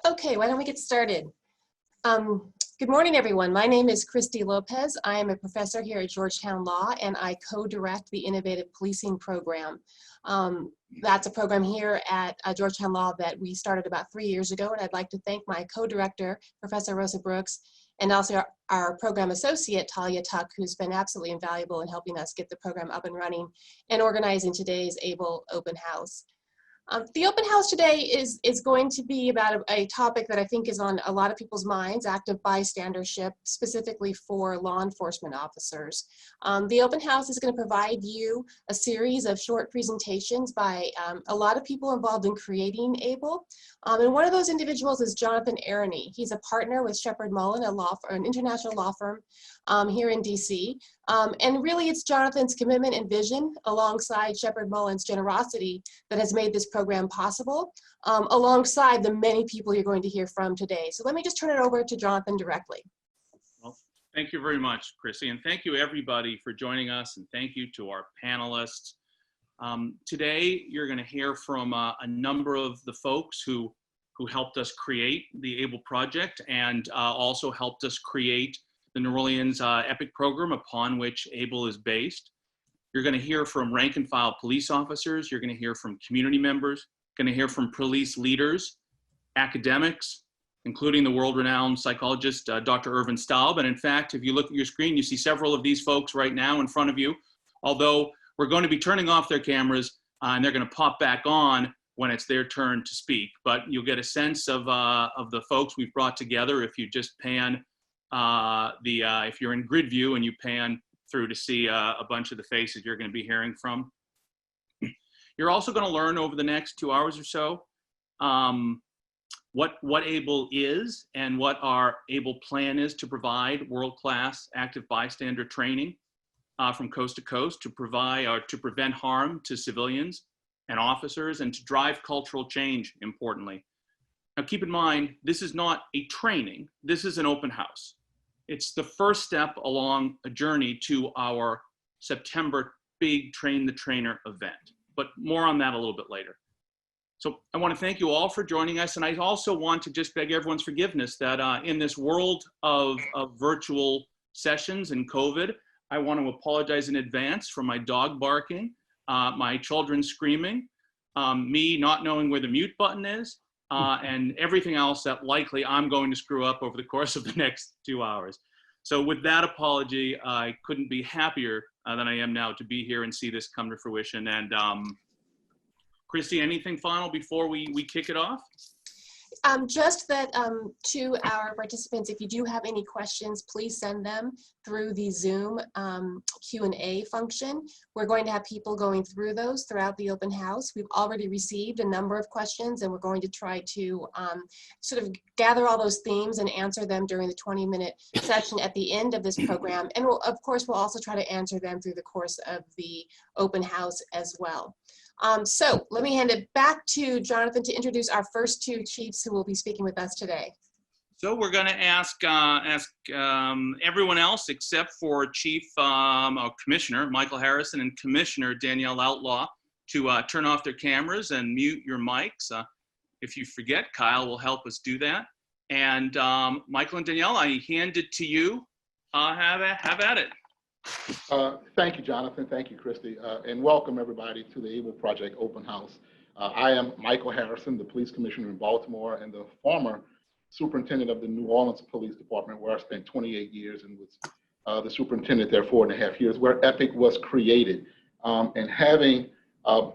Okay, why don't we get started? Good morning, everyone. My name is Christie Lopez. I am a professor here at Georgetown Law, and I co-direct the Innovative Policing Program. That's a program here at Georgetown Law that we started about 3 years ago, and I'd like to thank my co-director, Professor Rosa Brooks, and also our program associate, Talia Tuck, who's been absolutely invaluable in helping us get the program up and running and organizing today's ABLE Open House. The open house today is going to be about a topic that I think is on a lot of people's minds, active bystandership, specifically for law enforcement officers. The open house is going to provide you a series of short presentations by a lot of people involved in creating ABLE. And one of those individuals is Jonathan Aroney. He's a partner with Sheppard Mullin, an international law firm here in DC. And really it's Jonathan's commitment and vision alongside Sheppard Mullin's generosity that has made this program possible, alongside the many people you're going to hear from today. So let me just turn it over to Jonathan directly. Well, thank you very much, Chrissy, and thank you everybody for joining us, and thank you to our panelists. Today, you're going to hear from a number of the folks who helped us create the ABLE project and also helped us create the New Orleans EPIC program upon which ABLE is based. You're going to hear from rank and file police officers. You're going to hear from community members, going to hear from police leaders, academics, including the world-renowned psychologist, Dr. Irvin Staub. And in fact, if you look at your screen, you see several of these folks right now in front of you, although we're going to be turning off their cameras and they're going to pop back on when it's their turn to speak. But you'll get a sense of the folks we've brought together if you just pan if you're in grid view and you pan through to see a bunch of the faces you're going to be hearing from. You're also going to learn over the next 2 hours or so what ABLE is and what our ABLE plan is to provide world-class active bystander training from coast to coast to prevent harm to civilians and officers and to drive cultural change, importantly. Now keep in mind, this is not a training, this is an open house. It's the first step along a journey to our September big Train the Trainer event, but more on that a little bit later. So I want to thank you all for joining us, and I also want to just beg everyone's forgiveness that in this world of virtual sessions and COVID, I want to apologize in advance for my dog barking, my children screaming, me not knowing where the mute button is, and everything else that likely I'm going to screw up over the course of the next 2 hours. So with that apology, I couldn't be happier than I am now to be here and see this come to fruition. And Christy, anything final before we kick it off? Just that to our participants, if you do have any questions, please send them through the Zoom Q&A function. We're going to have people going through those throughout the open house. We've already received a number of questions, and we're going to try to sort of gather all those themes and answer them during the 20-minute session at the end of this program. And of course, we'll also try to answer them through the course of the open house as well. So let me hand it back to Jonathan to introduce our first two chiefs who will be speaking with us today. So we're going to ask everyone else except for Chief Commissioner Michael Harrison and Commissioner Danielle Outlaw to turn off their cameras and mute your mics. If you forget, Kyle will help us do that. And Michael and Danielle, I hand it to you. Have at it. Thank you, Jonathan. Thank you, Christy. And welcome everybody to the ABLE Project Open House. I am Michael Harrison, the police commissioner in Baltimore and the former superintendent of the New Orleans Police Department, where I spent 28 years and was the superintendent there 4.5 years, where EPIC was created. And having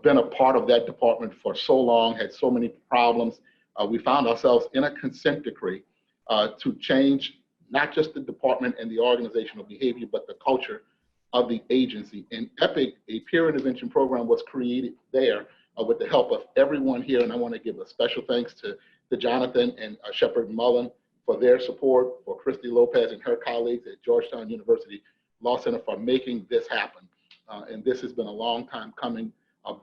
been a part of that department for so long, had so many problems, we found ourselves in a consent decree to change not just the department and the organizational behavior, but the culture of the agency. And EPIC, a peer intervention program, was created there with the help of everyone here. And I want to give a special thanks to Jonathan and Sheppard Mullin for their support, for Christie Lopez and her colleagues at Georgetown University Law Center for making this happen. And this has been a long time coming,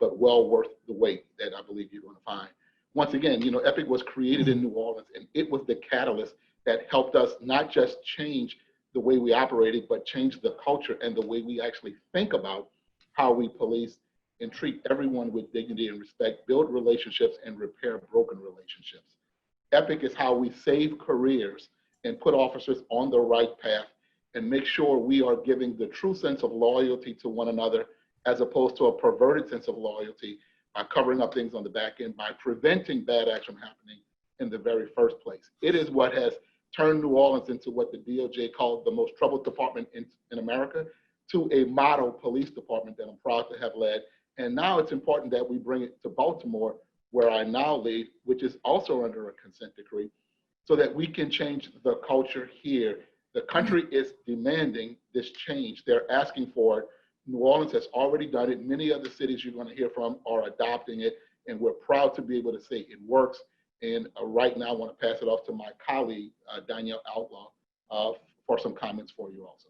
but well worth the wait that I believe you're going to find. Once again, you know, EPIC was created in New Orleans, and it was the catalyst that helped us not just change the way we operated, but change the culture and the way we actually think about how we police and treat everyone with dignity and respect, build relationships and repair broken relationships. EPIC is how we save careers and put officers on the right path and make sure we are giving the true sense of loyalty to one another as opposed to a perverted sense of loyalty by covering up things on the back end, by preventing bad action happening in the very first place. It is what has turned New Orleans into what the DOJ called the most troubled department in America, to a model police department that I'm proud to have led. And now it's important that we bring it to Baltimore, where I now lead, which is also under a consent decree, so that we can change the culture here. The country is demanding this change. They're asking for it. New Orleans has already done it. Many other cities you're going to hear from are adopting it, and we're proud to be able to say it works. And right now, I want to pass it off to my colleague, Danielle Outlaw, for some comments for you also.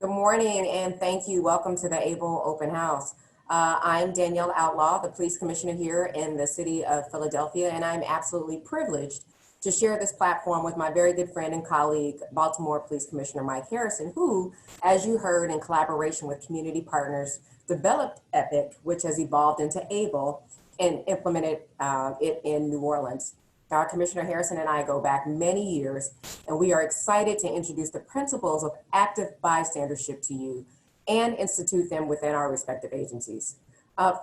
Good morning, and thank you. Welcome to the ABLE Open House. I'm Danielle Outlaw, the police commissioner here in the city of Philadelphia, and I'm absolutely privileged to share this platform with my very good friend and colleague, Baltimore Police Commissioner Mike Harrison, who, as you heard, in collaboration with community partners, developed EPIC, which has evolved into ABLE, and implemented it in New Orleans. Commissioner Harrison and I go back many years, and we are excited to introduce the principles of active bystandership to you and institute them within our respective agencies.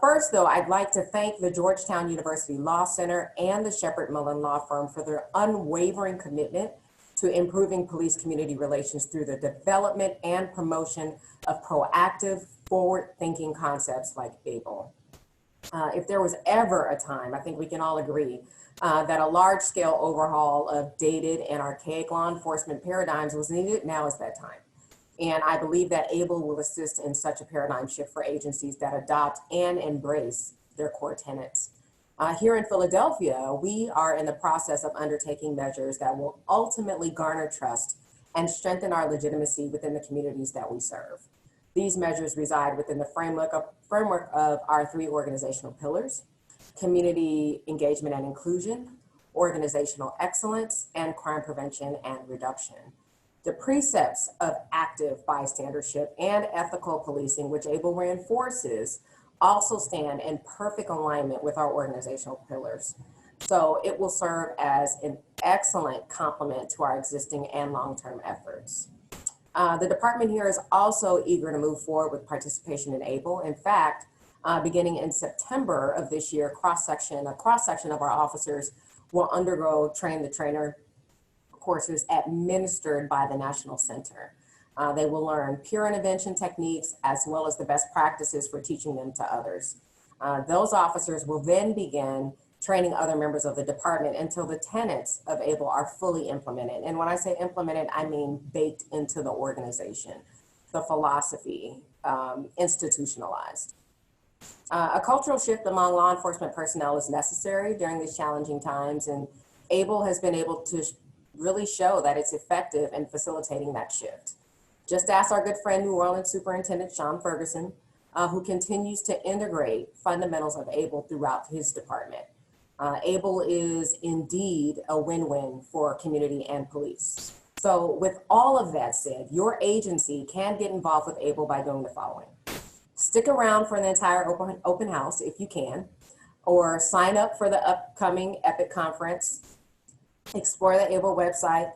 First, though, I'd like to thank the Georgetown University Law Center and the Sheppard Mullin Law Firm for their unwavering commitment to improving police community relations through the development and promotion of proactive, forward-thinking concepts like ABLE. If there was ever a time, I think we can all agree, that a large-scale overhaul of dated and archaic law enforcement paradigms was needed, now is that time. And I believe that ABLE will assist in such a paradigm shift for agencies that adopt and embrace their core tenets. Here in Philadelphia, we are in the process of undertaking measures that will ultimately garner trust and strengthen our legitimacy within the communities that we serve. These measures reside within the framework of our three organizational pillars: community engagement and inclusion, organizational excellence, and crime prevention and reduction. The precepts of active bystandership and ethical policing, which ABLE reinforces, also stand in perfect alignment with our organizational pillars. So it will serve as an excellent complement to our existing and long-term efforts. The department here is also eager to move forward with participation in ABLE. In fact, beginning in September of this year, a cross-section of our officers will undergo train the trainer courses administered by the National Center. They will learn peer intervention techniques as well as the best practices for teaching them to others. Those officers will then begin training other members of the department until the tenets of ABLE are fully implemented. And when I say implemented, I mean baked into the organization, the philosophy, institutionalized. A cultural shift among law enforcement personnel is necessary during these challenging times, and ABLE has been able to really show that it's effective in facilitating that shift. Just ask our good friend, New Orleans Superintendent Sean Ferguson, who continues to integrate fundamentals of ABLE throughout his department. ABLE is indeed a win-win for community and police. So with all of that said, your agency can get involved with ABLE by doing the following. Stick around for the entire open house if you can, or sign up for the upcoming EPIC conference, explore the ABLE website,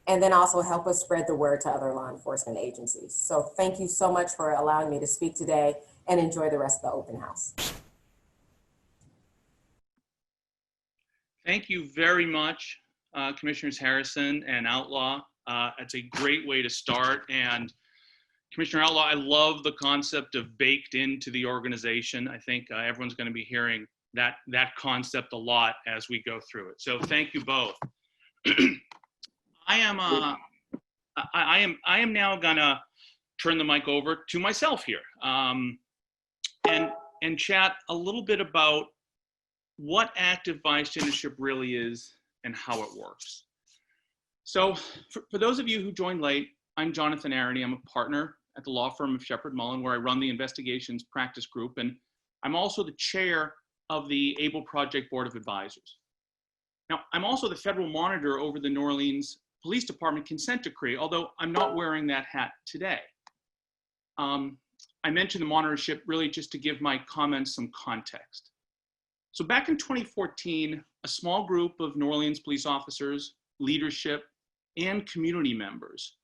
and then also help us spread the word to other law enforcement agencies. So thank you so much for allowing me to speak today, and enjoy the rest of the open house. Thank you very much, Commissioners Harrison and Outlaw. It's a great way to start. And Commissioner Outlaw, I love the concept of baked into the organization. I think everyone's going to be hearing that concept a lot as we go through it. So thank you both. I am now gonna turn the mic over to myself here and chat a little bit about what active bystandership really is and how it works. So for those of you who joined late, I'm Jonathan Arity. I'm a partner at the law firm of Sheppard Mullin, where I run the investigations practice group, and I'm also the chair of the ABLE Project Board of Advisors. Now, I'm also the federal monitor over the New Orleans Police Department consent decree, although I'm not wearing that hat today. I mentioned the monitorship really just to give my comments some context. So back in 2014, a small group of New Orleans police officers, leadership, and community members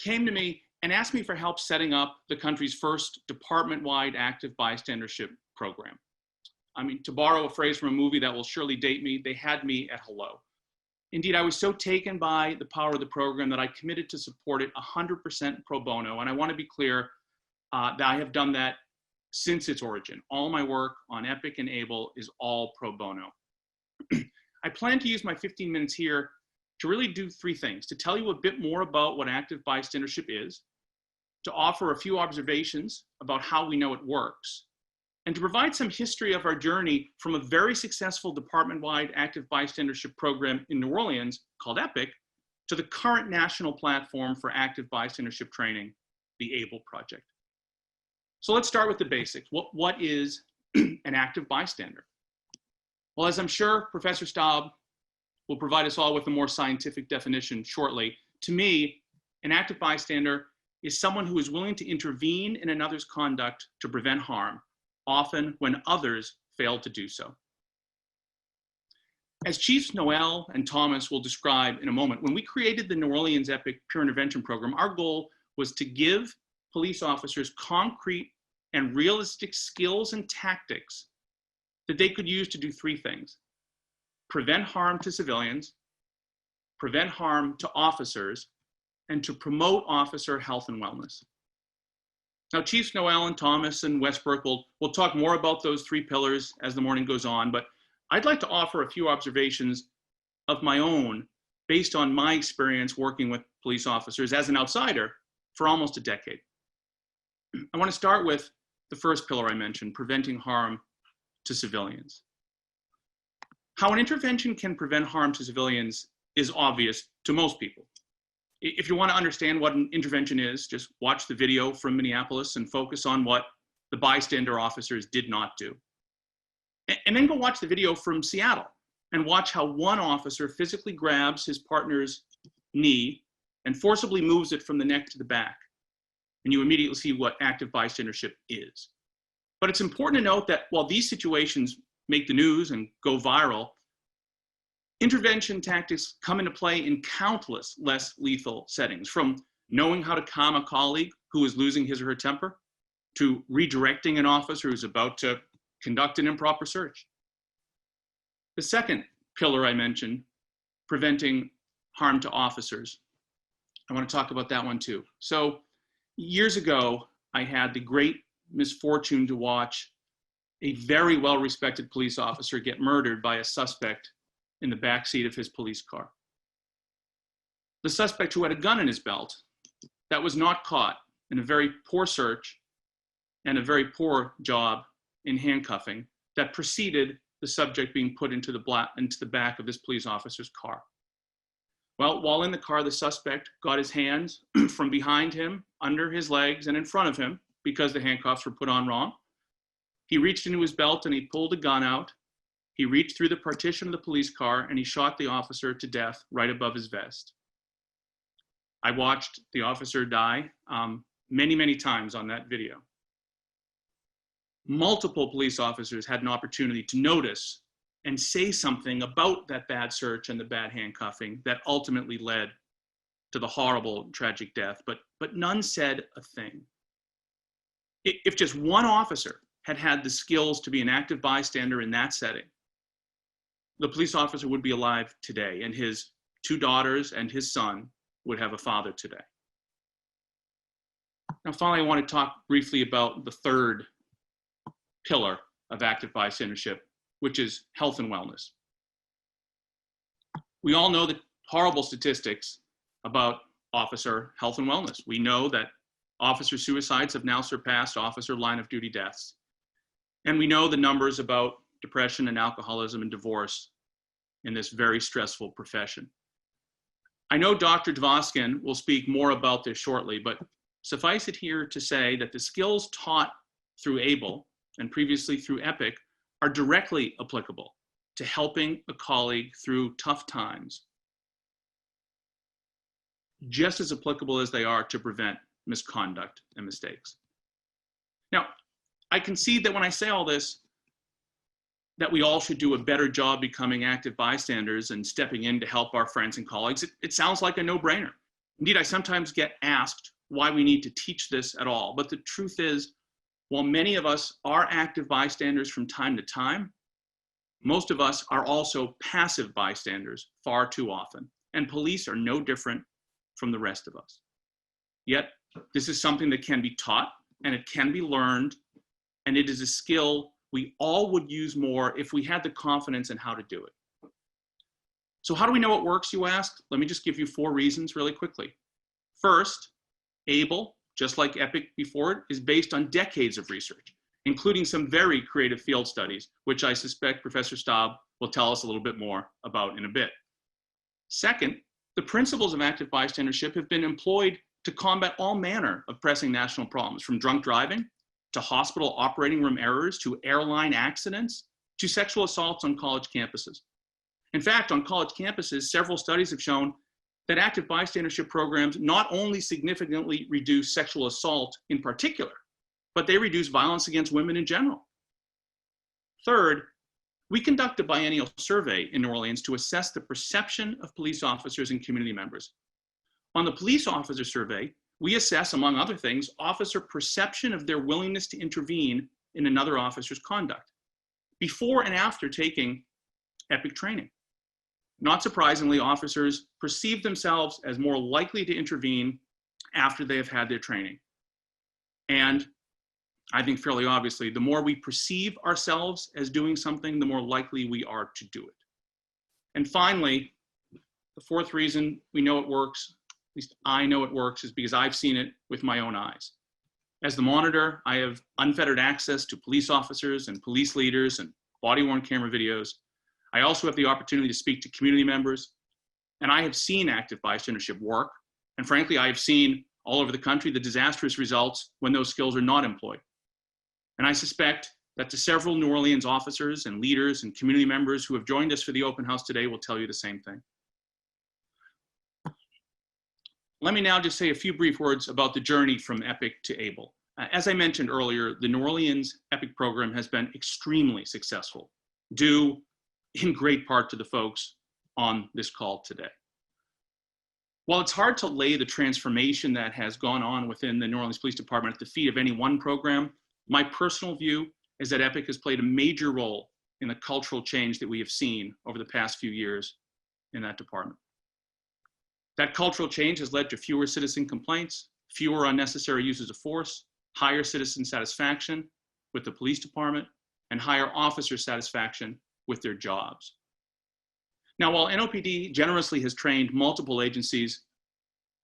came to me and asked me for help setting up the country's first department-wide active bystandership program. I mean, to borrow a phrase from a movie that will surely date me, they had me at hello. Indeed, I was so taken by the power of the program that I committed to support it 100% pro bono. And I want to be clear that I have done that since its origin. All my work on EPIC and ABLE is all pro bono. I plan to use my 15 minutes here to really do three things: to tell you a bit more about what active bystandership is, to offer a few observations about how we know it works, and to provide some history of our journey from a very successful department-wide active bystandership program in New Orleans called EPIC to the current national platform for active bystandership training, the ABLE project. So let's start with the basics. What is an active bystander? Well, as I'm sure Professor Staub will provide us all with a more scientific definition shortly, to me, an active bystander is someone who is willing to intervene in another's conduct to prevent harm, often when others fail to do so. As Chiefs Noel and Thomas will describe in a moment, when we created the New Orleans EPIC Peer Intervention Program, our goal was to give police officers concrete and realistic skills and tactics that they could use to do three things: prevent harm to civilians, prevent harm to officers, and to promote officer health and wellness. Now, Chiefs Noel and Thomas and Westbrook will talk more about those three pillars as the morning goes on, but I'd like to offer a few observations of my own based on my experience working with police officers as an outsider for almost a decade. I want to start with the first pillar I mentioned, preventing harm to civilians. How an intervention can prevent harm to civilians is obvious to most people. If you want to understand what an intervention is, just watch the video from Minneapolis and focus on what the bystander officers did not do. And then go watch the video from Seattle and watch how one officer physically grabs his partner's knee and forcibly moves it from the neck to the back. And you immediately see what active bystandership is. But it's important to note that while these situations make the news and go viral, intervention tactics come into play in countless less lethal settings, from knowing how to calm a colleague who is losing his or her temper, to redirecting an officer who's about to conduct an improper search. The second pillar I mentioned, preventing harm to officers, I want to talk about that one too. So years ago, I had the great misfortune to watch a very well-respected police officer get murdered by a suspect in the backseat of his police car. The suspect, who had a gun in his belt, that was not caught in a very poor search and a very poor job in handcuffing, that preceded the subject being put into the back of this police officer's car. Well, while in the car, the suspect got his hands from behind him, under his legs, and in front of him, because the handcuffs were put on wrong. He reached into his belt and he pulled a gun out. He reached through the partition of the police car and he shot the officer to death right above his vest. I watched the officer die many, many times on that video. Multiple police officers had an opportunity to notice and say something about that bad search and the bad handcuffing that ultimately led to the horrible, tragic death, but none said a thing. If just one officer had had the skills to be an active bystander in that setting, the police officer would be alive today, and his two daughters and his son would have a father today. Now, finally, I want to talk briefly about the third pillar of active bystandership, which is health and wellness. We all know the horrible statistics about officer health and wellness. We know that officer suicides have now surpassed officer line of duty deaths. And we know the numbers about depression and alcoholism and divorce in this very stressful profession. I know Dr. Dvoskin will speak more about this shortly, but suffice it here to say that the skills taught through ABLE and previously through EPIC are directly applicable to helping a colleague through tough times, just as applicable as they are to prevent misconduct and mistakes. Now, I concede that when I say all this, that we all should do a better job becoming active bystanders and stepping in to help our friends and colleagues, it sounds like a no-brainer. Indeed, I sometimes get asked why we need to teach this at all. But the truth is, while many of us are active bystanders from time to time, most of us are also passive bystanders far too often. And police are no different from the rest of us. Yet, this is something that can be taught and it can be learned, and it is a skill we all would use more if we had the confidence in how to do it. So how do we know it works, you ask? Let me just give you 4 reasons really quickly. First, ABLE, just like EPIC before it, is based on decades of research, including some very creative field studies, which I suspect Professor Staub will tell us a little bit more about in a bit. Second, the principles of active bystandership have been employed to combat all manner of pressing national problems, from drunk driving to hospital operating room errors, to airline accidents, to sexual assaults on college campuses. In fact, on college campuses, several studies have shown that active bystandership programs not only significantly reduce sexual assault in particular, but they reduce violence against women in general. Third, we conduct a biennial survey in New Orleans to assess the perception of police officers and community members. On the police officer survey, we assess, among other things, officer perception of their willingness to intervene in another officer's conduct before and after taking EPIC training. Not surprisingly, officers perceive themselves as more likely to intervene after they have had their training. And I think fairly obviously, the more we perceive ourselves as doing something, the more likely we are to do it. And finally, the 4th reason we know it works, at least I know it works, is because I've seen it with my own eyes. As the monitor, I have unfettered access to police officers and police leaders and body-worn camera videos. I also have the opportunity to speak to community members, and I have seen active bystandership work. And frankly, I have seen all over the country the disastrous results when those skills are not employed. And I suspect that the several New Orleans officers and leaders and community members who have joined us for the open house today will tell you the same thing. Let me now just say a few brief words about the journey from EPIC to ABLE. As I mentioned earlier, the New Orleans EPIC program has been extremely successful, due in great part to the folks on this call today. While it's hard to lay the transformation that has gone on within the New Orleans Police Department at the feet of any one program, my personal view is that EPIC has played a major role in the cultural change that we have seen over the past few years in that department. That cultural change has led to fewer citizen complaints, fewer unnecessary uses of force, higher citizen satisfaction with the police department, and higher officer satisfaction with their jobs. Now, while NOPD generously has trained multiple agencies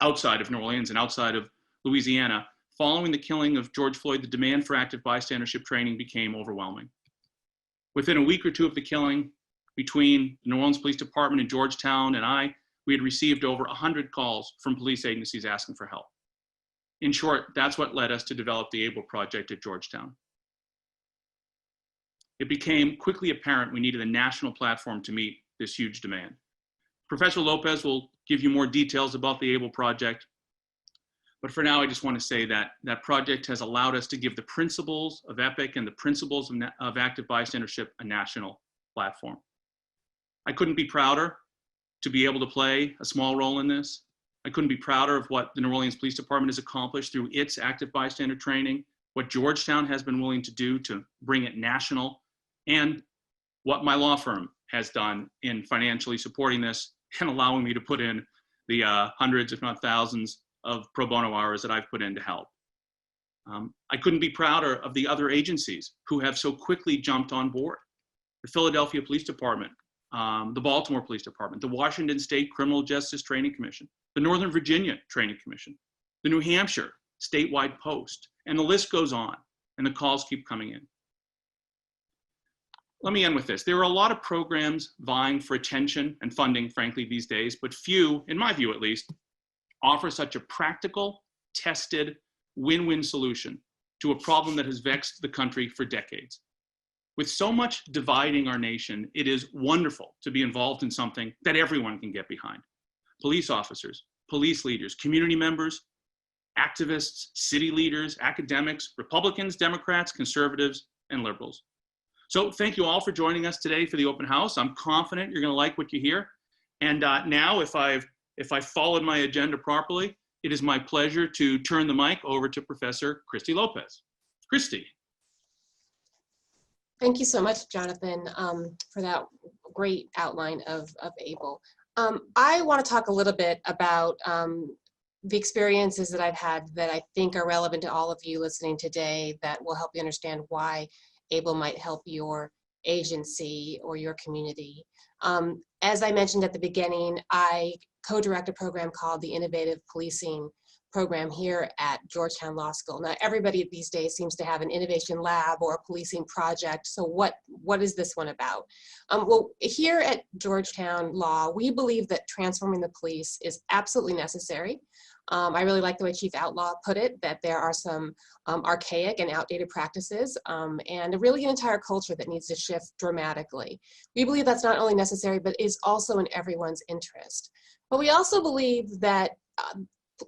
outside of New Orleans and outside of Louisiana, following the killing of George Floyd, the demand for active bystandership training became overwhelming. Within a week or 2 of the killing, between the New Orleans Police Department and Georgetown and we had received over 100 calls from police agencies asking for help. In short, that's what led us to develop the ABLE project at Georgetown. It became quickly apparent we needed a national platform to meet this huge demand. Professor Lopez will give you more details about the ABLE project, but for now, I just want to say that that project has allowed us to give the principles of EPIC and the principles of active bystandership a national platform. I couldn't be prouder to be able to play a small role in this. I couldn't be prouder of what the New Orleans Police Department has accomplished through its active bystander training, what Georgetown has been willing to do to bring it national, and what my law firm has done in financially supporting this and allowing me to put in the hundreds, if not thousands, of pro bono hours that I've put in to help. I couldn't be prouder of the other agencies who have so quickly jumped on board. The Philadelphia Police Department, the Baltimore Police Department, the Washington State Criminal Justice Training Commission, the Northern Virginia Training Commission, the New Hampshire Statewide Post, and the list goes on, and the calls keep coming in. Let me end with this. There are a lot of programs vying for attention and funding, frankly, these days, but few, in my view at least, offer such a practical, tested, win-win solution to a problem that has vexed the country for decades. With so much dividing our nation, it is wonderful to be involved in something that everyone can get behind. Police officers, police leaders, community members, activists, city leaders, academics, Republicans, Democrats, conservatives, and liberals. So thank you all for joining us today for the open house. I'm confident you're going to like what you hear. And now, if I've followed my agenda properly, it is my pleasure to turn the mic over to Professor Christie Lopez. Christy. Thank you so much, Jonathan, for that great outline of ABLE. I want to talk a little bit about the experiences that I've had that I think are relevant to all of you listening today that will help you understand why ABLE might help your agency or your community. As I mentioned at the beginning, I co-direct a program called the Innovative Policing Program here at Georgetown Law School. Now, everybody these days seems to have an innovation lab or a policing project. So what is this one about? Well, here at Georgetown Law, we believe that transforming the police is absolutely necessary. I really like the way Chief Outlaw put it, that there are some archaic and outdated practices and really an entire culture that needs to shift dramatically. We believe that's not only necessary, but is also in everyone's interest. But we also believe that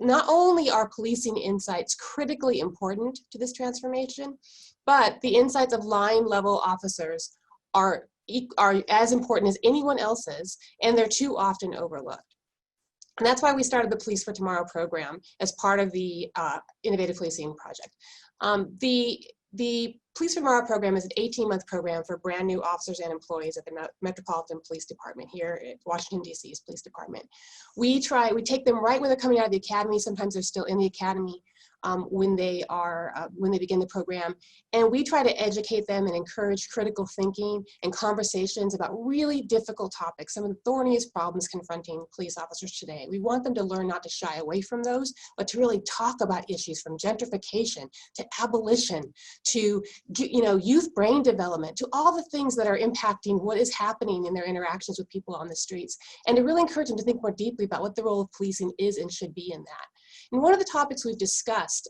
not only are policing insights critically important to this transformation, but the insights of line level officers are as important as anyone else's, and they're too often overlooked. And that's why we started the Police for Tomorrow program as part of the Innovative Policing Project. The Police for Tomorrow program is an 18-month program for brand new officers and employees at the Metropolitan Police Department here at Washington, D.C.'s Police Department. We take them right when they're coming out of the academy. Sometimes they're still in the academy when they begin the program. And we try to educate them and encourage critical thinking and conversations about really difficult topics, some of the thorniest problems confronting police officers today. We want them to learn not to shy away from those, but to really talk about issues from gentrification to abolition to youth brain development, to all the things that are impacting what is happening in their interactions with people on the streets, and to really encourage them to think more deeply about what the role of policing is and should be in that. And one of the topics we've discussed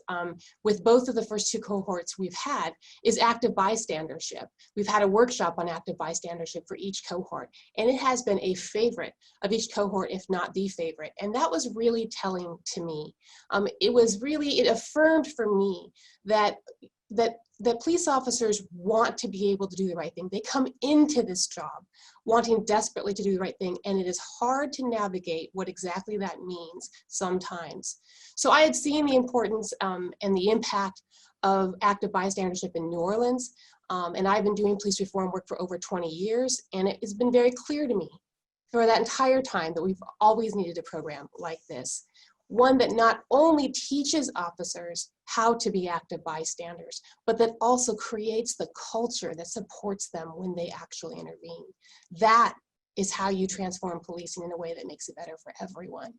with both of the first two cohorts we've had is active bystandership. We've had a workshop on active bystandership for each cohort, and it has been a favorite of each cohort, if not the favorite. And that was really telling to me. It affirmed for me that police officers want to be able to do the right thing. They come into this job wanting desperately to do the right thing, and it is hard to navigate what exactly that means sometimes. So I had seen the importance and the impact of active bystandership in New Orleans, and I've been doing police reform work for over 20 years, and it has been very clear to me for that entire time that we've always needed a program like this. One that not only teaches officers how to be active bystanders, but that also creates the culture that supports them when they actually intervene. That is how you transform policing in a way that makes it better for everyone.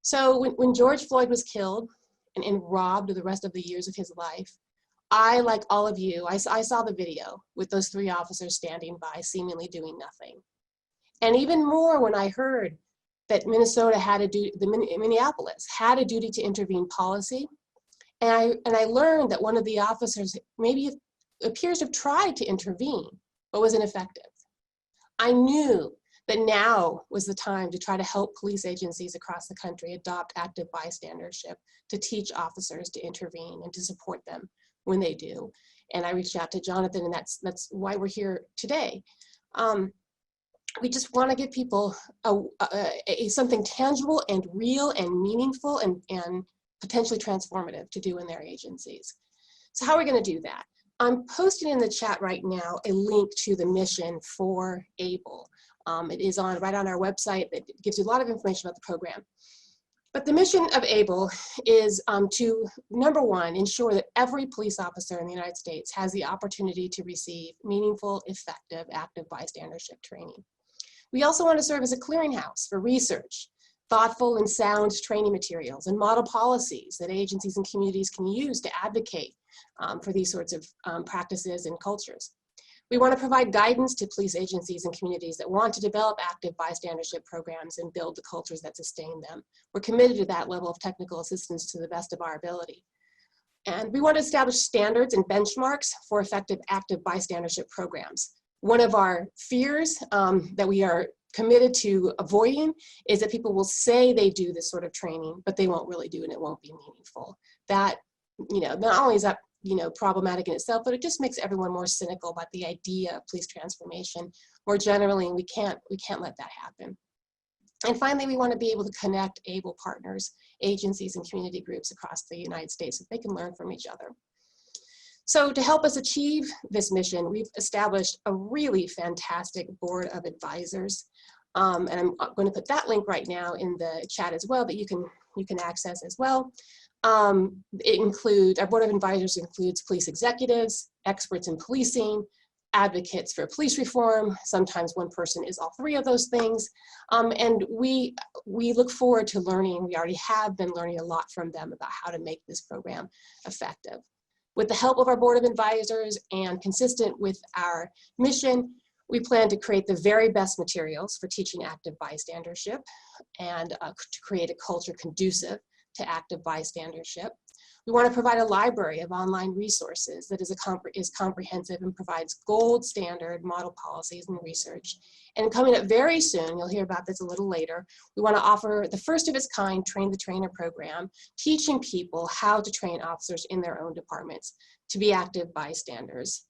So when George Floyd was killed and robbed of the rest of the years of his life, I, like all of you, I saw the video with those three officers standing by, seemingly doing nothing. And even more when I heard that Minnesota had a duty, Minneapolis had a duty to intervene policy. And I learned that one of the officers maybe appears to have tried to intervene, but was ineffective. I knew that now was the time to try to help police agencies across the country adopt active bystandership, to teach officers to intervene and to support them when they do. And I reached out to Jonathan, and that's why we're here today. We just want to give people something tangible and real and meaningful and potentially transformative to do in their agencies. So how are we going to do that? I'm posting in the chat right now a link to the mission for ABLE. It is right on our website. That gives you a lot of information about the program. But the mission of ABLE is to, number one, ensure that every police officer in the United States has the opportunity to receive meaningful, effective, active bystandership training. We also want to serve as a clearinghouse for research, thoughtful and sound training materials, and model policies that agencies and communities can use to advocate for these sorts of practices and cultures. We want to provide guidance to police agencies and communities that want to develop active bystandership programs and build the cultures that sustain them. We're committed to that level of technical assistance to the best of our ability. And we want to establish standards and benchmarks for effective active bystandership programs. One of our fears that we are committed to avoiding is that people will say they do this sort of training, but they won't really do it and it won't be meaningful. That, not only is that problematic in itself, but it just makes everyone more cynical about the idea of police transformation more generally, and we can't let that happen. And finally, we want to be able to connect able partners, agencies, and community groups across the United States so they can learn from each other. So to help us achieve this mission, we've established a really fantastic board of advisors. And I'm going to put that link right now in the chat as well that you can access as well. Our board of advisors includes police executives, experts in policing, advocates for police reform. Sometimes one person is all three of those things. And we look forward to learning. We already have been learning a lot from them about how to make this program effective. With the help of our board of advisors and consistent with our mission, we plan to create the very best materials for teaching active bystandership and to create a culture conducive to active bystandership. We want to provide a library of online resources that is comprehensive and provides gold standard model policies and research. And coming up very soon, you'll hear about this a little later, we want to offer the first of its kind Train the Trainer program, teaching people how to train officers in their own departments to be active bystanders.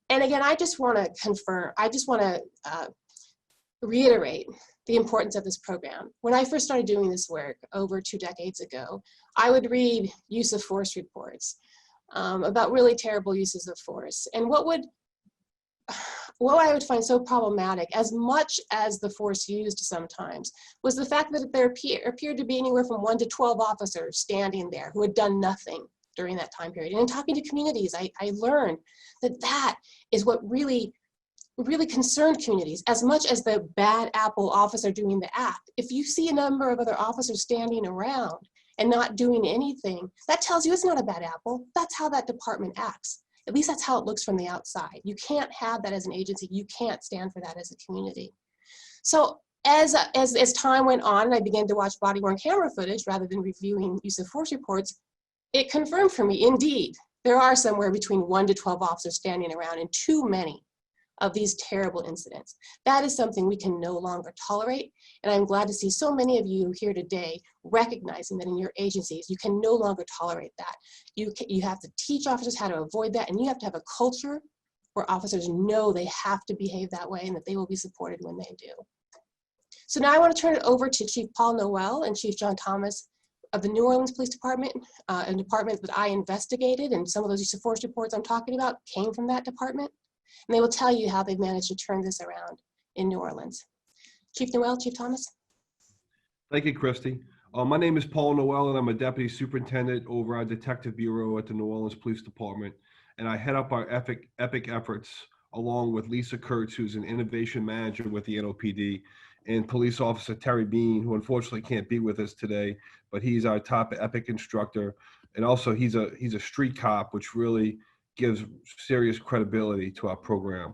And again, I just want to reiterate the importance of this program. When I first started doing this work over 2 decades ago, I would read use of force reports about really terrible uses of force. And what I would find so problematic, as much as the force used sometimes, was the fact that there appeared to be anywhere from 1 to 12 officers standing there who had done nothing during that time period. And in talking to communities, I learned that is what really concerned communities as much as the bad apple officer doing the act. If you see a number of other officers standing around and not doing anything, that tells you it's not a bad apple. That's how that department acts. At least that's how it looks from the outside. You can't have that as an agency. You can't stand for that as a community. So as time went on and I began to watch body-worn camera footage rather than reviewing use of force reports, it confirmed for me, indeed, there are somewhere between 1 to 12 officers standing around and too many of these terrible incidents. That is something we can no longer tolerate. And I'm glad to see so many of you here today recognizing that in your agencies, you can no longer tolerate that. You have to teach officers how to avoid that, and you have to have a culture where officers know they have to behave that way and that they will be supported when they do. So now I want to turn it over to Chief Paul Noel and Chief John Thomas of the New Orleans Police Department, a department that I investigated, and some of those use of force reports I'm talking about came from that department. And they will tell you how they've managed to turn this around in New Orleans. Chief Noel, Chief Thomas. Thank you, Christy. My name is Paul Noel, and I'm a Deputy Superintendent over our Detective Bureau at the New Orleans Police Department. And I head up our EPIC efforts along with Lisa Kurtz, who's an Innovation Manager with the NOPD, and Police Officer Terry Bean, who unfortunately can't be with us today, but he's our top EPIC instructor. And also he's a street cop, which really gives serious credibility to our program.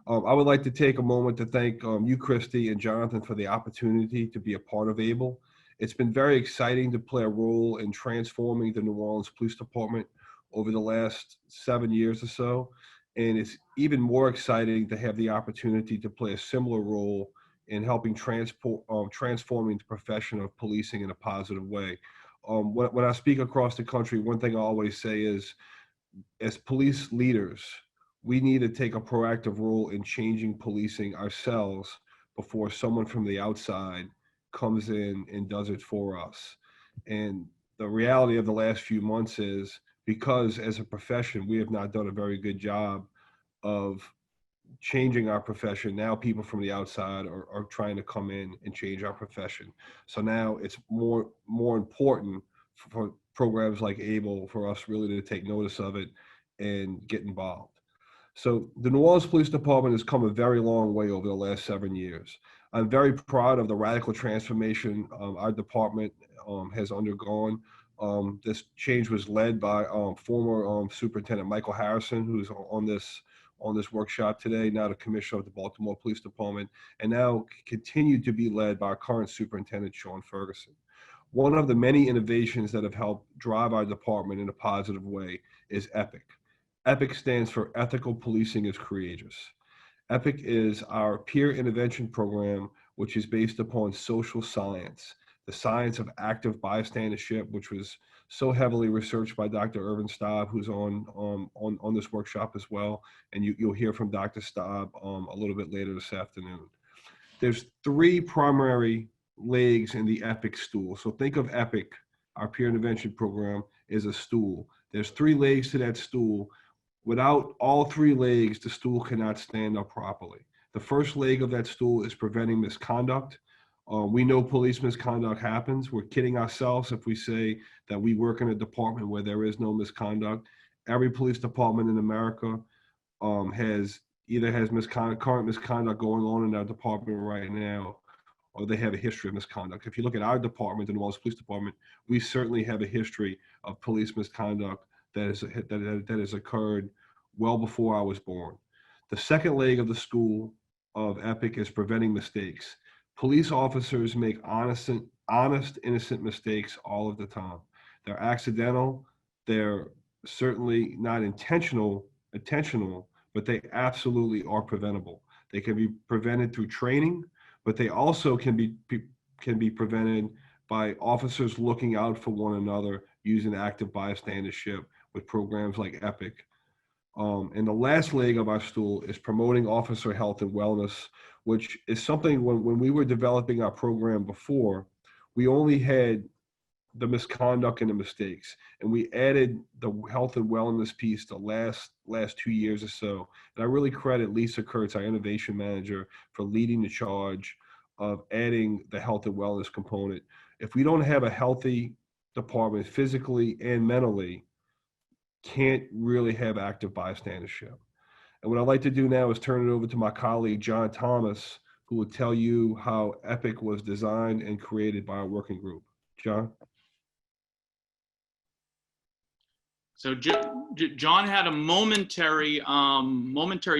I would like to take a moment to thank you, Christy, and Jonathan for the opportunity to be a part of ABLE. It's been very exciting to play a role in transforming the New Orleans Police Department over the last 7 years or so. And it's even more exciting to have the opportunity to play a similar role in helping transforming the profession of policing in a positive way. When I speak across the country, one thing I always say is, as police leaders, we need to take a proactive role in changing policing ourselves before someone from the outside comes in and does it for us. And the reality of the last few months is, because as a profession, we have not done a very good job of changing our profession, now people from the outside are trying to come in and change our profession. So now it's more important for programs like ABLE for us really to take notice of it and get involved. So the New Orleans Police Department has come a very long way over the last 7 years. I'm very proud of the radical transformation our department has undergone. This change was led by former Superintendent Michael Harrison, who's on this workshop today, now the Commissioner of the Baltimore Police Department, and now continued to be led by our current Superintendent, Sean Ferguson. One of the many innovations that have helped drive our department in a positive way is EPIC. EPIC stands for Ethical Policing is Courageous. EPIC is our peer intervention program, which is based upon social science. the science of active bystandership, which was so heavily researched by Dr. Irvin Staub, who's on this workshop as well. And you'll hear from Dr. Staub a little bit later this afternoon. There's three primary legs in the EPIC stool. So think of EPIC, our peer intervention program, as a stool. There's three legs to that stool. Without all three legs, the stool cannot stand up properly. The first leg of that stool is preventing misconduct. We know police misconduct happens. We're kidding ourselves if we say that we work in a department where there is no misconduct. Every police department in America has current misconduct going on in our department right now, or they have a history of misconduct. If you look at our department, the New Orleans Police Department, we certainly have a history of police misconduct that has occurred well before I was born. The second leg of the stool of EPIC is preventing mistakes. Police officers make honest, innocent mistakes all of the time. They're accidental. They're certainly not intentional, but they absolutely are preventable. They can be prevented through training, but they also can be prevented by officers looking out for one another using active bystandership with programs like EPIC. And the last leg of our stool is promoting officer health and wellness, which is something when we were developing our program before, we only had the misconduct and the mistakes. And we added the health and wellness piece the last 2 years or so. And I really credit Lisa Kurtz, our innovation manager, for leading the charge of adding the health and wellness component. If we don't have a healthy department physically and mentally, can't really have active bystandership. And what I'd like to do now is turn it over to my colleague, John Thomas, who will tell you how EPIC was designed and created by our working group. John? So John had a momentary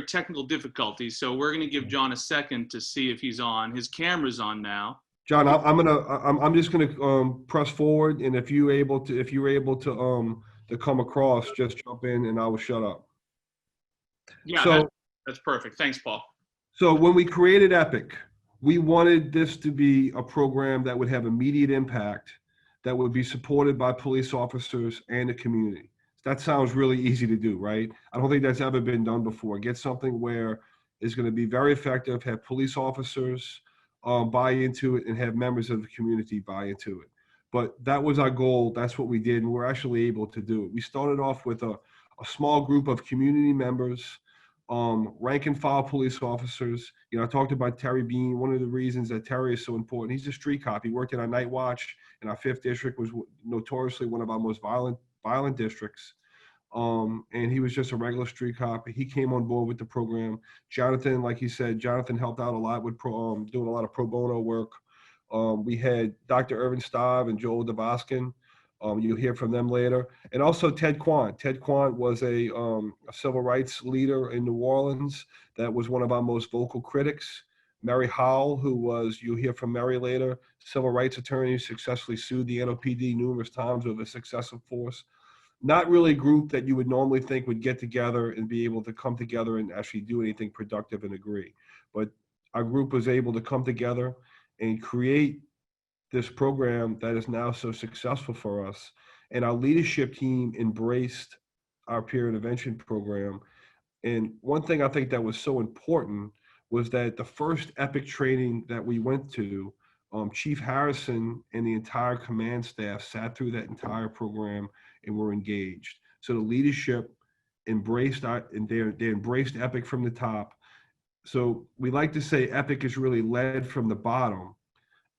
technical difficulty. So we're going to give John a second to see if he's on. His camera's on now. John, I'm just gonna press forward, and if you're able to come across, just jump in, and I will shut up. Yeah, So that's perfect. Thanks, Paul. So when we created EPIC, we wanted this to be a program that would have immediate impact, that would be supported by police officers and the community. That sounds really easy to do, right? I don't think that's ever been done before. Get something where it's going to be very effective, have police officers buy into it, and have members of the community buy into it. But that was our goal. That's what we did, and we're actually able to do it. We started off with a small group of community members, rank and file police officers. You know, I talked about Terry Bean. One of the reasons that Terry is so important, he's a street cop. He worked in our night watch, and our 5th district was notoriously one of our most violent districts. And he was just a regular street cop. He came on board with the program. Jonathan, like he said, Jonathan helped out a lot with doing a lot of pro bono work. We had Dr. Irvin Staub and Joel DeVoskin. You'll hear from them later. And also Ted Kwan. Ted Kwan was a civil rights leader in New Orleans that was one of our most vocal critics. Mary Howell, who was, you'll hear from Mary later, civil rights attorney, successfully sued the NOPD numerous times with a successive force. Not really a group that you would normally think would get together and be able to come together and actually do anything productive and agree. But our group was able to come together and create this program that is now so successful for us. And our leadership team embraced our peer intervention program. And one thing I think that was so important was that the first EPIC training that we went to, Chief Harrison and the entire command staff sat through that entire program and were engaged. So the leadership embraced they embraced EPIC from the top. So we like to say EPIC is really led from the bottom,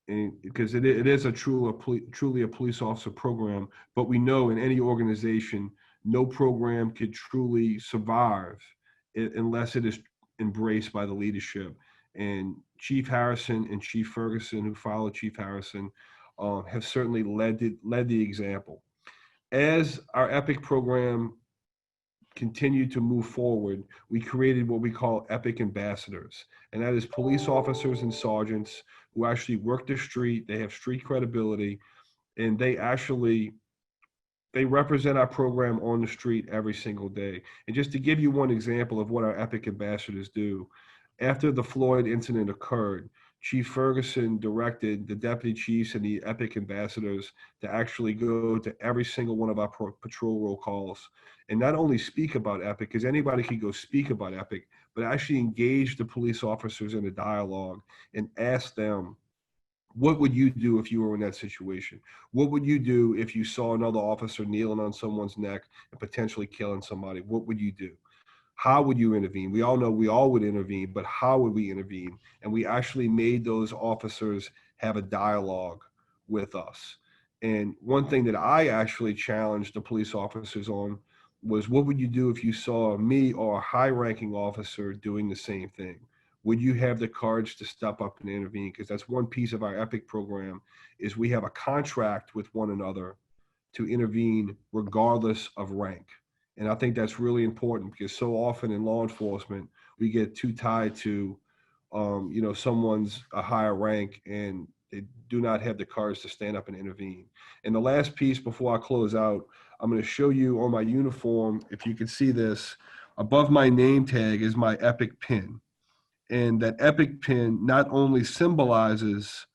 and because it is truly a police officer program. But we know in any organization, no program could truly survive unless it is embraced by the leadership. And Chief Harrison and Chief Ferguson, who followed Chief Harrison, have certainly led the example. As our EPIC program continued to move forward, we created what we call EPIC ambassadors. And that is police officers and sergeants who actually work the street, they have street credibility, and they represent our program on the street every single day. And just to give you one example of what our EPIC ambassadors do, after the Floyd incident occurred, Chief Ferguson directed the deputy chiefs and the EPIC ambassadors to actually go to every single one of our patrol roll calls and not only speak about EPIC, because anybody can go speak about EPIC, but actually engage the police officers in a dialogue and ask them, what would you do if you were in that situation? What would you do if you saw another officer kneeling on someone's neck and potentially killing somebody? What would you do? How would you intervene? We all know we all would intervene, but how would we intervene? And we actually made those officers have a dialogue with us. And one thing that I actually challenged the police officers on was, what would you do if you saw me or a high-ranking officer doing the same thing? Would you have the courage to step up and intervene? Because that's one piece of our EPIC program, is we have a contract with one another to intervene regardless of rank. And I think that's really important, because so often in law enforcement, we get too tied to, someone's a higher rank and they do not have the courage to stand up and intervene. And the last piece before I close out, I'm going to show you on my uniform, if you can see this, above my name tag is my EPIC pin. And that EPIC pin not only symbolizes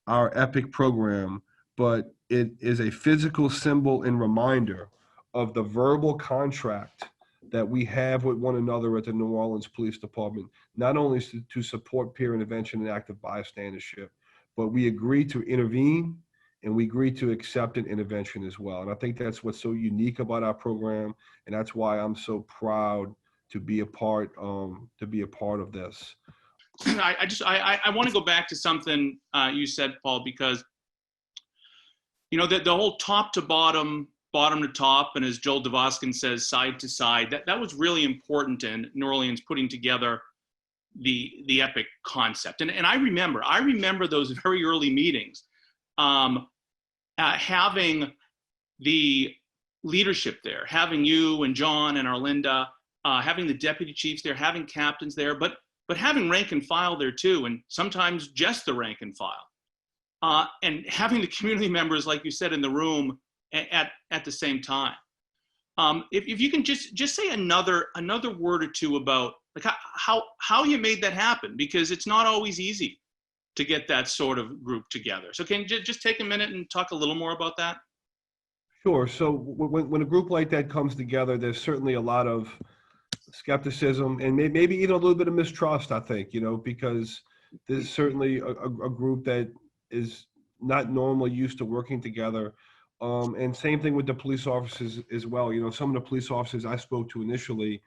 our EPIC program, but it is a physical symbol and reminder of the verbal contract that we have with one another at the New Orleans Police Department, not only to support peer intervention and active bystandership, but we agree to intervene and we agree to accept an intervention as well. And I think that's what's so unique about our program, and that's why I'm so proud to be a part of this. I want to go back to something you said, Paul, because the whole top to bottom to top, and as Joel DeVoskin says, side to side, that was really important in New Orleans putting together the EPIC concept. And I remember those very early meetings, having the leadership there, having you and John and Arlinda, having the deputy chiefs there, having captains there, but having rank and file there too, and sometimes just the rank and file, and having the community members, like you said, in the room at the same time. If you can just say another word or two about like how you made that happen, because it's not always easy to get that sort of group together. So can you just take a minute and talk a little more about that? Sure. So when a group like that comes together, there's certainly a lot of skepticism and maybe even a little bit of mistrust, I think, because there's certainly a group that is not normally used to working together. And same thing with the police officers as well. Some of the police officers I spoke to initially,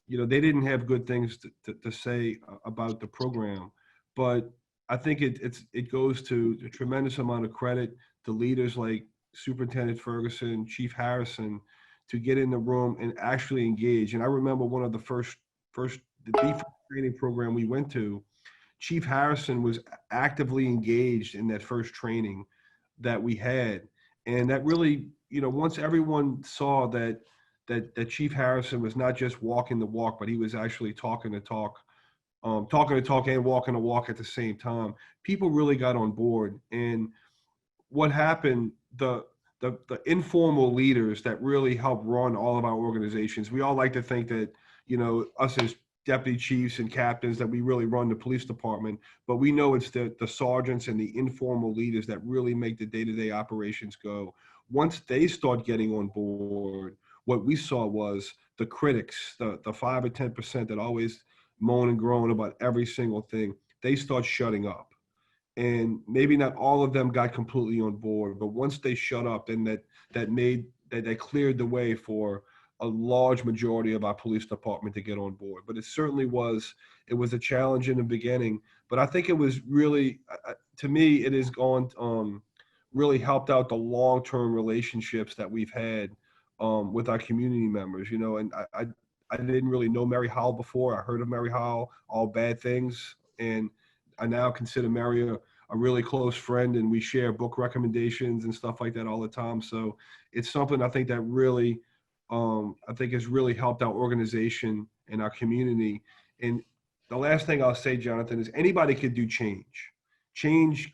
they didn't have good things to say about the program. But I think it goes to a tremendous amount of credit to leaders like Superintendent Ferguson, Chief Harrison, to get in the room and actually engage. And I remember one of the first training program we went to, Chief Harrison was actively engaged in that first training that we had. And that really, once everyone saw that Chief Harrison was not just walking the walk, but he was actually talking the talk and walking the walk at the same time, people really got on board. And what happened, the informal leaders that really help run all of our organizations, we all like to think that, us as deputy chiefs and captains, that we really run the police department, but we know it's the sergeants and the informal leaders that really make the day-to-day operations go. Once they start getting on board, what we saw was the critics, the 5 or 10% that always moan and groan about every single thing, they start shutting up. And maybe not all of them got completely on board, but once they shut up, then that cleared the way for a large majority of our police department to get on board. But it certainly was a challenge in the beginning, but I think it was really, to me, it has gone, really helped out the long-term relationships that we've had with our community members, and I didn't really know Mary Howell before. I heard of Mary Howell, all bad things. And I now consider Mary a really close friend, and we share book recommendations and stuff like that all the time. So it's something I think that really, has really helped our organization and our community. And the last thing I'll say, Jonathan, is anybody could do change. Change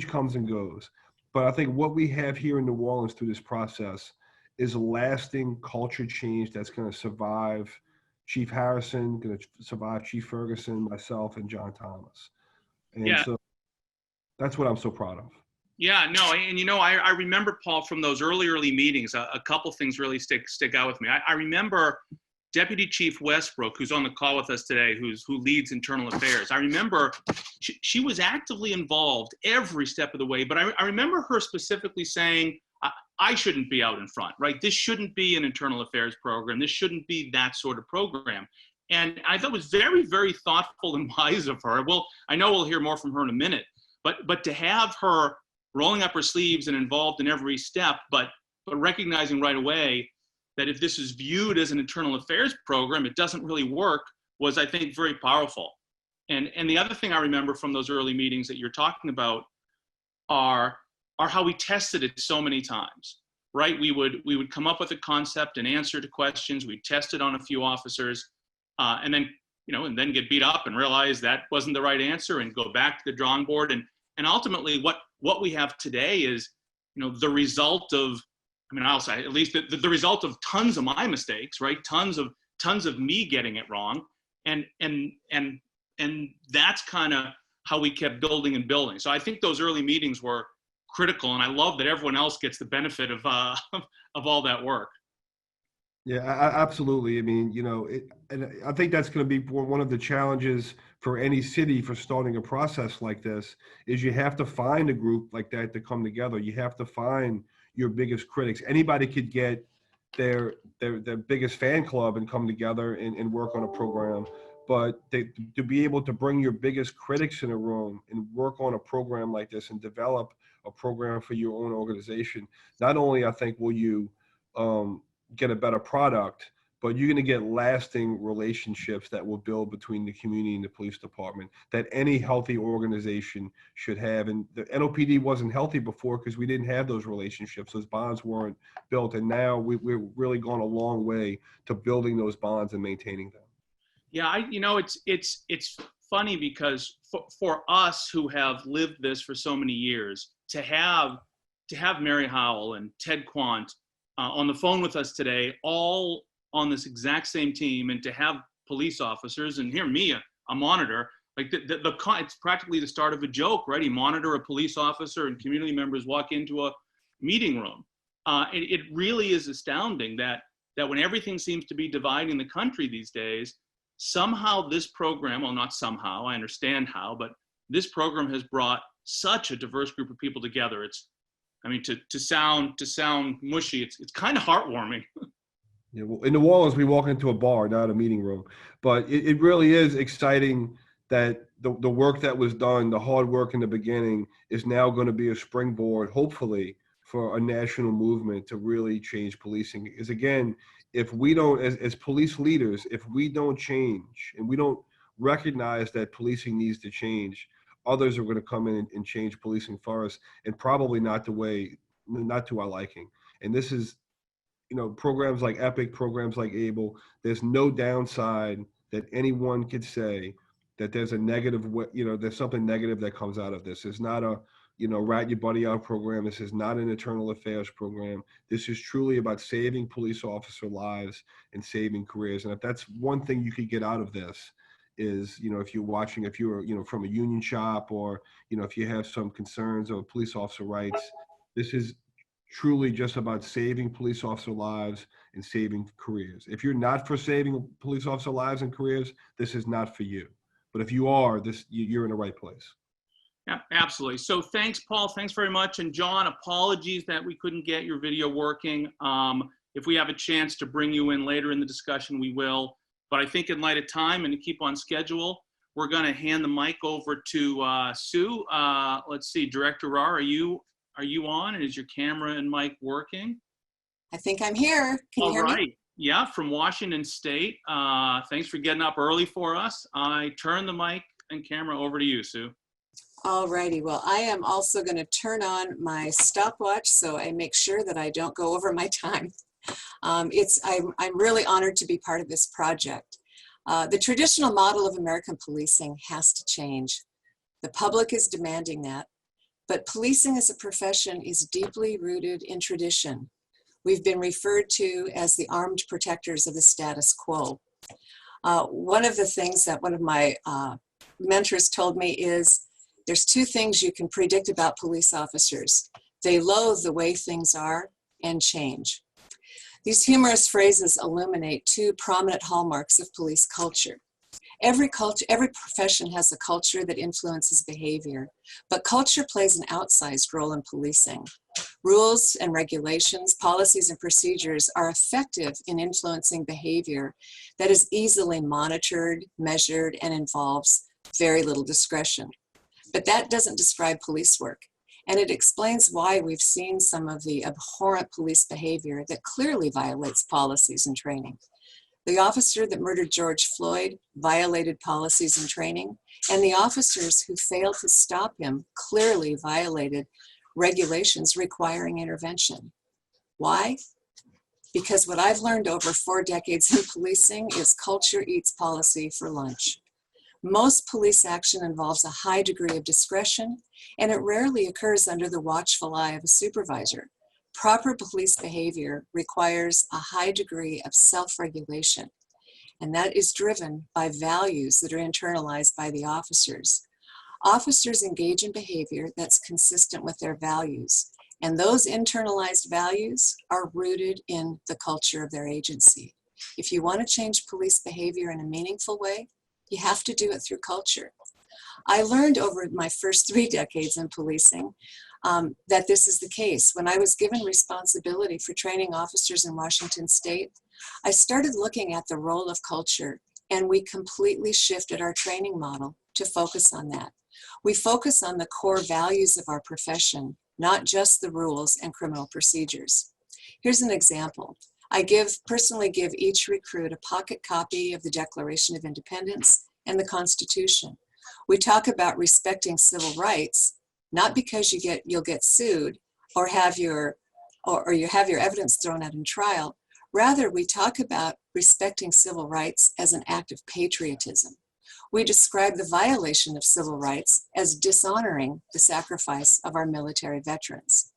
comes and goes. But I think what we have here in New Orleans through this process is a lasting culture change that's going to survive Chief Harrison, going to survive Chief Ferguson, myself, and John Thomas. And Yeah. so That's what I'm so proud of. Yeah, no, and I remember, Paul, from those early meetings, a couple things really stick out with me. I remember Deputy Chief Westbrook, who's on the call with us today, who leads internal affairs. I remember she was actively involved every step of the way, but I remember her specifically saying, I shouldn't be out in front, right? This shouldn't be an internal affairs program. This shouldn't be that sort of program. And I thought it was very, very thoughtful and wise of her. Well, I know we'll hear more from her in a minute, but to have her rolling up her sleeves and involved in every step, but recognizing right away that if this is viewed as an internal affairs program, it doesn't really work, was, I think, very powerful. And the other thing I remember from those early meetings that you're talking about are how we tested it so many times, right? We would come up with a concept and answer to questions. We'd test it on a few officers, and then get beat up and realize that wasn't the right answer and go back to the drawing board. And ultimately what we have today is, the result of, I'll say at least the result of tons of my mistakes, right? Tons of me getting it wrong. And that's kind of how we kept building and building. So I think those early meetings were critical, and I love that everyone else gets the benefit of all that work. Yeah, absolutely. And I think that's going to be one of the challenges for any city for starting a process like this, is you have to find a group like that to come together. You have to find your biggest critics. Anybody could get their biggest fan club and come together and work on a program. But to be able to bring your biggest critics in a room and work on a program like this and develop a program for your own organization, not only I think will you get a better product, but you're going to get lasting relationships that will build between the community and the police department that any healthy organization should have. And the NOPD wasn't healthy before because we didn't have those relationships. Those bonds weren't built. And now we're really gone a long way to building those bonds and maintaining them. Yeah, it's funny because for us who have lived this for so many years, to have Mary Howell and Ted Kwan on the phone with us today, all on this exact same team, and to have police officers, and hear me, a monitor, like it's practically the start of a joke, right? You monitor a police officer and community members walk into a meeting room. It really is astounding that when everything seems to be dividing the country these days, somehow this program, well, not somehow, I understand how, but this program has brought such a diverse group of people together. It's, to sound mushy, it's kind of heartwarming. Yeah, well, in New Orleans, we walk into a bar, not a meeting room, but it really is exciting that the work that was done, the hard work in the beginning, is now going to be a springboard, hopefully, for a national movement to really change policing. Because again, if we don't, as police leaders, if we don't change and we don't recognize that policing needs to change, others are going to come in and change policing for us, and probably not to our liking. And this is, programs like EPIC, programs like ABLE, there's no downside that anyone could say that there's a negative, there's something negative that comes out of this. It's not a, rat your buddy out program. This is not an internal affairs program. This is truly about saving police officer lives and saving careers. And if that's one thing you could get out of this, is, if you're from a union shop, or, if you have some concerns of police officer rights, this is truly just about saving police officer lives and saving careers. If you're not for saving police officer lives and careers, this is not for you. But if you are, you're in the right place. Yeah, absolutely. So thanks, Paul. Thanks very much. And John, apologies that we couldn't get your video working. If we have a chance to bring you in later in the discussion, we will. But I think in light of time and to keep on schedule, we're going to hand the mic over to Sue. Let's see, Director Rahr, are you on? And is your camera and mic working? I think I'm here. Can you hear me? All right. Yeah, from Washington State. Thanks for getting up early for us. I turn the mic and camera over to you, Sue. All righty. Well, I am also going to turn on my stopwatch so I make sure that I don't go over my time. I'm really honored to be part of this project. The traditional model of American policing has to change. The public is demanding that, but policing as a profession is deeply rooted in tradition. We've been referred to as the armed protectors of the status quo. One of the things that one of my mentors told me is, There's two things you can predict about police officers. They loathe the way things are and change. These humorous phrases illuminate two prominent hallmarks of police culture. Every profession has a culture that influences behavior, but culture plays an outsized role in policing. Rules and regulations, policies and procedures are effective in influencing behavior that is easily monitored, measured, and involves very little discretion. But that doesn't describe police work, and it explains why we've seen some of the abhorrent police behavior that clearly violates policies and training. The officer that murdered George Floyd violated policies and training, and the officers who failed to stop him clearly violated regulations requiring intervention. Why? Because what I've learned over 4 decades in policing is culture eats policy for lunch. Most police action involves a high degree of discretion, and it rarely occurs under the watchful eye of a supervisor. Proper police behavior requires a high degree of self-regulation, and that is driven by values that are internalized by the officers. Officers engage in behavior that's consistent with their values, and those internalized values are rooted in the culture of their agency. If you want to change police behavior in a meaningful way, you have to do it through culture. I learned over my first 3 decades in policing that this is the case. When I was given responsibility for training officers in Washington State, I started looking at the role of culture, and we completely shifted our training model to focus on that. We focus on the core values of our profession, not just the rules and criminal procedures. Here's an example. I personally give each recruit a pocket copy of the Declaration of Independence and the Constitution. We talk about respecting civil rights, not because you'll get sued or you have your evidence thrown out in trial. Rather, we talk about respecting civil rights as an act of patriotism. We describe the violation of civil rights as dishonoring the sacrifice of our military veterans.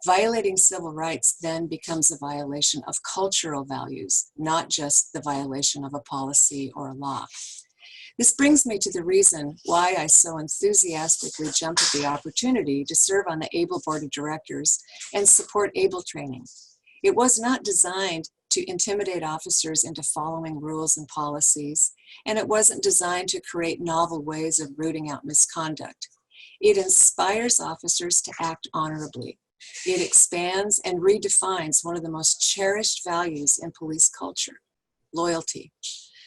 Violating civil rights then becomes a violation of cultural values, not just the violation of a policy or a law. This brings me to the reason why I so enthusiastically jumped at the opportunity to serve on the ABLE Board of Directors and support ABLE training. It was not designed to intimidate officers into following rules and policies, and it wasn't designed to create novel ways of rooting out misconduct. It inspires officers to act honorably. It expands and redefines one of the most cherished values in police culture, loyalty.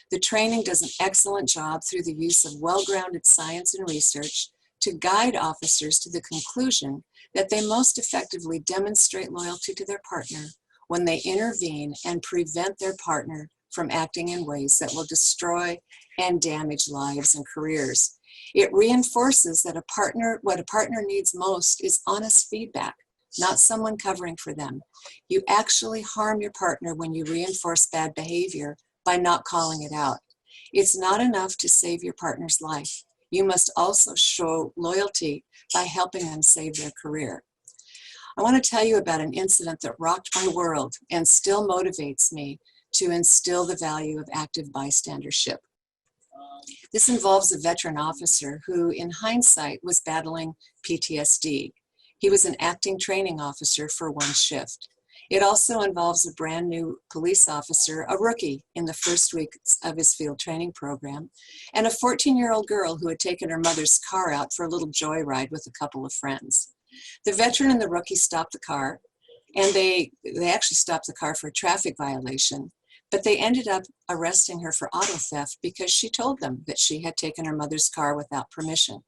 The training does an excellent job through the use of well-grounded science and research to guide officers to the conclusion that they most effectively demonstrate loyalty to their partner when they intervene and prevent their partner from acting in ways that will destroy and damage lives and careers. It reinforces that what a partner needs most is honest feedback, not someone covering for them. You actually harm your partner when you reinforce bad behavior by not calling it out. It's not enough to save your partner's life. You must also show loyalty by helping them save their career. I want to tell you about an incident that rocked my world and still motivates me to instill the value of active bystandership. This involves a veteran officer who, in hindsight, was battling PTSD. He was an acting training officer for one shift. It also involves a brand new police officer, a rookie in the first weeks of his field training program, and a 14-year-old girl who had taken her mother's car out for a little joyride with a couple of friends. The veteran and the rookie stopped the car, and they actually stopped the car for a traffic violation, but they ended up arresting her for auto theft because she told them that she had taken her mother's car without permission.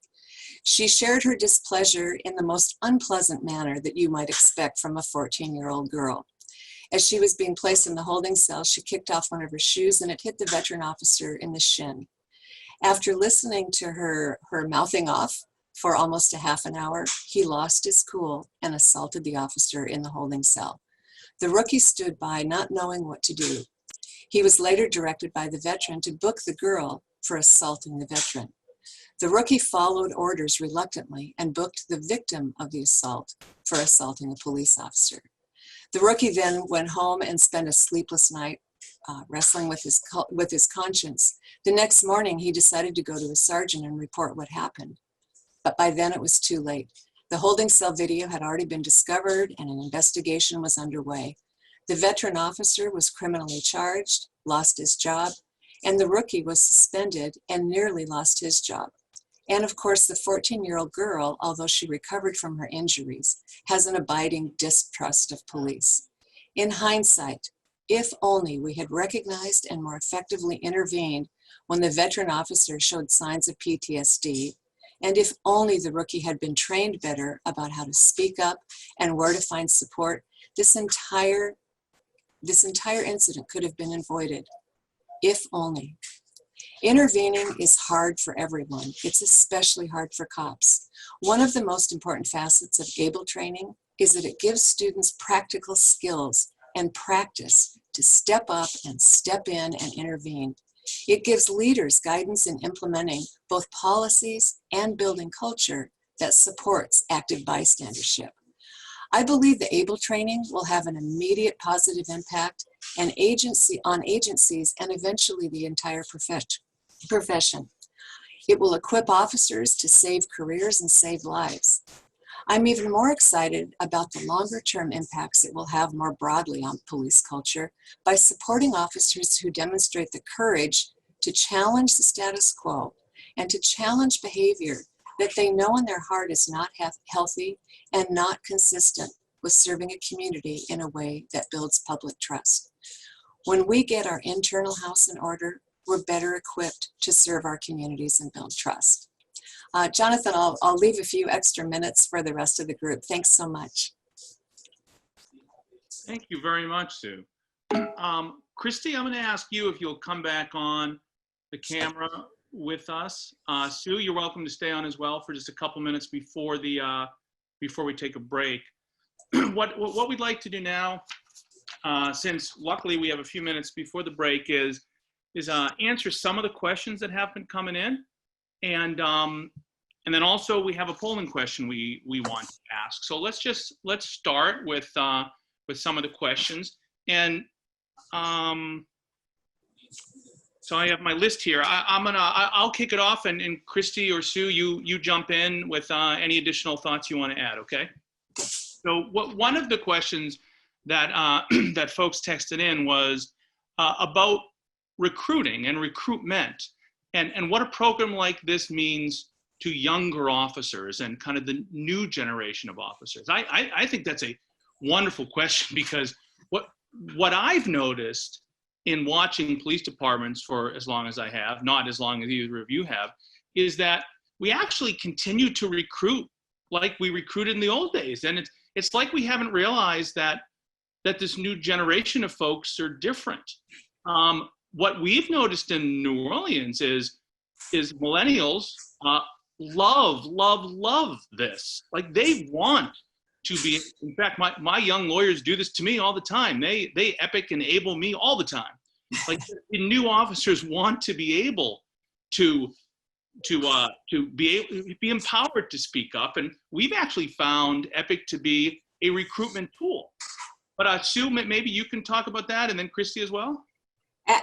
She shared her displeasure in the most unpleasant manner that you might expect from a 14-year-old girl. As she was being placed in the holding cell, she kicked off one of her shoes and it hit the veteran officer in the shin. After listening to her mouthing off for almost a half an hour, he lost his cool and assaulted the officer in the holding cell. The rookie stood by, not knowing what to do. He was later directed by the veteran to book the girl for assaulting the veteran. The rookie followed orders reluctantly and booked the victim of the assault for assaulting a police officer. The rookie then went home and spent a sleepless night wrestling with his conscience. The next morning, he decided to go to a sergeant and report what happened. but by then it was too late. The holding cell video had already been discovered and an investigation was underway. The veteran officer was criminally charged, lost his job, and the rookie was suspended and nearly lost his job. And of course, the 14-year-old girl, although she recovered from her injuries, has an abiding distrust of police. In hindsight, if only we had recognized and more effectively intervened when the veteran officer showed signs of PTSD, and if only the rookie had been trained better about how to speak up and where to find support, this entire incident could have been avoided. If only. Intervening is hard for everyone. It's especially hard for cops. One of the most important facets of ABLE training is that it gives students practical skills and practice to step up and step in and intervene. It gives leaders guidance in implementing both policies and building culture that supports active bystandership. I believe the ABLE training will have an immediate positive impact on agencies and eventually the entire profession. It will equip officers to save careers and save lives. I'm even more excited about the longer-term impacts it will have more broadly on police culture by supporting officers who demonstrate the courage to challenge the status quo and to challenge behavior that they know in their heart is not healthy and not consistent with serving a community in a way that builds public trust. When we get our internal house in order, we're better equipped to serve our communities and build trust. Jonathan, I'll leave a few extra minutes for the rest of the group. Thanks so much. Thank you very much, Sue. Christy, I'm going to ask you if you'll come back on the camera with us. Sue, you're welcome to stay on as well for just a couple minutes before we take a break. What we'd like to do now, since luckily we have a few minutes before the break, is answer some of the questions that have been coming in, and then also we have a polling question we want to ask. So let's start with some of the questions, and so I have my list here. I'll kick it off, and Christy or Sue, you jump in with any additional thoughts you want to add. Okay. So one of the questions that that folks texted in was about recruiting and recruitment, and what a program like this means to younger officers and kind of the new generation of officers. I think that's a wonderful question, because what I've noticed in watching police departments for as long as I have, not as long as either of you have, is that we actually continue to recruit like we recruited in the old days. And it's like we haven't realized that this new generation of folks are different. What we've noticed in New Orleans is millennials love this. Like, they want to be, in fact, my young lawyers do this to me all the time. They epic and able me all the time. Like, the new officers want to be able to be empowered to speak up, and we've actually found EPIC to be a recruitment tool. But Sue, maybe you can talk about that, and then Christy as well.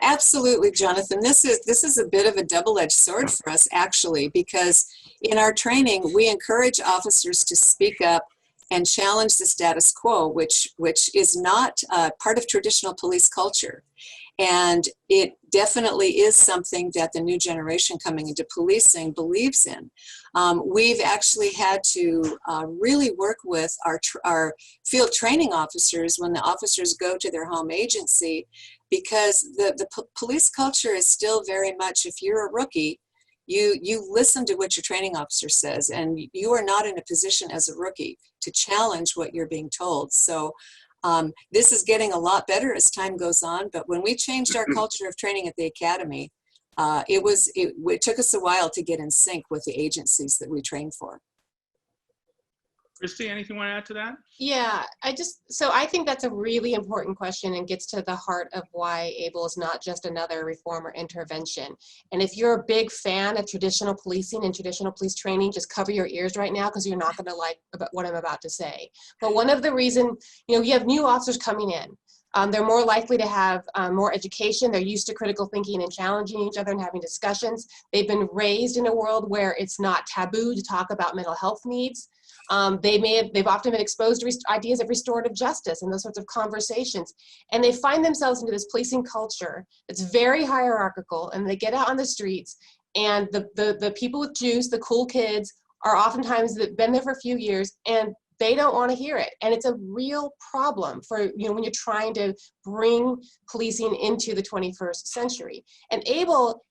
Absolutely, Jonathan. This is a bit of a double-edged sword for us, actually, because in our training we encourage officers to speak up and challenge the status quo, which is not part of traditional police culture. And it definitely is something that the new generation coming into policing believes in. We've actually had to really work with our field training officers when the officers go to their home agency, because the police culture is still very much, if you're a rookie, you listen to what your training officer says, and you are not in a position as a rookie to challenge what you're being told. So this is getting a lot better as time goes on, but when we changed our culture of training at the academy, it took us a while to get in sync with the agencies that we train for. Christy, anything you want to add to that? Yeah, so I think that's a really important question and gets to the heart of why ABLE is not just another reform or intervention. And if you're a big fan of traditional policing and traditional police training, just cover your ears right now, because you're not going to like what I'm about to say. But one of the reasons, you have new officers coming in. They're more likely to have more education. They're used to critical thinking and challenging each other and having discussions. They've been raised in a world where it's not taboo to talk about mental health needs. They've often been exposed to ideas of restorative justice and those sorts of conversations. And they find themselves into this policing culture that's very hierarchical, and they get out on the streets, and the people with juice, the cool kids, are oftentimes been there for a few years, and they don't want to hear it. And it's a real problem for, when you're trying to bring policing into the 21st century. And ABLE,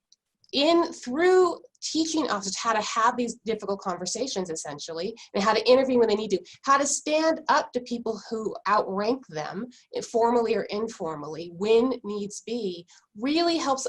through teaching officers how to have these difficult conversations, essentially, and how to intervene when they need to, how to stand up to people who outrank them, formally or informally, when needs be, really helps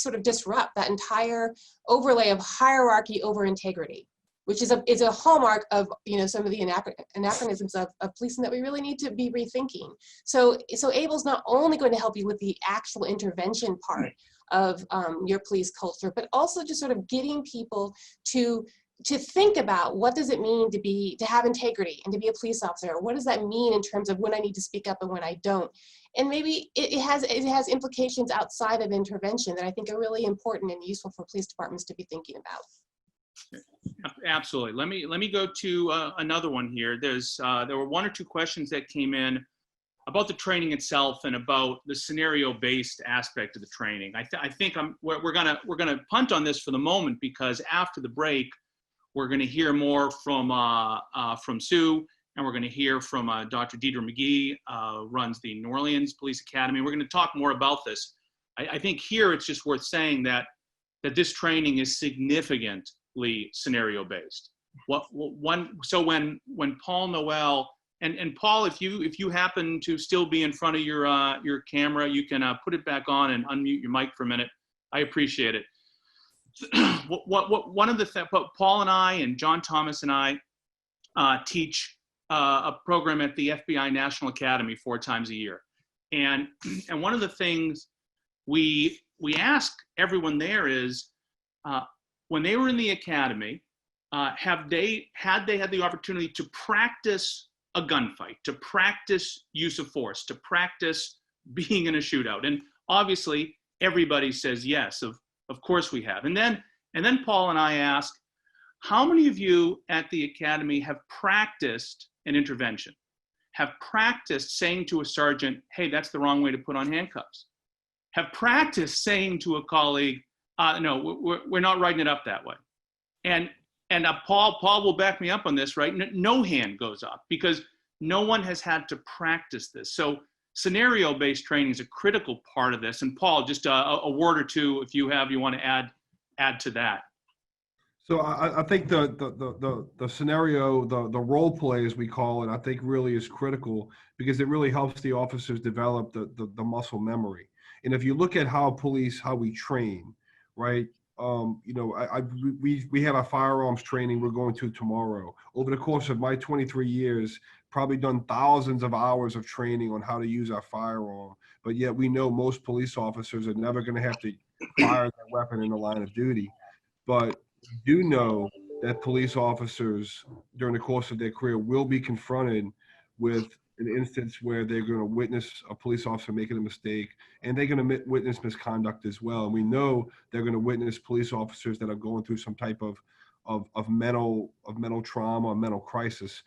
sort of disrupt that entire overlay of hierarchy over integrity, which is a hallmark of some of the anachronisms of policing that we really need to be rethinking. So ABLE's not only going to help you with the actual intervention part of your police culture, but also just sort of getting people to think about what does it mean to have integrity and to be a police officer. What does that mean in terms of when I need to speak up and when I don't? And maybe it has implications outside of intervention that I think are really important and useful for police departments to be thinking about. Absolutely. Let me go to another one here. There were one or two questions that came in about the training itself and about the scenario-based aspect of the training. I think we're gonna punt on this for the moment, because after the break, we're gonna hear more from Sue, and we're gonna hear from Dr. Deidre McGee, runs the New Orleans Police Academy. We're gonna talk more about this. I think here it's just worth saying that this training is significantly scenario-based. So when Paul Noel, and Paul, if you happen to still be in front of your camera, you can put it back on and unmute your mic for a minute. I appreciate it. One of the Paul and I and John Thomas and I teach a program at the FBI National Academy 4 times a year, and one of the things we ask everyone there is, when they were in the academy, had they had the opportunity to practice a gunfight, to practice use of force, to practice being in a shootout? And obviously everybody says yes, of course we have. And then Paul and I ask, how many of you at the academy have practiced an intervention, have practiced saying to a sergeant, hey, that's the wrong way to put on handcuffs, have practiced saying to a colleague, no, we're not writing it up that way? And Paul will back me up on this, right? No hand goes up, because no one has had to practice this. So scenario-based training is a critical part of this. And Paul, just a word or two, if you want to add to that. So I think the scenario, the role play, as we call it, I think really is critical, because it really helps the officers develop the muscle memory. And if you look at how we train, right? We have a firearms training we're going to tomorrow. Over the course of my 23 years, probably done thousands of hours of training on how to use our firearm. But yet we know most police officers are never going to have to fire their weapon in the line of duty. But we do know that police officers during the course of their career will be confronted with an instance where they're going to witness a police officer making a mistake, and they're going to witness misconduct as well. And we know they're going to witness police officers that are going through some type of mental trauma or mental crisis.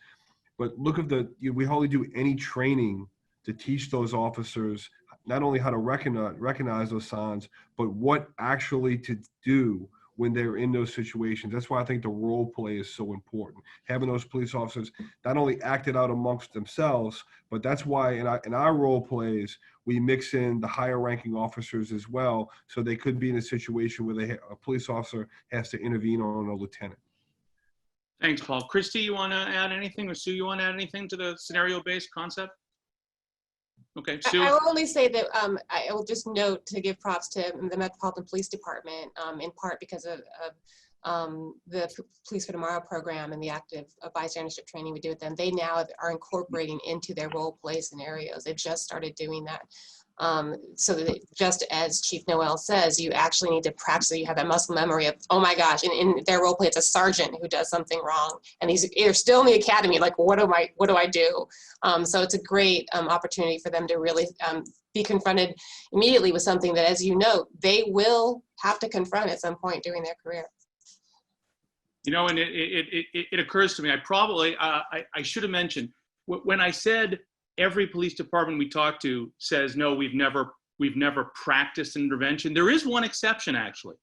But look at we hardly do any training to teach those officers not only how to recognize those signs, but what actually to do when they're in those situations. That's why I think the role play is so important. Having those police officers not only act it out amongst themselves, but that's why in our role plays, we mix in the higher ranking officers as well, so they could be in a situation where a police officer has to intervene on a lieutenant. Thanks, Paul. Christy, you want to add anything, or Sue, you want to add anything to the scenario-based concept? Okay, Sue. I will only say that I will just note to give props to the Metropolitan Police Department, in part because of the Police for Tomorrow program and the active bystandership training we do with them. They now are incorporating into their role play scenarios. They've just started doing that. So that just as Chief Noel says, you actually need to practice so you have that muscle memory of, oh my gosh, and in their role play, it's a sergeant who does something wrong. And they're still in the academy, like, what do I do? So it's a great opportunity for them to really be confronted immediately with something that, as you know, they will have to confront at some point during their career. You know, and it occurs to me, I should have mentioned, when I said every police department we talk to says, no, we've never practiced intervention. There is one exception, actually.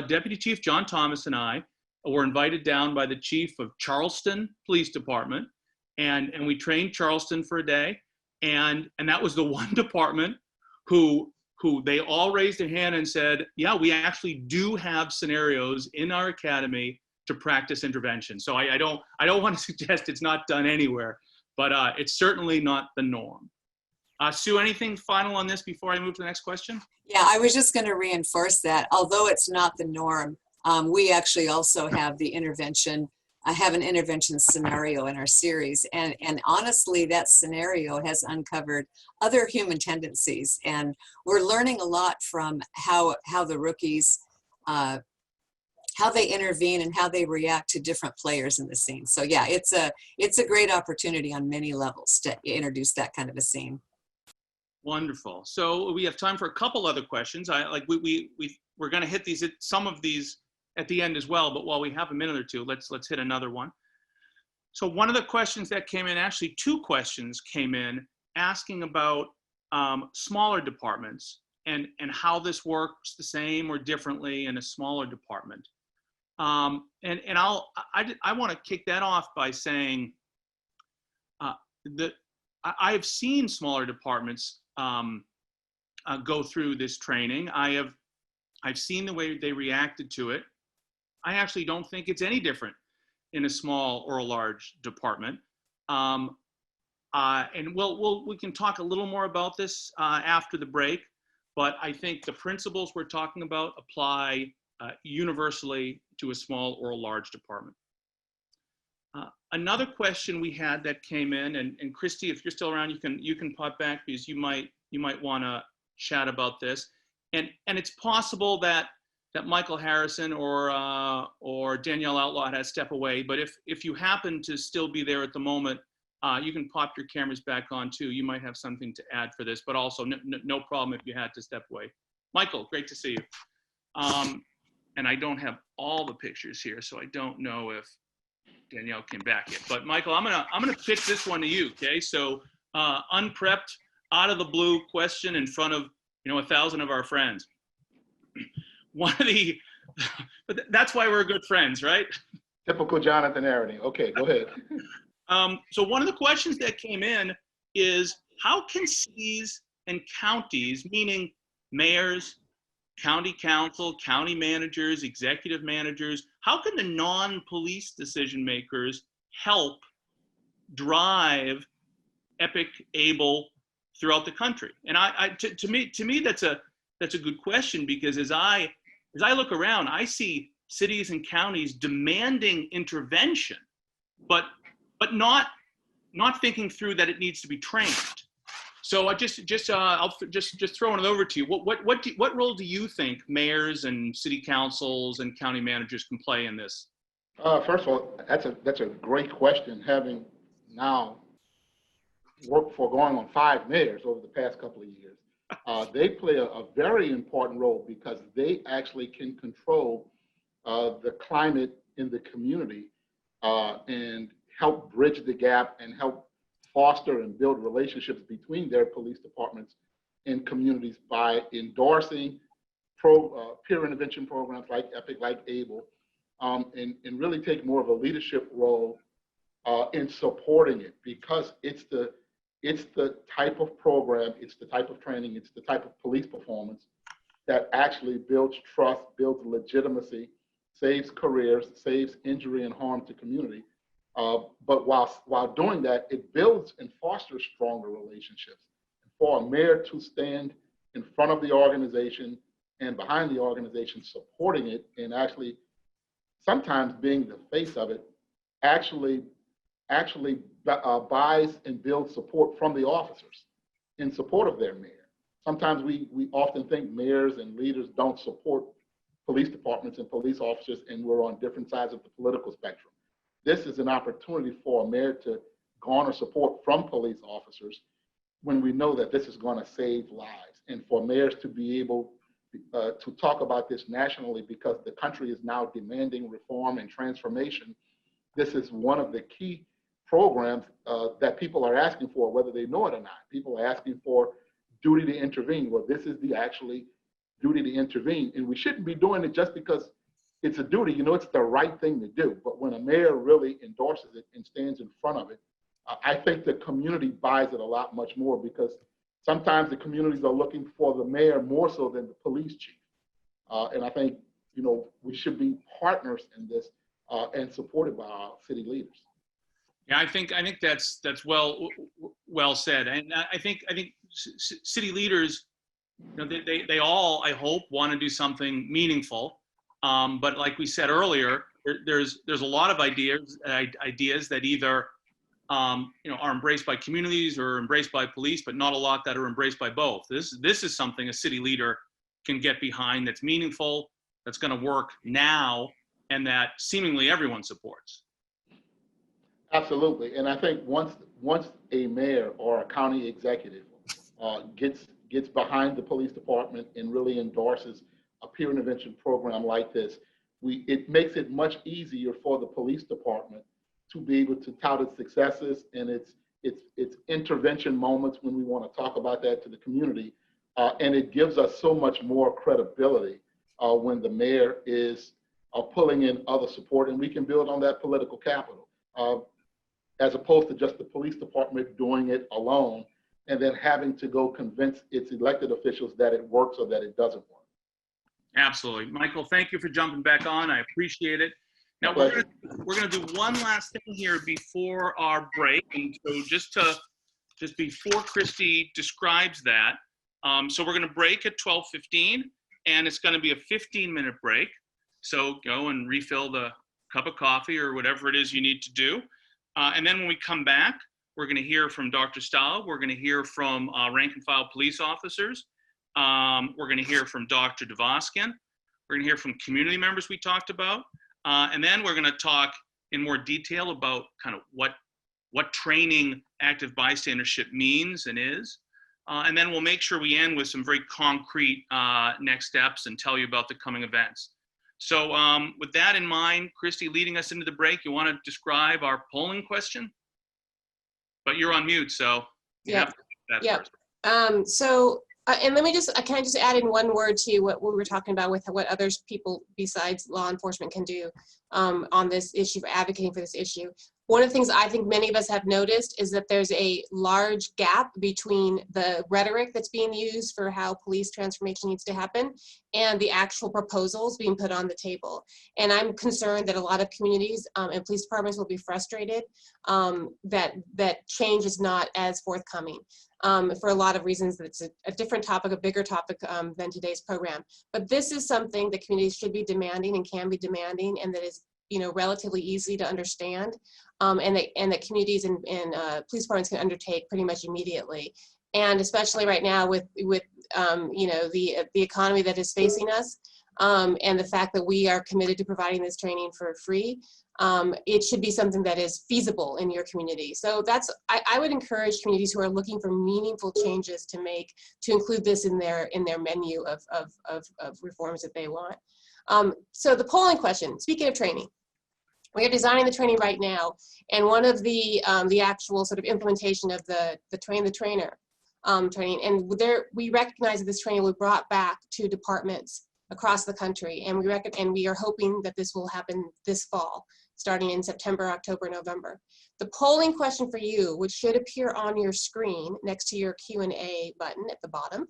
Deputy Chief John Thomas and I were invited down by the chief of Charleston Police Department, and we trained Charleston for a day, and that was the one department who they all raised their hand and said, yeah, we actually do have scenarios in our academy to practice intervention. So I don't want to suggest it's not done anywhere, but it's certainly not the norm. Sue, anything final on this before I move to the next question? Yeah, I was just going to reinforce that. Although it's not the norm, we actually also have the intervention. I have an intervention scenario in our series, and honestly, that scenario has uncovered other human tendencies, and we're learning a lot from how the rookies, how they intervene and how they react to different players in the scene. So yeah, it's a great opportunity on many levels to introduce that kind of a scene. Wonderful. So we have time for a couple other questions. We're going to hit some of these at the end as well, but while we have a minute or two, let's hit another one. So one of the questions that came in, actually 2 questions came in asking about smaller departments and how this works the same or differently in a smaller department. I want to kick that off by saying that I've seen smaller departments go through this training. I've seen the way they reacted to it. I actually don't think it's any different in a small or a large department. And we can talk a little more about this after the break, but I think the principles we're talking about apply universally to a small or a large department. Another question we had that came in, and Christy, if you're still around, you can pop back because you might want to chat about this. And it's possible that Michael Harrison or Danielle Outlaw had to step away, but if you happen to still be there at the moment, you can pop your cameras back on too. You might have something to add for this, but also no problem if you had to step away. Michael, great to see you. And I don't have all the pictures here, so I don't know if Danielle came back yet. But Michael, I'm gonna pitch this one to you. Okay, so unprepped, out of the blue question in front of 1,000 of our friends. That's why we're good friends, right? Typical Jonathan Arity. Okay, go ahead. So one of the questions that came in is, how can cities and counties, meaning mayors, county council, county managers, executive managers, how can the non-police decision makers help drive EPIC ABLE throughout the country? And to me that's a good question, because as I look around, I see cities and counties demanding intervention, but not thinking through that it needs to be trained. So I'll just throwing it over to you. What role do you think mayors and city councils and county managers can play in this? First of all, that's a great question. Having now worked for going on 5 mayors over the past couple of years, they play a very important role because they actually can control the climate in the community and help bridge the gap and help foster and build relationships between their police departments and communities by endorsing peer intervention programs like EPIC, like ABLE, and really take more of a leadership role in supporting it, because it's the type of program, it's the type of training, it's the type of police performance that actually builds trust, builds legitimacy, saves careers, saves injury and harm to community. But while doing that, it builds and fosters stronger relationships. For a mayor to stand in front of the organization and behind the organization, supporting it, and actually sometimes being the face of it, actually buys and builds support from the officers. in support of their mayor. Sometimes we often think mayors and leaders don't support police departments and police officers, and we're on different sides of the political spectrum. This is an opportunity for a mayor to garner support from police officers when we know that this is going to save lives, and for mayors to be able to talk about this nationally because the country is now demanding reform and transformation. This is one of the key programs that people are asking for, whether they know it or not. People are asking for duty to intervene. Well, this is the actually duty to intervene, and we shouldn't be doing it just because it's a duty. You know, it's the right thing to do. But when a mayor really endorses it and stands in front of it, I think the community buys it a lot much more, because sometimes the communities are looking for the mayor more so than the police chief. And I think, you know, we should be partners in this and supported by our city leaders. Yeah, I think that's well said, and I think city leaders, you know, they all, I hope, want to do something meaningful, but like we said earlier, there's a lot of ideas that either you know, are embraced by communities or embraced by police, but not a lot that are embraced by both. This is something a city leader can get behind, that's meaningful, that's going to work now, and that seemingly everyone supports. Absolutely, and I think once a mayor or a county executive gets behind the police department and really endorses a peer intervention program like this, it makes it much easier for the police department to be able to tout its successes and its intervention moments when we want to talk about that to the community, and it gives us so much more credibility when the mayor is pulling in other support, and we can build on that political capital, as opposed to just the police department doing it alone and then having to go convince its elected officials that it works or that it doesn't work. Absolutely. Michael, thank you for jumping back on. I appreciate it. Now, we're going to do one last thing here before our break. And so just before Christy describes that, so we're going to break at 12:15, and it's going to be a 15-minute break. So go and refill the cup of coffee or whatever it is you need to do. And then when we come back, we're going to hear from Dr. Stoll. We're going to hear from rank and file police officers. We're going to hear from Dr. Devoskin. We're going to hear from community members we talked about. And then we're going to talk in more detail about kind of what training active bystandership means and is. And then we'll make sure we end with some very concrete next steps and tell you about the coming events. So with that in mind, Christy, leading us into the break, you want to describe our polling question? But you're on mute, so you have to do that first. So, and let me can I just add in one word to what we were talking about with what others people besides law enforcement can do on this issue, for advocating for this issue. One of the things I think many of us have noticed is that there's a large gap between the rhetoric that's being used for how police transformation needs to happen and the actual proposals being put on the table. And I'm concerned that a lot of communities and police departments will be frustrated that change is not as forthcoming for a lot of reasons. It's a different topic, a bigger topic than today's program. But this is something that communities should be demanding and can be demanding, and that is, you know, relatively easy to understand, and that communities and police departments can undertake pretty much immediately. And especially right now with you know, the economy that is facing us, and the fact that we are committed to providing this training for free, it should be something that is feasible in your community. So that's, I would encourage communities who are looking for meaningful changes to make, to include this in their menu of reforms that they want. So the polling question, speaking of training, we are designing the training right now, and one of the actual sort of implementation of the train the trainer training, and we recognize that this training will be brought back to departments across the country, and we are hoping that this will happen this fall, starting in September, October, November. The polling question for you, which should appear on your screen next to your Q&A button at the bottom,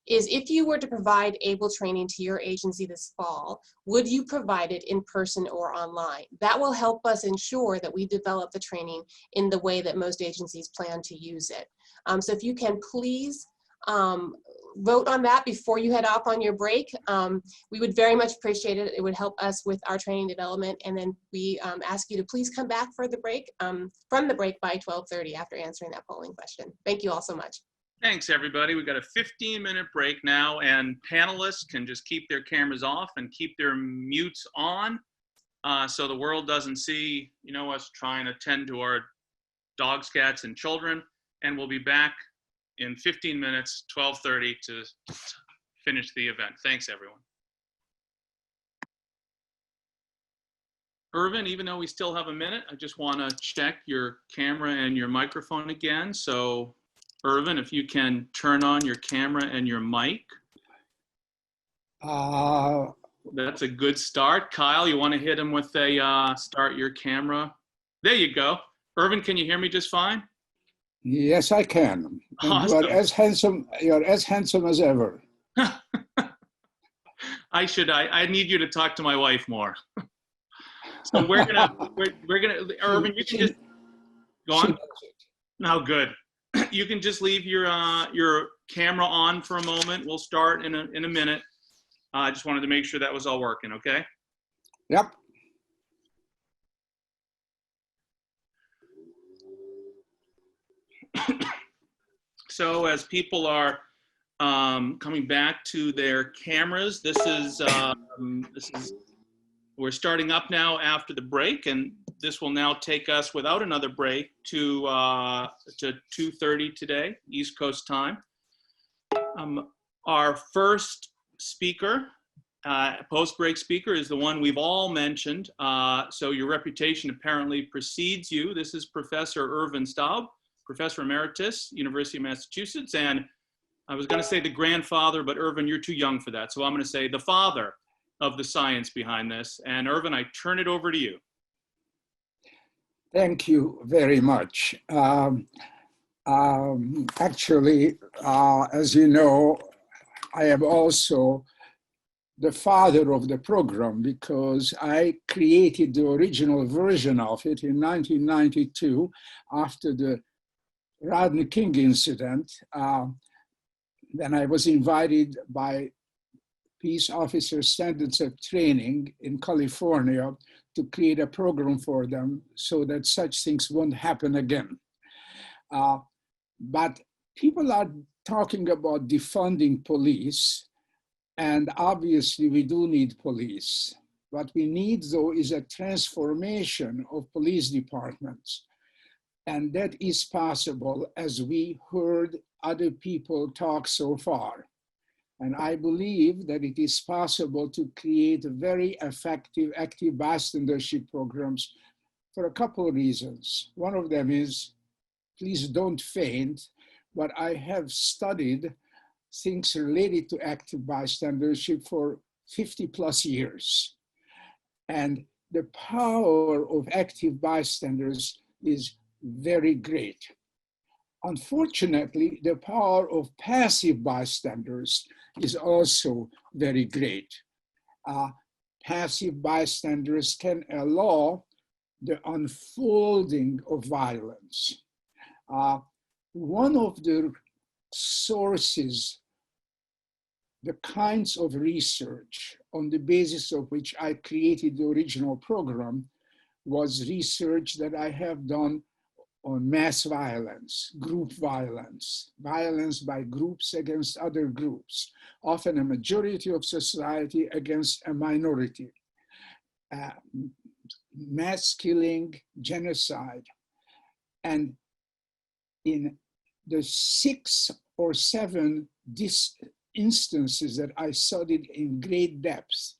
is if you were to provide ABLE training to your agency this fall, would you provide it in person or online? That will help us ensure that we develop the training in the way that most agencies plan to use it. So if you can please vote on that before you head off on your break, we would very much appreciate it. It would help us with our training development. And then we ask you to please come back for the break, from the break by 12:30 after answering that polling question. Thank you all so much. Thanks, everybody. We've got a 15-minute break now, and panelists can just keep their cameras off and keep their mutes on so the world doesn't see, us trying to tend to our dogs, cats, and children. And we'll be back in 15 minutes, 12:30, to finish the event. Thanks, everyone. Irvin, even though we still have a minute, I just want to check your camera and your microphone again. So, Irvin, if you can turn on your camera and your mic. That's a good start. Kyle, you want to hit him with a start your camera? There you go. Irvin, can you hear me just fine? Yes, I can. Awesome. You're as handsome as ever. I need you to talk to my wife more. So we're gonna, Irvin, you can just go on. No, good. You can just leave your camera on for a moment. We'll start in a minute. I just wanted to make sure that was all working, okay? Yep. So as people are coming back to their cameras, we're starting up now after the break, and this will now take us without another break to 2:30 today, East Coast time. Our first speaker, post-break speaker, is the one we've all mentioned. So your reputation apparently precedes you. This is Professor Irvin Staub, Professor Emeritus, University of Massachusetts. And I was going to say the grandfather, but Irvin, you're too young for that. So I'm going to say the father of the science behind this. And Irvin, I turn it over to you. Thank you very much. Actually, as you know, I am also the father of the program because I created the original version of it in 1992 after the Rodney King incident. Then I was invited by Peace Officer Standards of Training in California to create a program for them so that such things won't happen again. But people are talking about defunding police, and obviously we do need police. What we need, though, is a transformation of police departments. And that is possible, as we heard other people talk so far. And I believe that it is possible to create very effective active bystandership programs for a couple of reasons. One of them is, please don't faint, but I have studied things related to active bystandership for 50 plus years. And the power of active bystanders is very great. Unfortunately, the power of passive bystanders is also very great. Passive bystanders can allow the unfolding of violence. One of the sources, the kinds of research on the basis of which I created the original program, was research that I have done on mass violence, group violence, violence by groups against other groups, often a majority of society against a minority, mass killing, genocide. And in the 6 or 7 instances that I studied in great depth,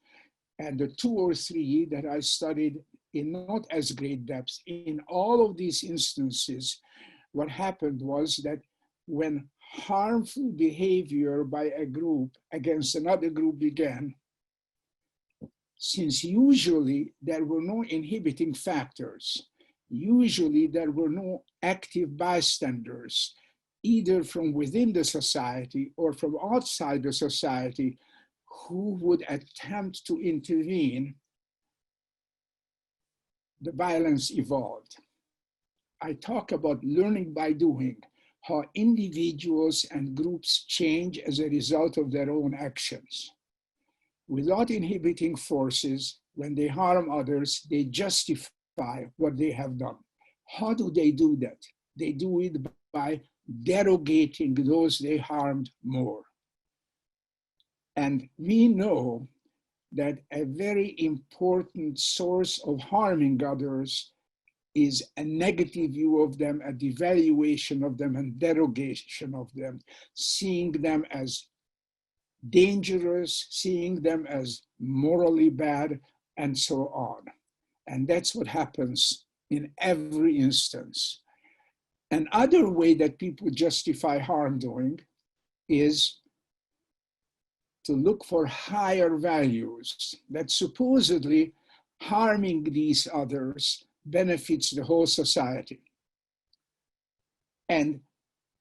and the 2 or 3 that I studied in not as great depth, in all of these instances, what happened was that when harmful behavior by a group against another group began, since usually there were no inhibiting factors, usually there were no active bystanders, either from within the society or from outside the society, who would attempt to intervene, the violence evolved. I talk about learning by doing, how individuals and groups change as a result of their own actions. Without inhibiting forces, when they harm others, they justify what they have done. How do they do that? They do it by derogating those they harmed more. And we know that a very important source of harming others is a negative view of them, a devaluation of them, and derogation of them, seeing them as dangerous, seeing them as morally bad, and so on. And that's what happens in every instance. Another way that people justify harm doing is to look for higher values, that supposedly harming these others benefits the whole society. And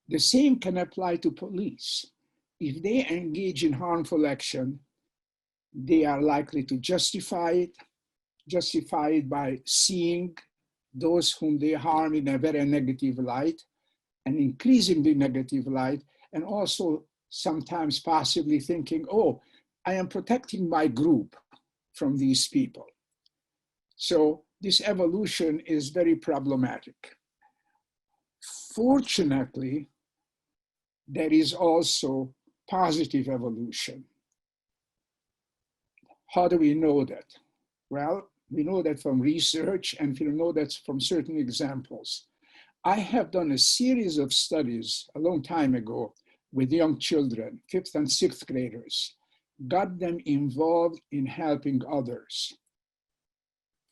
the same can apply to police. If they engage in harmful action, they are likely to justify it by seeing those whom they harm in a very negative light, an increasingly negative light, and also sometimes possibly thinking, oh, I am protecting my group from these people. So this evolution is very problematic. Fortunately, there is also positive evolution. How do we know that? Well, we know that from research, and we know that from certain examples. I have done a series of studies a long time ago with young children, 5th and 6th graders, got them involved in helping others.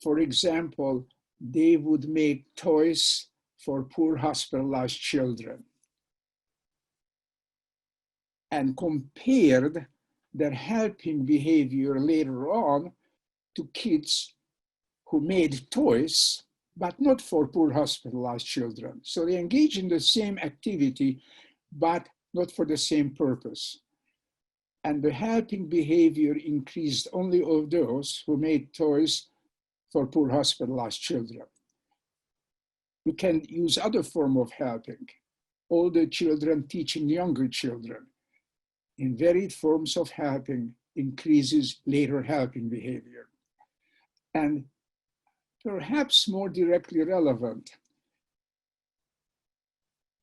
For example, they would make toys for poor hospitalized children and compared their helping behavior later on to kids who made toys, but not for poor hospitalized children. So they engage in the same activity, but not for the same purpose. And the helping behavior increased only of those who made toys for poor hospitalized children. We can use other form of helping. Older children teaching younger children. In varied forms of helping increases later helping behavior. And perhaps more directly relevant,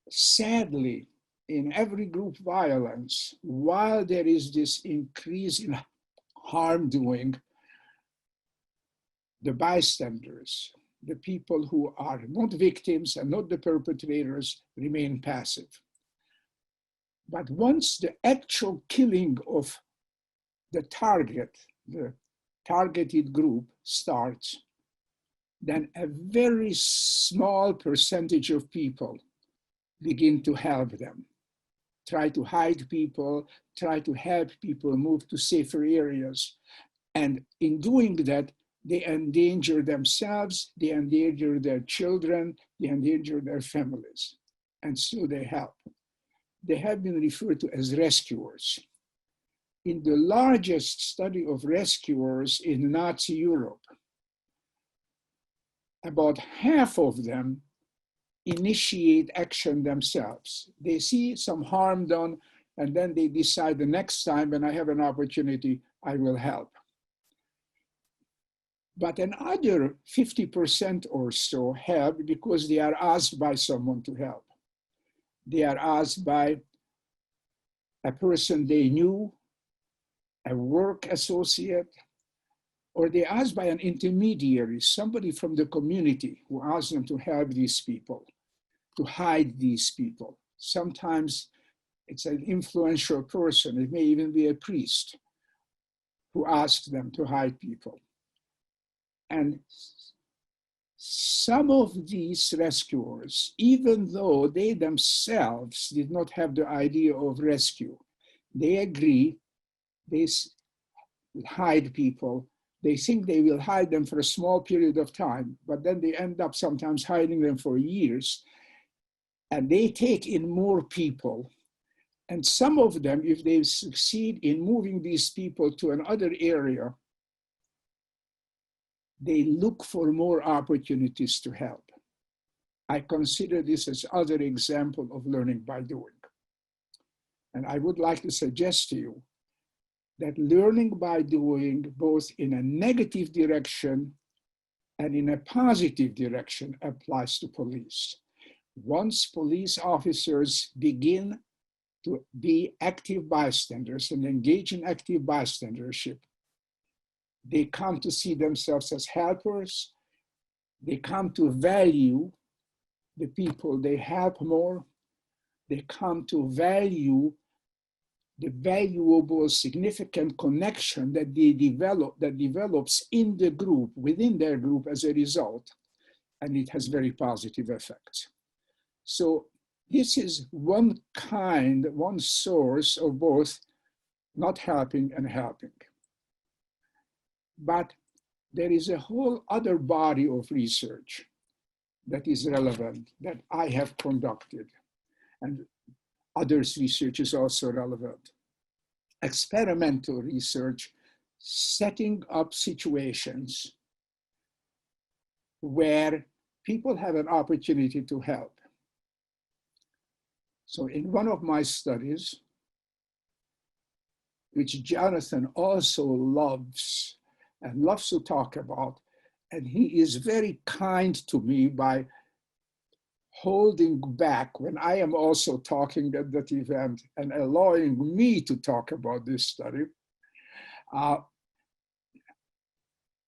sadly, in every group violence, while there is this increase in harm doing, the bystanders, the people who are not victims and not the perpetrators, remain passive. But once the actual killing of the targeted group starts, then a very small percentage of people begin to help them, try to hide people, try to help people move to safer areas. And in doing that, they endanger themselves, they endanger their children, they endanger their families, and still they help. They have been referred to as rescuers. In the largest study of rescuers in Nazi Europe, about half of them initiate action themselves. They see some harm done, and then they decide the next time when I have an opportunity, I will help. But another 50% or so help because they are asked by someone to help. They are asked by a person they knew, a work associate, or they are asked by an intermediary, somebody from the community who asks them to help these people, to hide these people. Sometimes it's an influential person. It may even be a priest who asks them to hide people. And some of these rescuers, even though they themselves did not have the idea of rescue, they agree, they hide people. They think they will hide them for a small period of time, but then they end up sometimes hiding them for years. And they take in more people. And some of them, if they succeed in moving these people to another area, they look for more opportunities to help. I consider this as another example of learning by doing. And I would like to suggest to you that learning by doing, both in a negative direction and in a positive direction, applies to police. Once police officers begin to be active bystanders and engage in active bystandership, they come to see themselves as helpers. They come to value the people they help more. They come to value the valuable, significant connection that they develop, that develops in the group, within their group as a result, and it has very positive effects. So this is one source of both not helping and helping. But there is a whole other body of research that is relevant that I have conducted, and others' research is also relevant. Experimental research, setting up situations where people have an opportunity to help. So in one of my studies, which Jonathan also loves and loves to talk about, and he is very kind to me by holding back when I am also talking at that event and allowing me to talk about this study.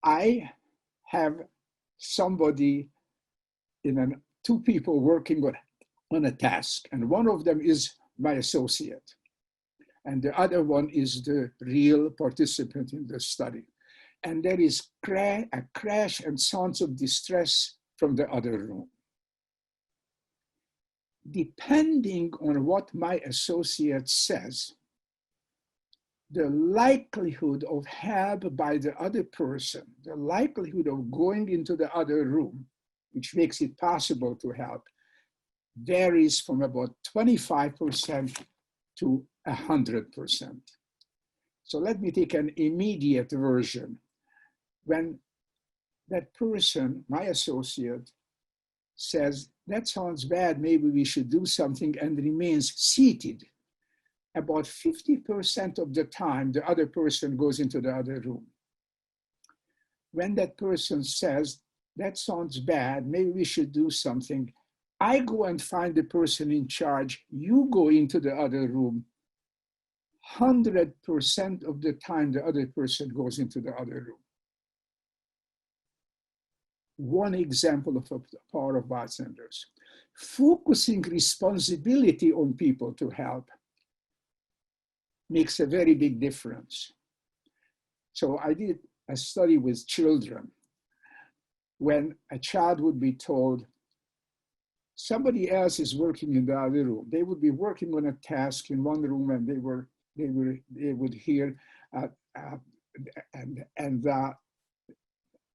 I have somebody two people working on a task, and one of them is my associate, and the other one is the real participant in the study. And there is a crash and sounds of distress from the other room. Depending on what my associate says, the likelihood of help by the other person, the likelihood of going into the other room, which makes it possible to help, varies from about 25% to 100%. So let me take an immediate version. When that person, my associate, says, that sounds bad, maybe we should do something, and remains seated, about 50% of the time, the other person goes into the other room. When that person says, that sounds bad, maybe we should do something, I go and find the person in charge, you go into the other room, 100% of the time, the other person goes into the other room. One example of the power of bystanders. Focusing responsibility on people to help makes a very big difference. So I did a study with children. When a child would be told, somebody else is working in the other room, they would be working on a task in one room, and they would hear,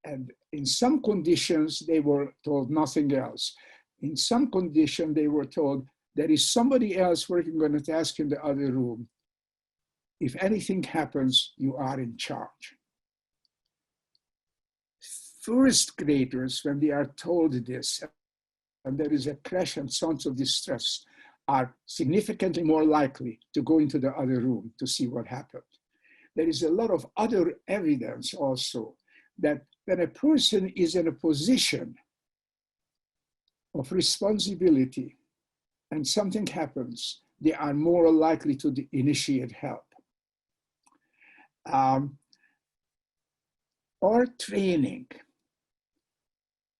and in some conditions, they were told nothing else. In some condition, they were told, there is somebody else working on a task in the other room. If anything happens, you are in charge. First graders, when they are told this, and there is a crash and sounds of distress, are significantly more likely to go into the other room to see what happened. There is a lot of other evidence also that when a person is in a position of responsibility and something happens, they are more likely to initiate help. Our training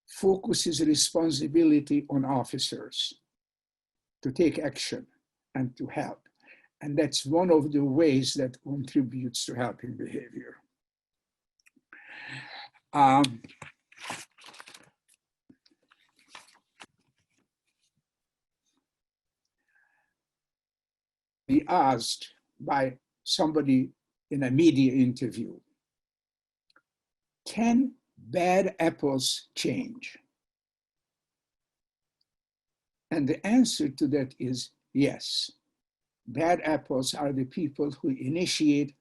focuses responsibility on officers to take action and to help. And that's one of the ways that contributes to helping behavior. Be asked by somebody in a media interview, can bad apples change? And the answer to that is yes. Bad apples are the people who initiate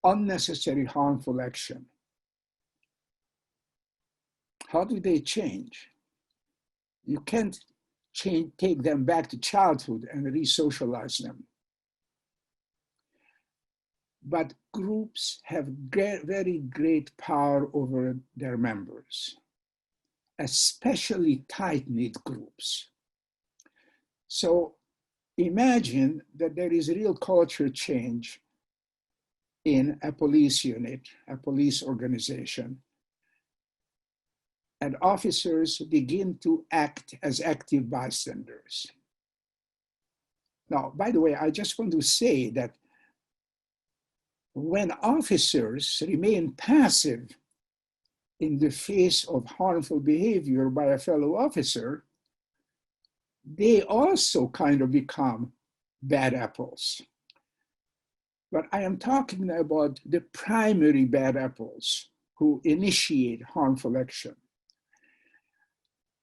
unnecessary harmful action. How do they change? You can't take them back to childhood and re-socialize them. But groups have very great power over their members, especially tight-knit groups. So imagine that there is a real culture change in a police unit, a police organization, and officers begin to act as active bystanders. Now, by the way, I just want to say that when officers remain passive in the face of harmful behavior by a fellow officer, they also kind of become bad apples. But I am talking about the primary bad apples who initiate harmful action.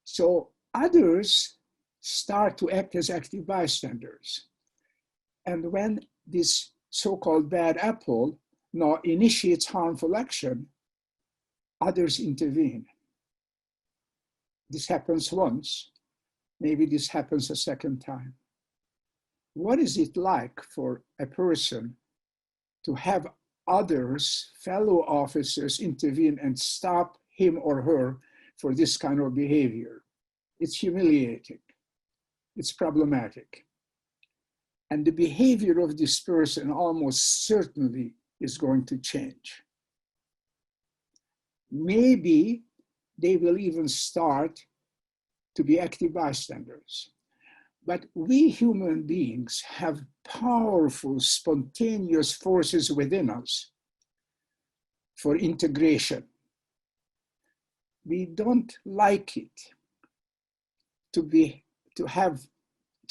So others start to act as active bystanders. And when this so-called bad apple now initiates harmful action, others intervene. This happens once, maybe this happens a second time. What is it like for a person to have others, fellow officers, intervene and stop him or her for this kind of behavior? It's humiliating. It's problematic. And the behavior of this person almost certainly is going to change. Maybe they will even start to be active bystanders. But we human beings have powerful, spontaneous forces within us for integration. We don't like it to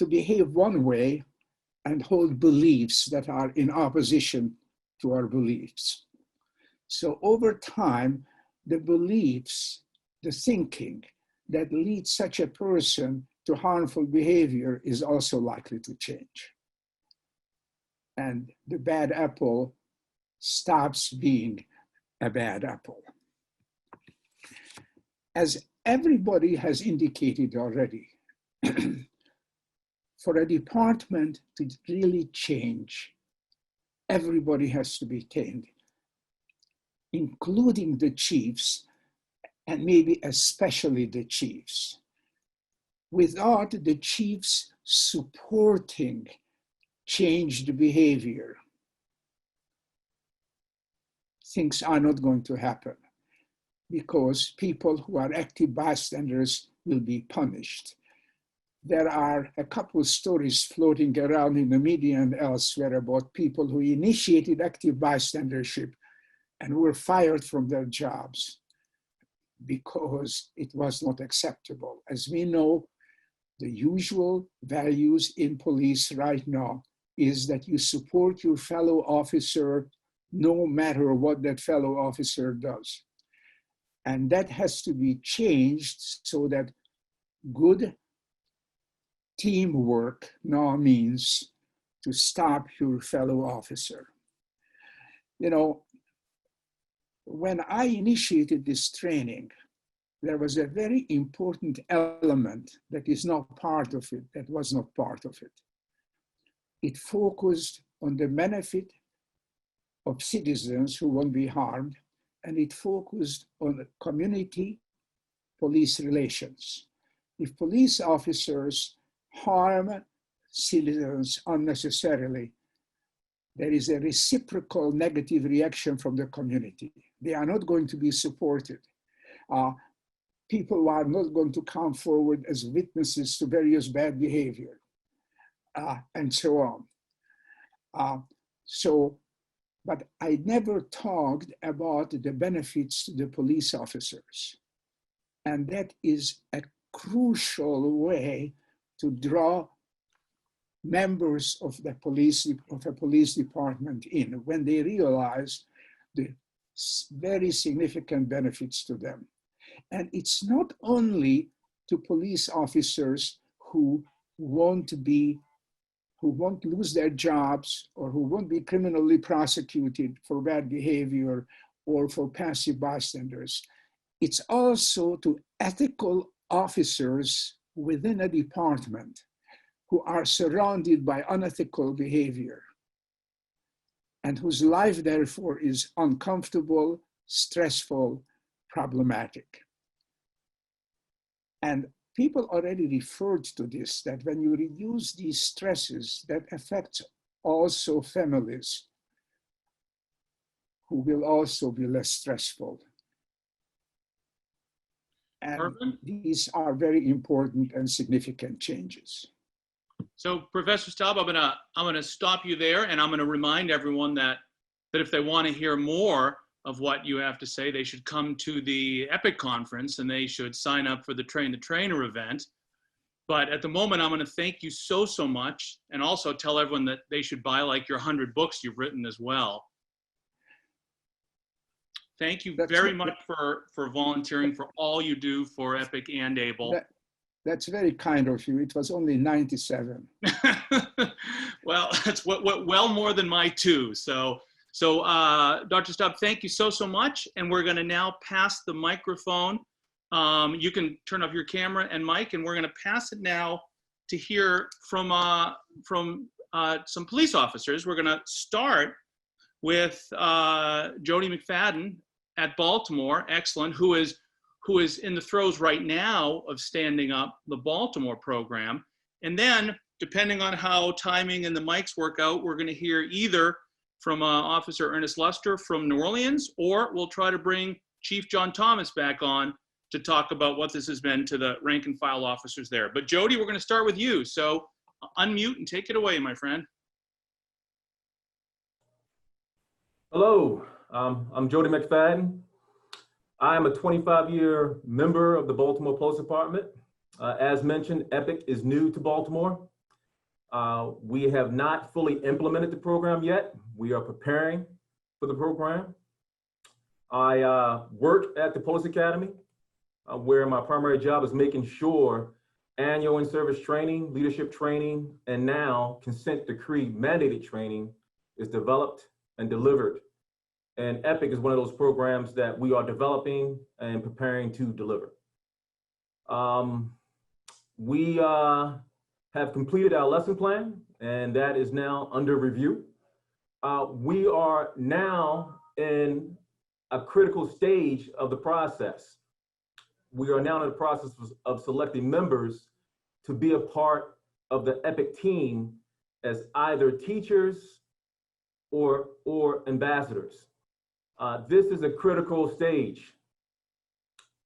behave one way and hold beliefs that are in opposition to our beliefs. So over time, the beliefs, the thinking that leads such a person to harmful behavior is also likely to change. And the bad apple stops being a bad apple. As everybody has indicated already, for a department to really change, everybody has to be trained, including the chiefs, and maybe especially the chiefs. Without the chiefs supporting changed behavior, things are not going to happen, because people who are active bystanders will be punished. There are a couple of stories floating around in the media and elsewhere about people who initiated active bystandership and were fired from their jobs because it was not acceptable. As we know, the usual values in police right now is that you support your fellow officer no matter what that fellow officer does. And that has to be changed so that good teamwork now means to stop your fellow officer. You know, when I initiated this training, there was a very important element that is not part of it, that was not part of it. It focused on the benefit of citizens who won't be harmed, and it focused on community police relations. If police officers harm citizens unnecessarily, there is a reciprocal negative reaction from the community. They are not going to be supported. People are not going to come forward as witnesses to various bad behavior, and so on. But I never talked about the benefits to the police officers. And that is a crucial way to draw members of a police department in when they realize the very significant benefits to them. And it's not only to police officers who won't lose their jobs or who won't be criminally prosecuted for bad behavior or for passive bystanders. It's also to ethical officers within a department who are surrounded by unethical behavior and whose life therefore is uncomfortable, stressful, problematic. And people already referred to this, that when you reduce these stresses, that affects also families who will also be less stressful. And Perfect. these are very important and significant changes. So Professor Staub, I'm gonna stop you there, and I'm gonna remind everyone that if they want to hear more of what you have to say, they should come to the EPIC conference and they should sign up for the Train the Trainer event. But at the moment, I'm going to thank you so much, and also tell everyone that they should buy like your 100 books you've written as well. Thank you very much for volunteering for all you do for EPIC and ABLE. That's very kind of you. It was only 97. Well, that's well more than my 2. So Dr. Staub, thank you so much. And we're going to now pass the microphone. You can turn off your camera and mic, and we're going to pass it now to hear from some police officers. We're going to start with Jody McFadden at Baltimore, excellent, who is in the throes right now of standing up the Baltimore program. And then, depending on how timing and the mics work out, we're going to hear either from Officer Ernest Luster from New Orleans, or we'll try to bring Chief John Thomas back on to talk about what this has been to the rank and file officers there. But Jody, we're going to start with you. So unmute and take it away, my friend. Hello, I'm Jody McFadden. I am a 25-year member of the Baltimore Police Department. As mentioned, EPIC is new to Baltimore. We have not fully implemented the program yet. We are preparing for the program. I work at the Police Academy, where my primary job is making sure annual in-service training, leadership training, and now consent decree mandated training is developed and delivered. And EPIC is one of those programs that we are developing and preparing to deliver. We have completed our lesson plan, and that is now under review. We are now in a critical stage of the process. We are now in the process of selecting members to be a part of the EPIC team as either teachers or ambassadors. This is a critical stage.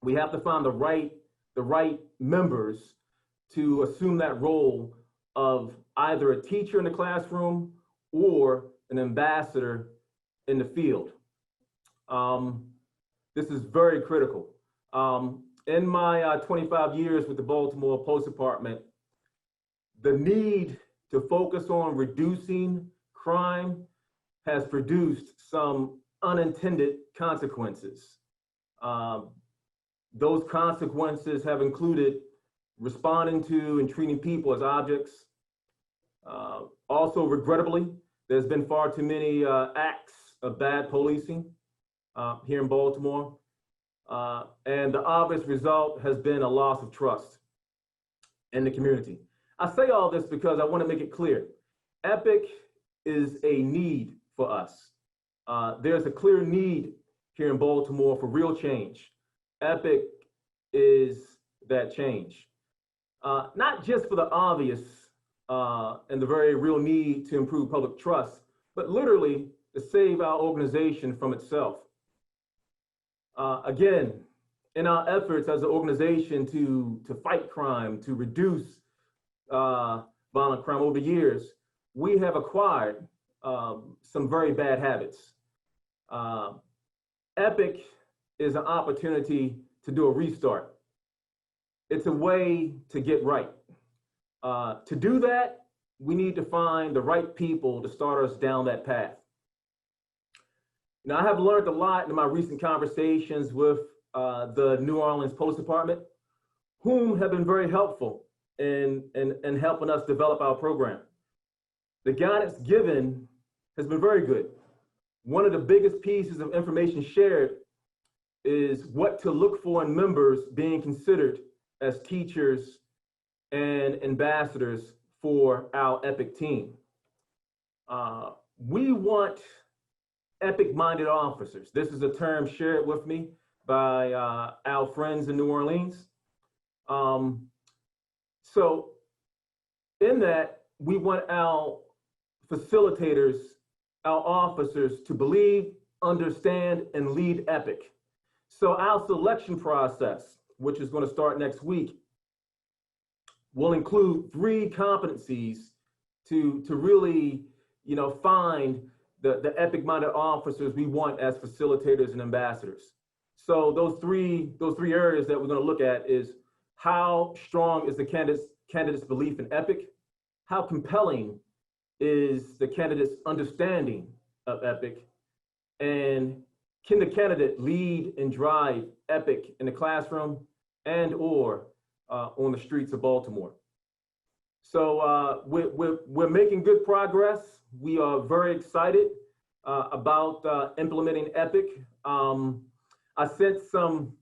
We have to find the right members to assume that role of either a teacher in the classroom or an ambassador in the field. This is very critical. In my 25 years with the Baltimore Police Department, the need to focus on reducing crime has produced some unintended consequences. Those consequences have included responding to and treating people as objects. Also, regrettably, there's been far too many acts of bad policing here in Baltimore. And the obvious result has been a loss of trust in the community. I say all this because I want to make it clear. EPIC is a need for us. There's a clear need here in Baltimore for real change. EPIC is that change. Not just for the obvious and the very real need to improve public trust, but literally to save our organization from itself. Again, in our efforts as an organization to fight crime, to reduce violent crime over the years, we have acquired some very bad habits. EPIC is an opportunity to do a restart. It's a way to get right. To do that, we need to find the right people to start us down that path. Now, I have learned a lot in my recent conversations with the New Orleans Police Department, whom have been very helpful in helping us develop our program. The guidance given has been very good. One of the biggest pieces of information shared is what to look for in members being considered as teachers and ambassadors for our EPIC team. We want EPIC-minded officers. This is a term shared with me by our friends in New Orleans. So in that, we want our facilitators, our officers to believe, understand, and lead EPIC. So our selection process, which is going to start next week, will include 3 competencies to really, find the EPIC-minded officers we want as facilitators and ambassadors. So those three areas that we're going to look at is how strong is the candidate's belief in EPIC, how compelling is the candidate's understanding of EPIC, and can the candidate lead and drive EPIC in the classroom and or on the streets of Baltimore. So we're making good progress. We are very excited about implementing EPIC. I sent some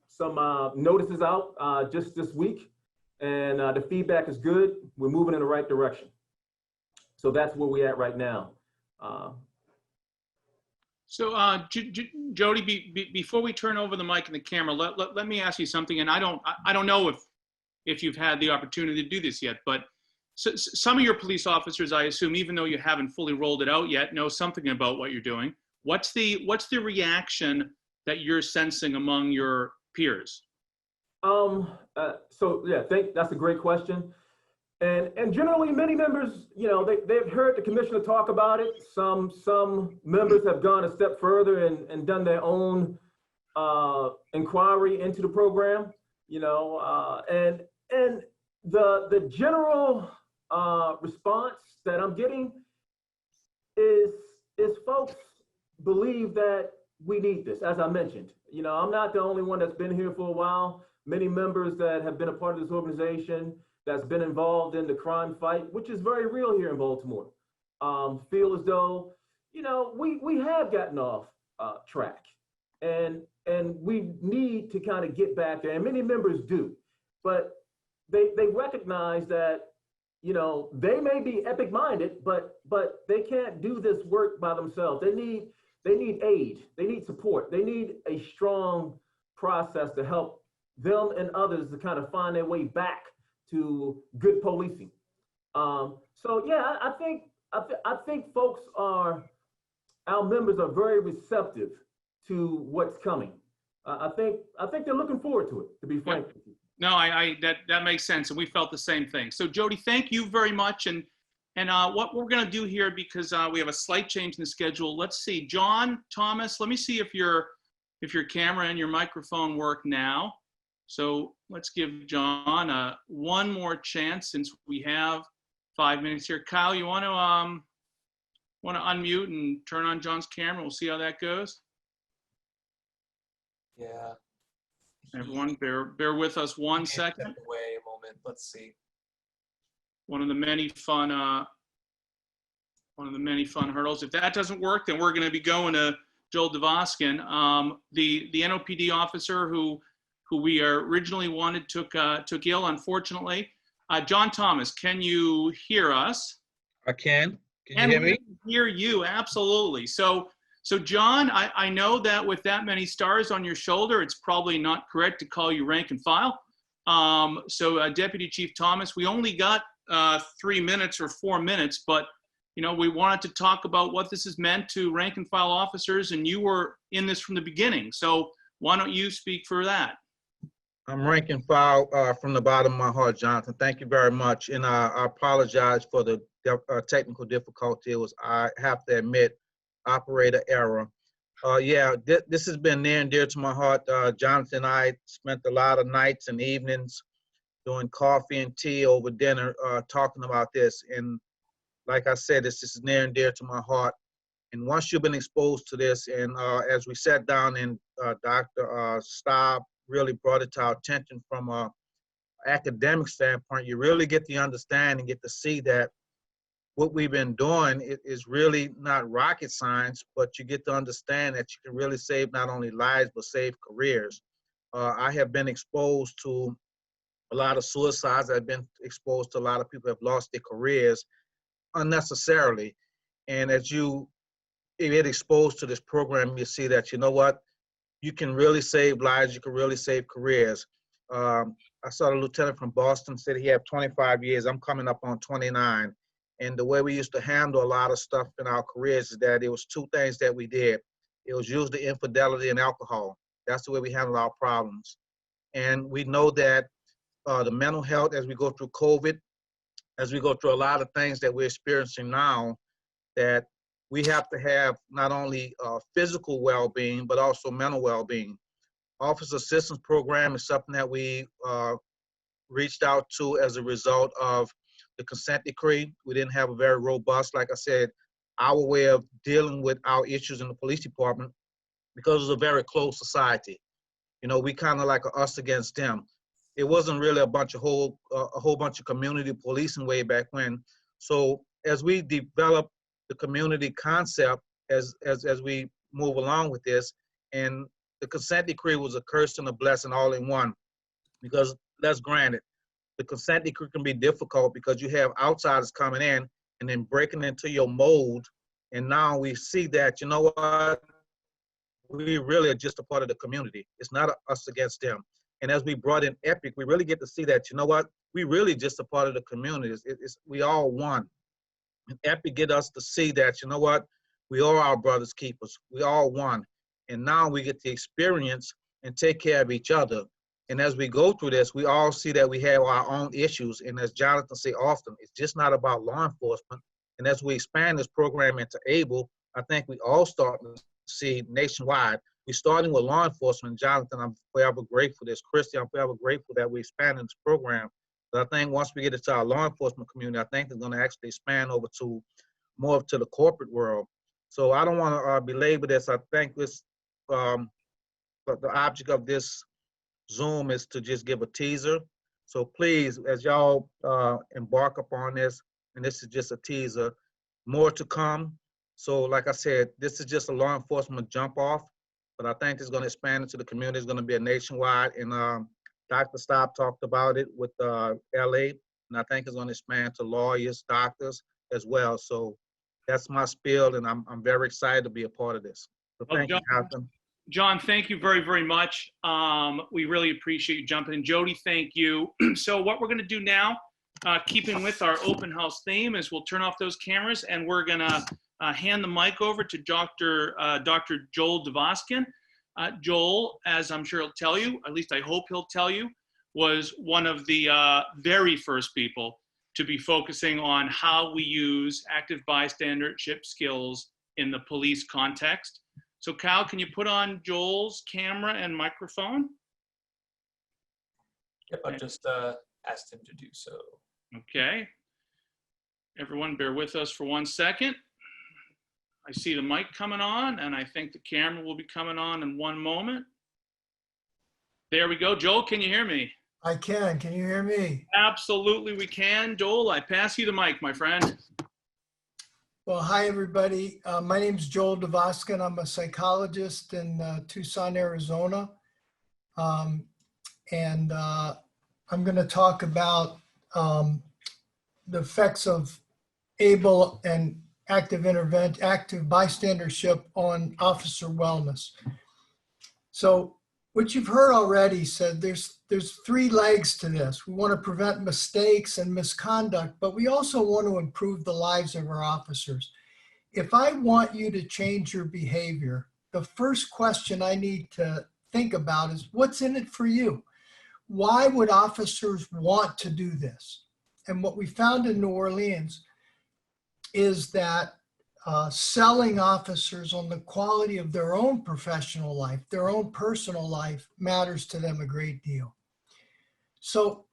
notices out just this week, and the feedback is good. We're moving in the right direction. So that's where we're at right now. So Jody, before we turn over the mic and the camera, let me ask you something. And I don't know if you've had the opportunity to do this yet, but some of your police officers, I assume, even though you haven't fully rolled it out yet, know something about what you're doing. What's the reaction that you're sensing among your peers? So yeah, that's a great question. And generally, many members, they've heard the commissioner talk about it. Some members have gone a step further and done their own inquiry into the program. And the general response that I'm getting is folks believe that we need this. As I mentioned, I'm not the only one that's been here for a while. Many members that have been a part of this organization that's been involved in the crime fight, which is very real here in Baltimore, feel as though, we have gotten off track, and we need to kind of get back there, and many members do, but they recognize that, they may be EPIC-minded, but they can't do this work by themselves. They need aid, they need support, they need a strong process to help them and others to kind of find their way back to good policing. So yeah, I think folks our members are very receptive to what's coming. I think they're looking forward to it, to be frank with you. No, that makes sense, and we felt the same thing. So Jody, thank you very much, and what we're going to do here, because we have a slight change in the schedule. Let's see, John Thomas. Let me see if your camera and your microphone work now. So let's give John one more chance since we have 5 minutes here. Kyle, you want to unmute and turn on John's camera? We'll see how that goes. Yeah. Everyone, bear with us 1 second. Step away a moment. Let's see. One of the many fun hurdles. If that doesn't work, then we're going to be going to Joel DeVoskin, the NOPD officer who we originally wanted took ill, unfortunately. John Thomas, can you hear us? I can. Can you hear me? We hear you, absolutely. So John, I know that with that many stars on your shoulder, it's probably not correct to call you rank and file. So Deputy Chief Thomas, we only got 3 minutes or 4 minutes, but we wanted to talk about what this has meant to rank and file officers, and you were in this from the beginning. So why don't you speak for that? I'm rank and file from the bottom of my heart, Jonathan. Thank you very much. And I apologize for the technical difficulty. I have to admit, operator error. Yeah, this has been near and dear to my heart. Jonathan and I spent a lot of nights and evenings doing coffee and tea over dinner talking about this. And like I said, this is near and dear to my heart. And once you've been exposed to this, and as we sat down and Dr. Staub really brought it to our attention from an academic standpoint, you really get to understand and get to see that what we've been doing is really not rocket science, but you get to understand that you can really save not only lives, but save careers. I have been exposed to a lot of suicides. I've been exposed to a lot of people who have lost their careers unnecessarily. And as you get exposed to this program, you see that, you know what, you can really save lives, you can really save careers. I saw a lieutenant from Boston said he had 25 years. I'm coming up on 29. And the way we used to handle a lot of stuff in our careers is that it was two things that we did. It was usually infidelity and alcohol. That's the way we handle our problems. And we know that the mental health, as we go through COVID, as we go through a lot of things that we're experiencing now, that we have to have not only physical well-being, but also mental well-being. Officer Assistance Program is something that we reached out to as a result of the consent decree. We didn't have a very robust, like I said, our way of dealing with our issues in the police department, because it was a very closed society. You know, we kind of like a us against them. It wasn't really a whole bunch of community policing way back when. So as we develop the community concept, as we move along with this, and the consent decree was a curse and a blessing all in one, because let's grant it, the consent decree can be difficult because you have outsiders coming in and then breaking into your mold. And now we see that, you know what, we really are just a part of the community. It's not us against them. And as we brought in EPIC, we really get to see that, you know what, we really just a part of the community. We all one. And EPIC get us to see that, you know what, we are our brother's keepers. We all one. And now we get to experience and take care of each other. And as we go through this, we all see that we have our own issues. And as Jonathan say often, it's just not about law enforcement. And as we expand this program into ABLE, I think we all start to see nationwide. We're starting with law enforcement. Jonathan, I'm forever grateful. This Christy, I'm forever grateful that we expanded this program. But I think once we get into our law enforcement community, I think it's going to actually expand over to more to the corporate world. So I don't want to belabor this. I think this, but the object of this Zoom is to just give a teaser. So please, as y'all embark upon this, and this is just a teaser, more to come. So like I said, this is just a law enforcement jump off, but I think it's going to expand into the community. It's going to be a nationwide, and Dr. Staub talked about it with LA, and I think it's going to expand to lawyers, doctors as well. So that's my spiel, and I'm very excited to be a part of this. So thank you, Jonathan. John, thank you very, very much. We really appreciate you jumping in. Jody, thank you. So what we're going to do now, keeping with our open house theme, is we'll turn off those cameras and we're going to hand the mic over to Dr. Joel Dvoskin. Joel, as I'm sure he'll tell you, at least I hope he'll tell you, was one of the very first people to be focusing on how we use active bystandership skills in the police context. So Cal, can you put on Joel's camera and microphone? Yep, I just asked him to do so. Okay. Everyone bear with us for 1 second. I see the mic coming on, and I think the camera will be coming on in 1 moment. There we go. Joel, can you hear me? I can. Can you hear me? Absolutely, we can. Joel, I pass you the mic, my friend. Well, hi, everybody. My name is Joel Dvoskin. I'm a psychologist in Tucson, Arizona. I'm going to talk about the effects of ABLE and active bystandership on officer wellness. So what you've heard already said, there's 3 legs to this. We want to prevent mistakes and misconduct, but we also want to improve the lives of our officers. If I want you to change your behavior, the first question I need to think about is, what's in it for you? Why would officers want to do this? And what we found in New Orleans is that selling officers on the quality of their own professional life, their own personal life, matters to them a great deal. So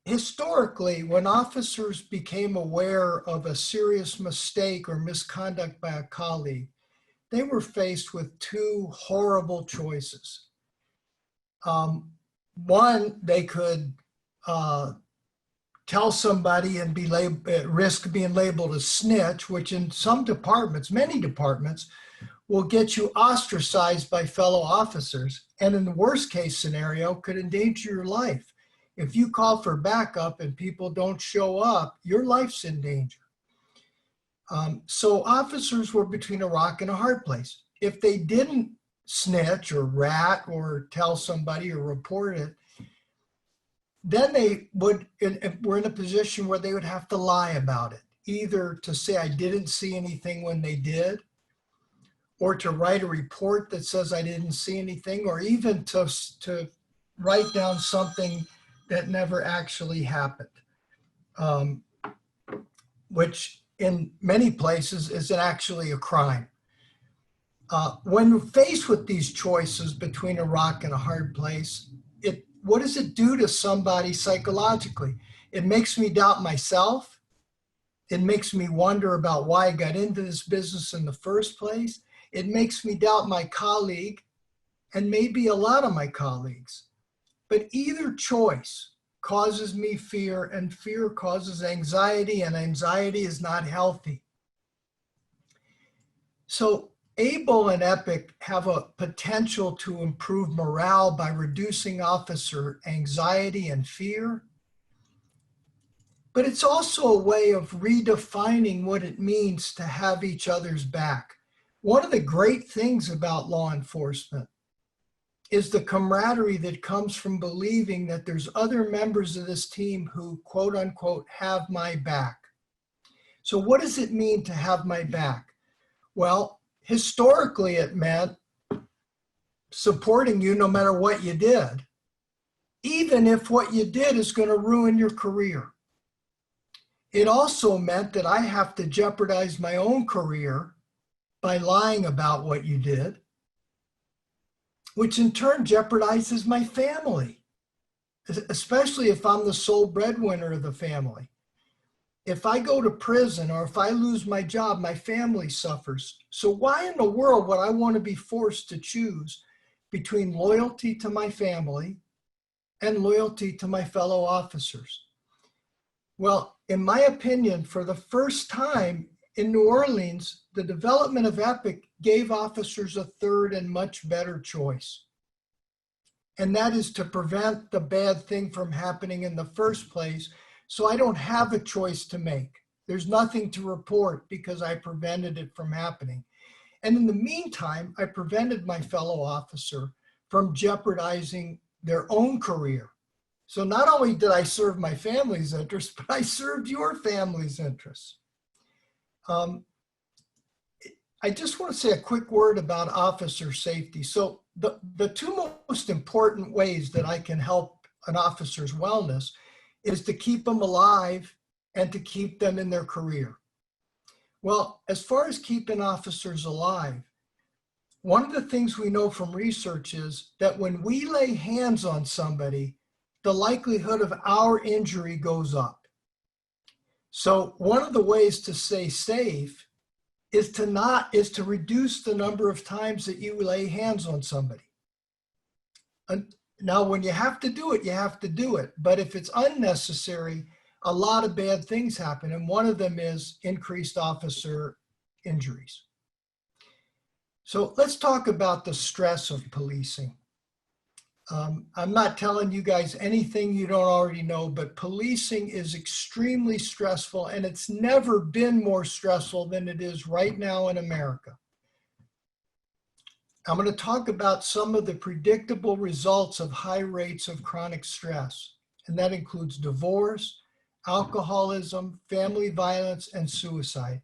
historically, when officers became aware of a serious mistake or misconduct by a colleague, they were faced with 2 horrible choices. One, they could tell somebody and be at risk of being labeled a snitch, which in some departments, many departments, will get you ostracized by fellow officers. And in the worst case scenario, could endanger your life. If you call for backup and people don't show up, your life's in danger. So officers were between a rock and a hard place. If they didn't snitch or rat or tell somebody or report it, then they would, we're in a position where they would have to lie about it, either to say I didn't see anything when they did, or to write a report that says I didn't see anything, or even to write down something that never actually happened, which in many places is actually a crime. When you're faced with these choices between a rock and a hard place, what does it do to somebody psychologically? It makes me doubt myself. It makes me wonder about why I got into this business in the first place. It makes me doubt my colleague and maybe a lot of my colleagues. But either choice causes me fear, and fear causes anxiety, and anxiety is not healthy. So ABLE and EPIC have a potential to improve morale by reducing officer anxiety and fear. But it's also a way of redefining what it means to have each other's back. One of the great things about law enforcement is the camaraderie that comes from believing that there's other members of this team who, quote unquote, have my back. So what does it mean to have my back? Well, historically, it meant supporting you no matter what you did, even if what you did is going to ruin your career. It also meant that I have to jeopardize my own career by lying about what you did, which in turn jeopardizes my family, especially if I'm the sole breadwinner of the family. If I go to prison or if I lose my job, my family suffers. So why in the world would I want to be forced to choose between loyalty to my family and loyalty to my fellow officers? Well, in my opinion, for the first time in New Orleans, the development of EPIC gave officers a third and much better choice. And that is to prevent the bad thing from happening in the first place. So I don't have a choice to make. There's nothing to report because I prevented it from happening. And in the meantime, I prevented my fellow officer from jeopardizing their own career. So not only did I serve my family's interests, but I served your family's interests. I just want to say a quick word about officer safety. So the two most important ways that I can help an officer's wellness is to keep them alive and to keep them in their career. Well, as far as keeping officers alive, one of the things we know from research is that when we lay hands on somebody, the likelihood of our injury goes up. So one of the ways to stay safe is to reduce the number of times that you lay hands on somebody. And now, when you have to do it, you have to do it. But if it's unnecessary, a lot of bad things happen. And one of them is increased officer injuries. So let's talk about the stress of policing. I'm not telling you guys anything you don't already know, but policing is extremely stressful, and it's never been more stressful than it is right now in America. I'm going to talk about some of the predictable results of high rates of chronic stress, and that includes divorce, alcoholism, family violence, and suicide.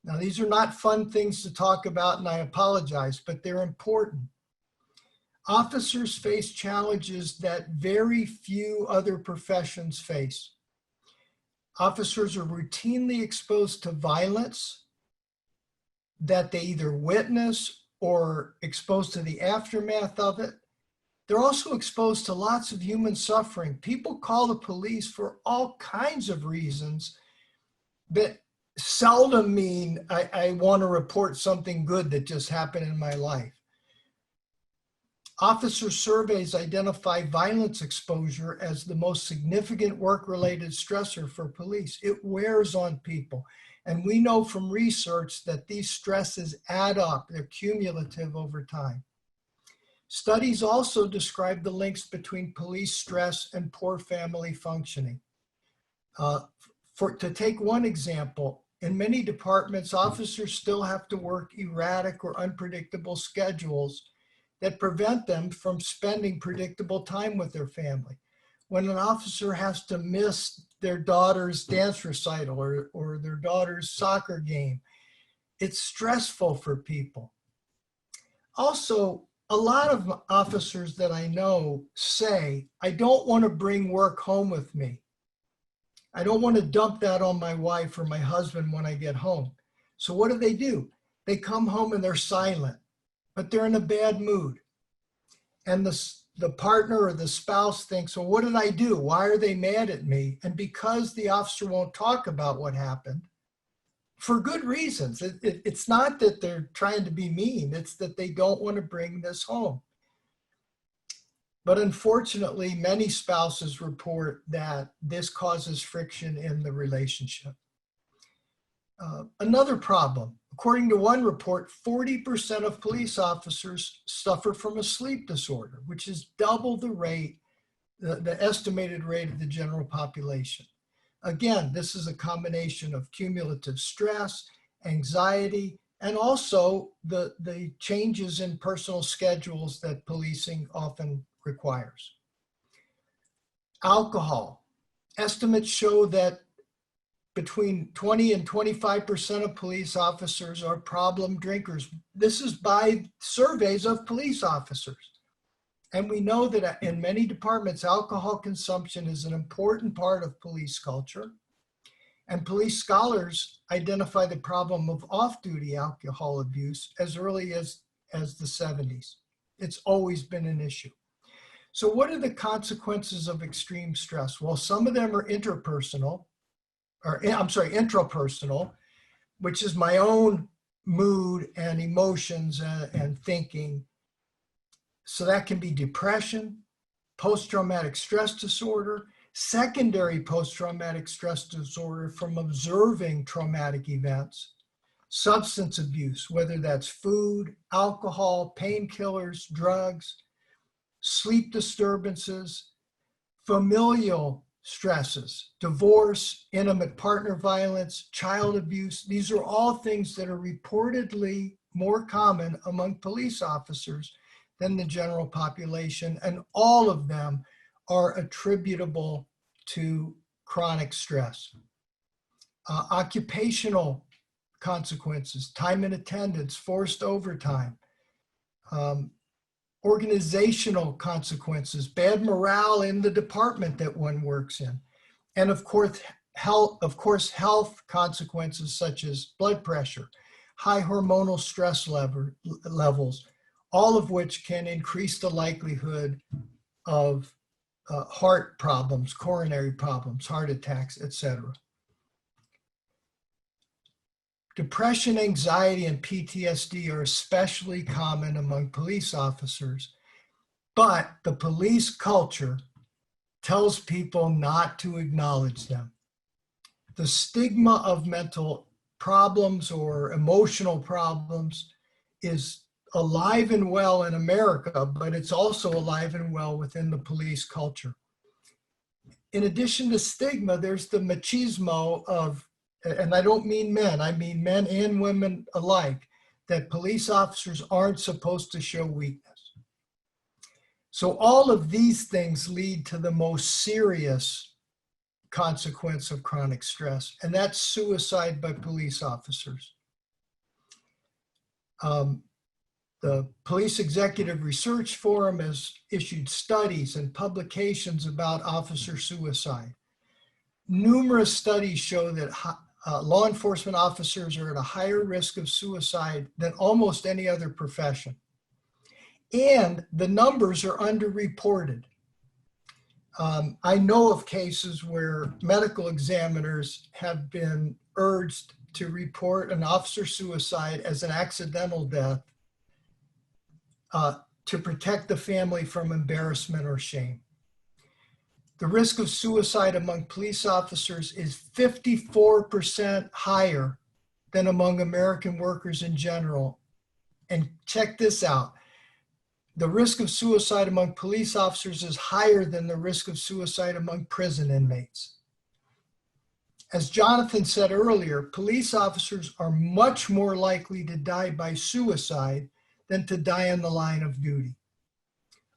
Now, these are not fun things to talk about, and I apologize, but they're important. Officers face challenges that very few other professions face. Officers are routinely exposed to violence that they either witness or exposed to the aftermath of it. They're also exposed to lots of human suffering. People call the police for all kinds of reasons that seldom mean I want to report something good that just happened in my life. Officer surveys identify violence exposure as the most significant work-related stressor for police. It wears on people. And we know from research that these stresses add up, they're cumulative over time. Studies also describe the links between police stress and poor family functioning. To take one example, in many departments, officers still have to work erratic or unpredictable schedules that prevent them from spending predictable time with their family. when an officer has to miss their daughter's dance recital or their daughter's soccer game. It's stressful for people. Also, a lot of officers that I know say, I don't want to bring work home with me. I don't want to dump that on my wife or my husband when I get home. So what do? They come home and they're silent, but they're in a bad mood. And the partner or the spouse thinks, well, what did I do? Why are they mad at me? And because the officer won't talk about what happened, for good reasons. It's not that they're trying to be mean. It's that they don't want to bring this home. But unfortunately, many spouses report that this causes friction in the relationship. Another problem, according to one report, 40% of police officers suffer from a sleep disorder, which is double the rate, the estimated rate of the general population. Again, this is a combination of cumulative stress, anxiety, and also the changes in personal schedules that policing often requires. Alcohol. Estimates show that between 20 and 25% of police officers are problem drinkers. This is by surveys of police officers. And we know that in many departments, alcohol consumption is an important part of police culture. And police scholars identify the problem of off-duty alcohol abuse as early as the 70s. It's always been an issue. So what are the consequences of extreme stress? Well, some of them are intrapersonal, which is my own mood and emotions and thinking. So that can be depression, post-traumatic stress disorder, secondary post-traumatic stress disorder from observing traumatic events, substance abuse, whether that's food, alcohol, painkillers, drugs, sleep disturbances, familial stresses, divorce, intimate partner violence, child abuse. These are all things that are reportedly more common among police officers than the general population, and all of them are attributable to chronic stress. Occupational consequences, time and attendance, forced overtime, organizational consequences, bad morale in the department that one works in, and of course health consequences such as blood pressure, high hormonal stress levels, all of which can increase the likelihood of heart problems, coronary problems, heart attacks, etc. Depression, anxiety, and PTSD are especially common among police officers, but the police culture tells people not to acknowledge them. The stigma of mental problems or emotional problems is alive and well in America, but it's also alive and well within the police culture. In addition to stigma, there's the machismo of, and I don't mean men, I mean men and women alike, that police officers aren't supposed to show weakness. So all of these things lead to the most serious consequence of chronic stress, and that's suicide by police officers. The Police Executive Research Forum has issued studies and publications about officer suicide. Numerous studies show that law enforcement officers are at a higher risk of suicide than almost any other profession. And the numbers are underreported. I know of cases where medical examiners have been urged to report an officer suicide as an accidental death to protect the family from embarrassment or shame. The risk of suicide among police officers is 54% higher than among American workers in general. And check this out. The risk of suicide among police officers is higher than the risk of suicide among prison inmates. As Jonathan said earlier, police officers are much more likely to die by suicide than to die on the line of duty.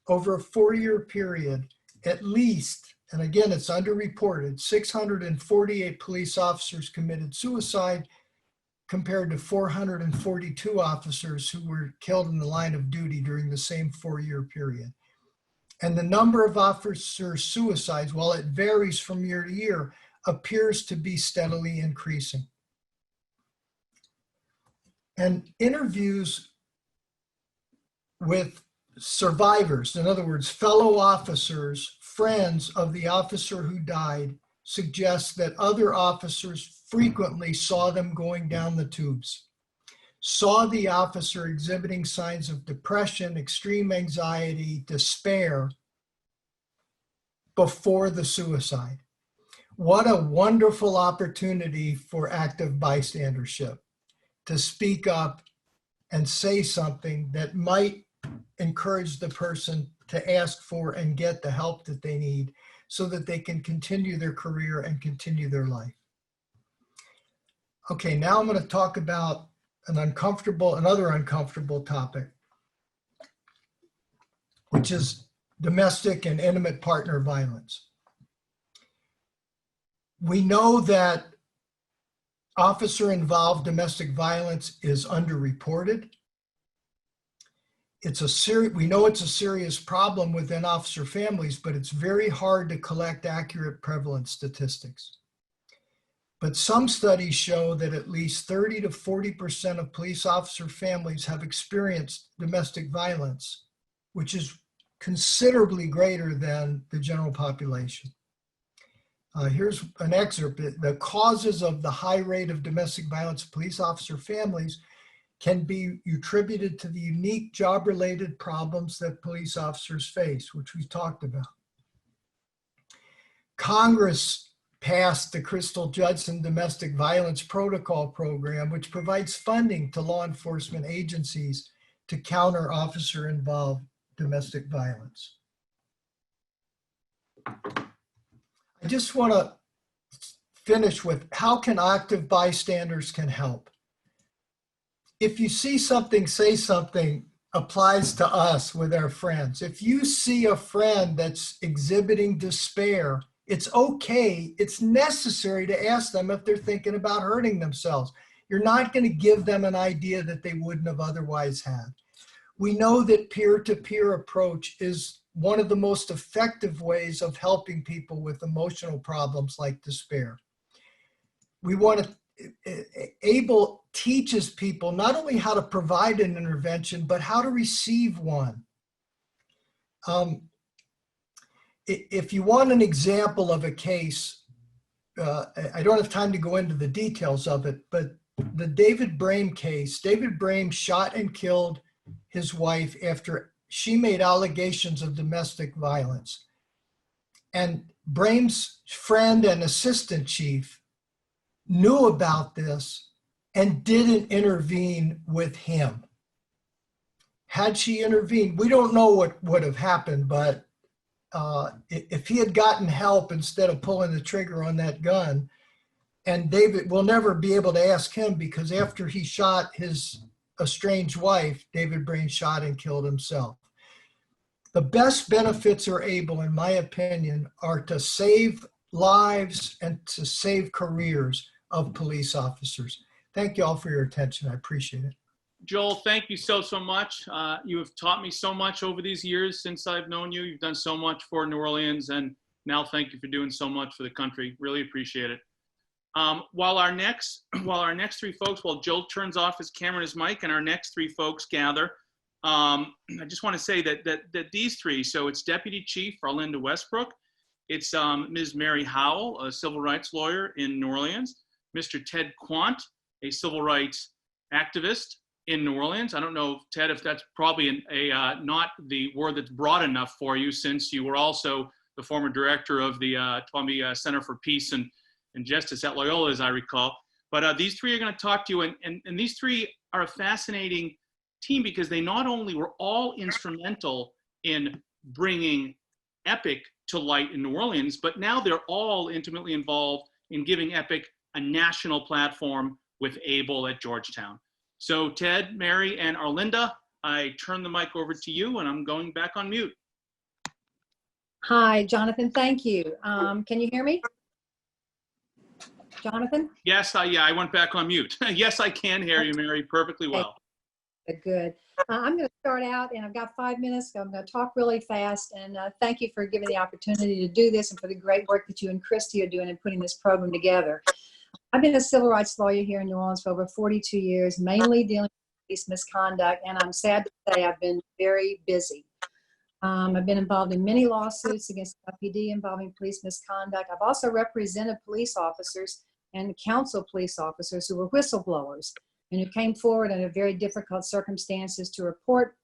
Over a 4-year period, at least and again, it's underreported, 648 police officers committed suicide compared to 442 officers who were killed in the line of duty during the same 4-year period. And the number of officer suicides, while it varies from year to year, appears to be steadily increasing. And interviews with survivors, in other words, fellow officers, friends of the officer who died, suggest that other officers frequently saw them going down the tubes, saw the officer exhibiting signs of depression, extreme anxiety, despair before the suicide. What a wonderful opportunity for active bystandership, to speak up and say something that might encourage the person to ask for and get the help that they need so that they can continue their career and continue their life. Okay, now I'm going to talk about another uncomfortable topic, which is domestic and intimate partner violence. We know that officer-involved domestic violence is underreported. We know it's a serious problem within officer families, but it's very hard to collect accurate prevalence statistics. But some studies show that at least 30 to 40% of police officer families have experienced domestic violence, which is considerably greater than the general population. Here's an excerpt. The causes of the high rate of domestic violence in police officer families can be attributed to the unique job-related problems that police officers face, which we've talked about. Congress passed the Crystal Judson Domestic Violence Protocol Program, which provides funding to law enforcement agencies to counter officer-involved domestic violence. I just want to finish with how can active bystanders can help. If you see something, say something applies to us with our friends. If you see a friend that's exhibiting despair, it's okay, it's necessary to ask them if they're thinking about hurting themselves. You're not going to give them an idea that they wouldn't have otherwise had. We know that peer-to-peer approach is one of the most effective ways of helping people with emotional problems like despair. We want to ABLE teaches people not only how to provide an intervention, but how to receive one. If you want an example of a case, I don't have time to go into the details of it, but the David Brame case, David Brame shot and killed his wife after she made allegations of domestic violence. And Brame's friend and assistant chief knew about this and didn't intervene with him. Had she intervened, we don't know what would have happened, but if he had gotten help instead of pulling the trigger on that gun, and David will never be able to ask him because after he shot his estranged wife, David Brame shot and killed himself. The best benefits are able, in my opinion, are to save lives and to save careers of police officers. Thank you all for your attention. I appreciate it. Joel, thank you so much. You have taught me so much over these years since I've known you. You've done so much for New Orleans, and now thank you for doing so much for the country. Really appreciate it. While our next three folks, while Joel turns off his camera and his mic, and our next three folks gather, I just want to say that these three, so it's Deputy Chief Arlinda Westbrook, it's Ms. Mary Howell, a civil rights lawyer in New Orleans, Mr. Ted Quant, a civil rights activist in New Orleans. I don't know, Ted, if that's probably not the word that's broad enough for you, since you were also the former director of the Columbia Center for Peace and Justice at Loyola, as I recall. But these three are going to talk to you, and these three are a fascinating team because they not only were all instrumental in bringing EPIC to light in New Orleans, but now they're all intimately involved in giving EPIC a national platform with ABLE at Georgetown. So Ted, Mary, and Arlinda, I turn the mic over to you, and I'm going back on mute. Hi, Jonathan. Thank you. Can you hear me? Jonathan? Yes, yeah, I went back on mute. Yes, I can hear you, Mary, perfectly well. Good. I'm going to start out, and I've got 5 minutes, so I'm going to talk really fast. And thank you for giving the opportunity to do this and for the great work that you and Christy are doing in putting this program together. I've been a civil rights lawyer here in New Orleans for over 42 years, mainly dealing with police misconduct, and I'm sad to say I've been very busy. I've been involved in many lawsuits against LPD involving police misconduct. I've also represented police officers and counsel police officers who were whistleblowers and who came forward under very difficult circumstances to report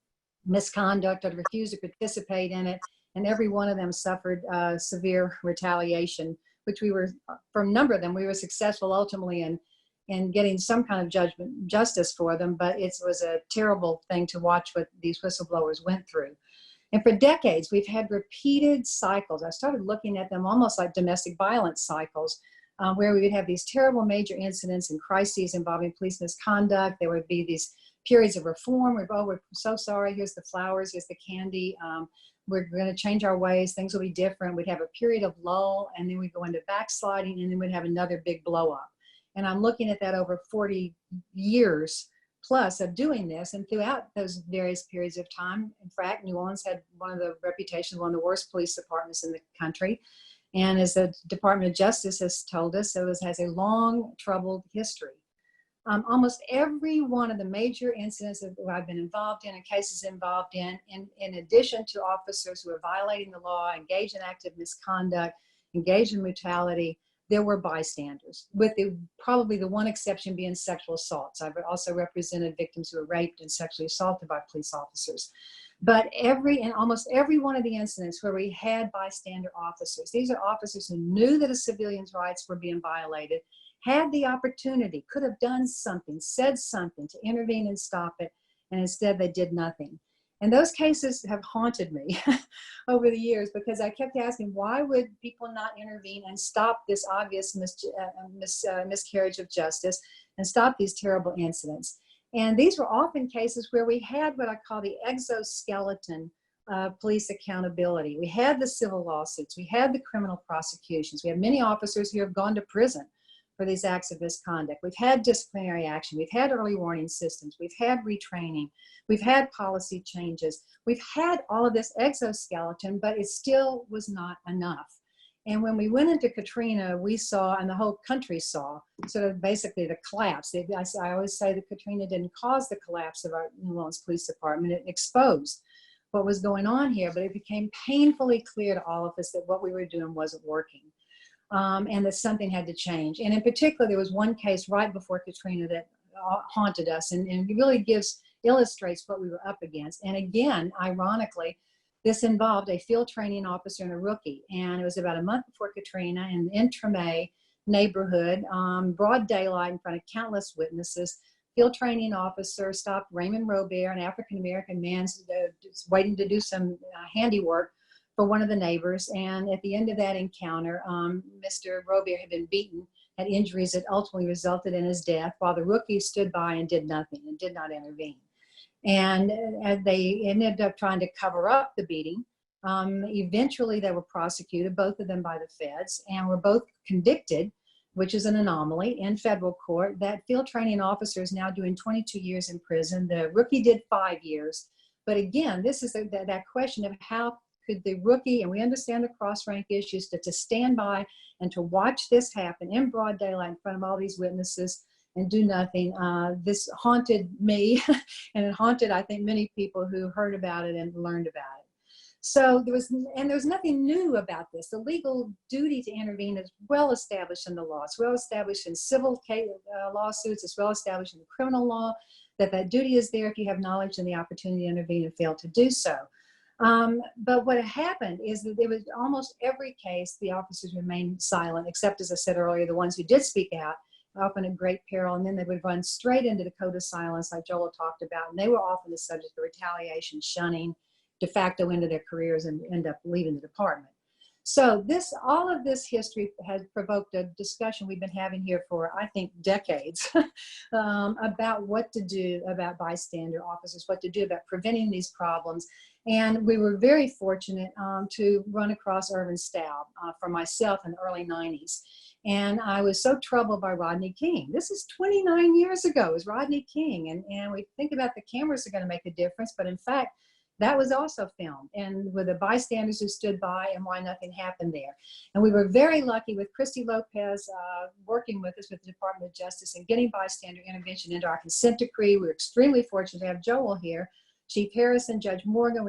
misconduct or to refuse to participate in it. And every one of them suffered severe retaliation, which we were, for a number of them, we were successful ultimately in getting some kind of justice for them. But it was a terrible thing to watch what these whistleblowers went through. And for decades, we've had repeated cycles. I started looking at them almost like domestic violence cycles, where we would have these terrible major incidents and crises involving police misconduct. There would be these periods of reform. We're so sorry, here's the flowers, here's the candy. We're going to change our ways, things will be different. We'd have a period of lull, and then we'd go into backsliding, and then we'd have another big blow up. And I'm looking at that over 40 years plus of doing this. And throughout those various periods of time, in fact, New Orleans had one of the reputations, one of the worst police departments in the country. And as the Department of Justice has told us, it has a long, troubled history. Almost every one of the major incidents that I've been involved in and cases involved in addition to officers who are violating the law, engaged in active misconduct, engaged in brutality, there were bystanders, with probably the one exception being sexual assaults. I've also represented victims who were raped and sexually assaulted by police officers. But almost every one of the incidents where we had bystander officers, these are officers who knew that a civilian's rights were being violated, had the opportunity, could have done something, said something to intervene and stop it, and instead they did nothing. And those cases have haunted me over the years, because I kept asking, why would people not intervene and stop this obvious miscarriage of justice and stop these terrible incidents? And these were often cases where we had what I call the exoskeleton police accountability. We had the civil lawsuits, we had the criminal prosecutions, we have many officers who have gone to prison for these acts of misconduct. We've had disciplinary action, we've had early warning systems, we've had retraining, we've had policy changes, we've had all of this exoskeleton, but it still was not enough. And when we went into Katrina, we saw, and the whole country saw, sort of basically the collapse. I always say that Katrina didn't cause the collapse of our New Orleans Police Department. It exposed what was going on here, but it became painfully clear to all of us that what we were doing wasn't working. And that something had to change. And in particular, there was one case right before Katrina that haunted us, and it really illustrates what we were up against. And again, ironically, this involved a field training officer and a rookie. And it was about a month before Katrina in the Treme neighborhood, broad daylight in front of countless witnesses. Field training officer stopped Raymond Robert, an African-American man waiting to do some handiwork for one of the neighbors. And at the end of that encounter, Mr. Robert had been beaten, had injuries that ultimately resulted in his death, while the rookie stood by and did nothing and did not intervene. And they ended up trying to cover up the beating. Eventually they were prosecuted, both of them by the feds, and were both convicted, which is an anomaly, in federal court. That field training officer is now doing 22 years in prison. The rookie did 5 years. But again, this is that question of how could the rookie, and we understand the cross-rank issues, to stand by and to watch this happen in broad daylight in front of all these witnesses and do nothing. This haunted me, and it haunted, I think, many people who heard about it and learned about it. So there was nothing new about this. The legal duty to intervene is well established in the law. It's well established in civil lawsuits. It's well established in the criminal law, that duty is there if you have knowledge and the opportunity to intervene and fail to do so. But what happened is that there was almost every case, the officers remained silent, except, as I said earlier, the ones who did speak out, often at great peril, and then they would run straight into the code of silence, like Joel talked about, and they were often the subject of retaliation, shunning, de facto into their careers, and end up leaving the department. So all of this history has provoked a discussion we've been having here for, I think, decades about what to do about bystander officers, what to do about preventing these problems. And we were very fortunate to run across Irvin Staub for myself in the early 90s. And I was so troubled by Rodney King. This is 29 years ago, it was Rodney King. And we think about the cameras are going to make a difference, but in fact, that was also filmed, and with the bystanders who stood by and why nothing happened there. And we were very lucky with Christie Lopez working with us with the Department of Justice and getting bystander intervention into our consent decree. We were extremely fortunate to have Joel here, Chief Harrison, Judge Morgan.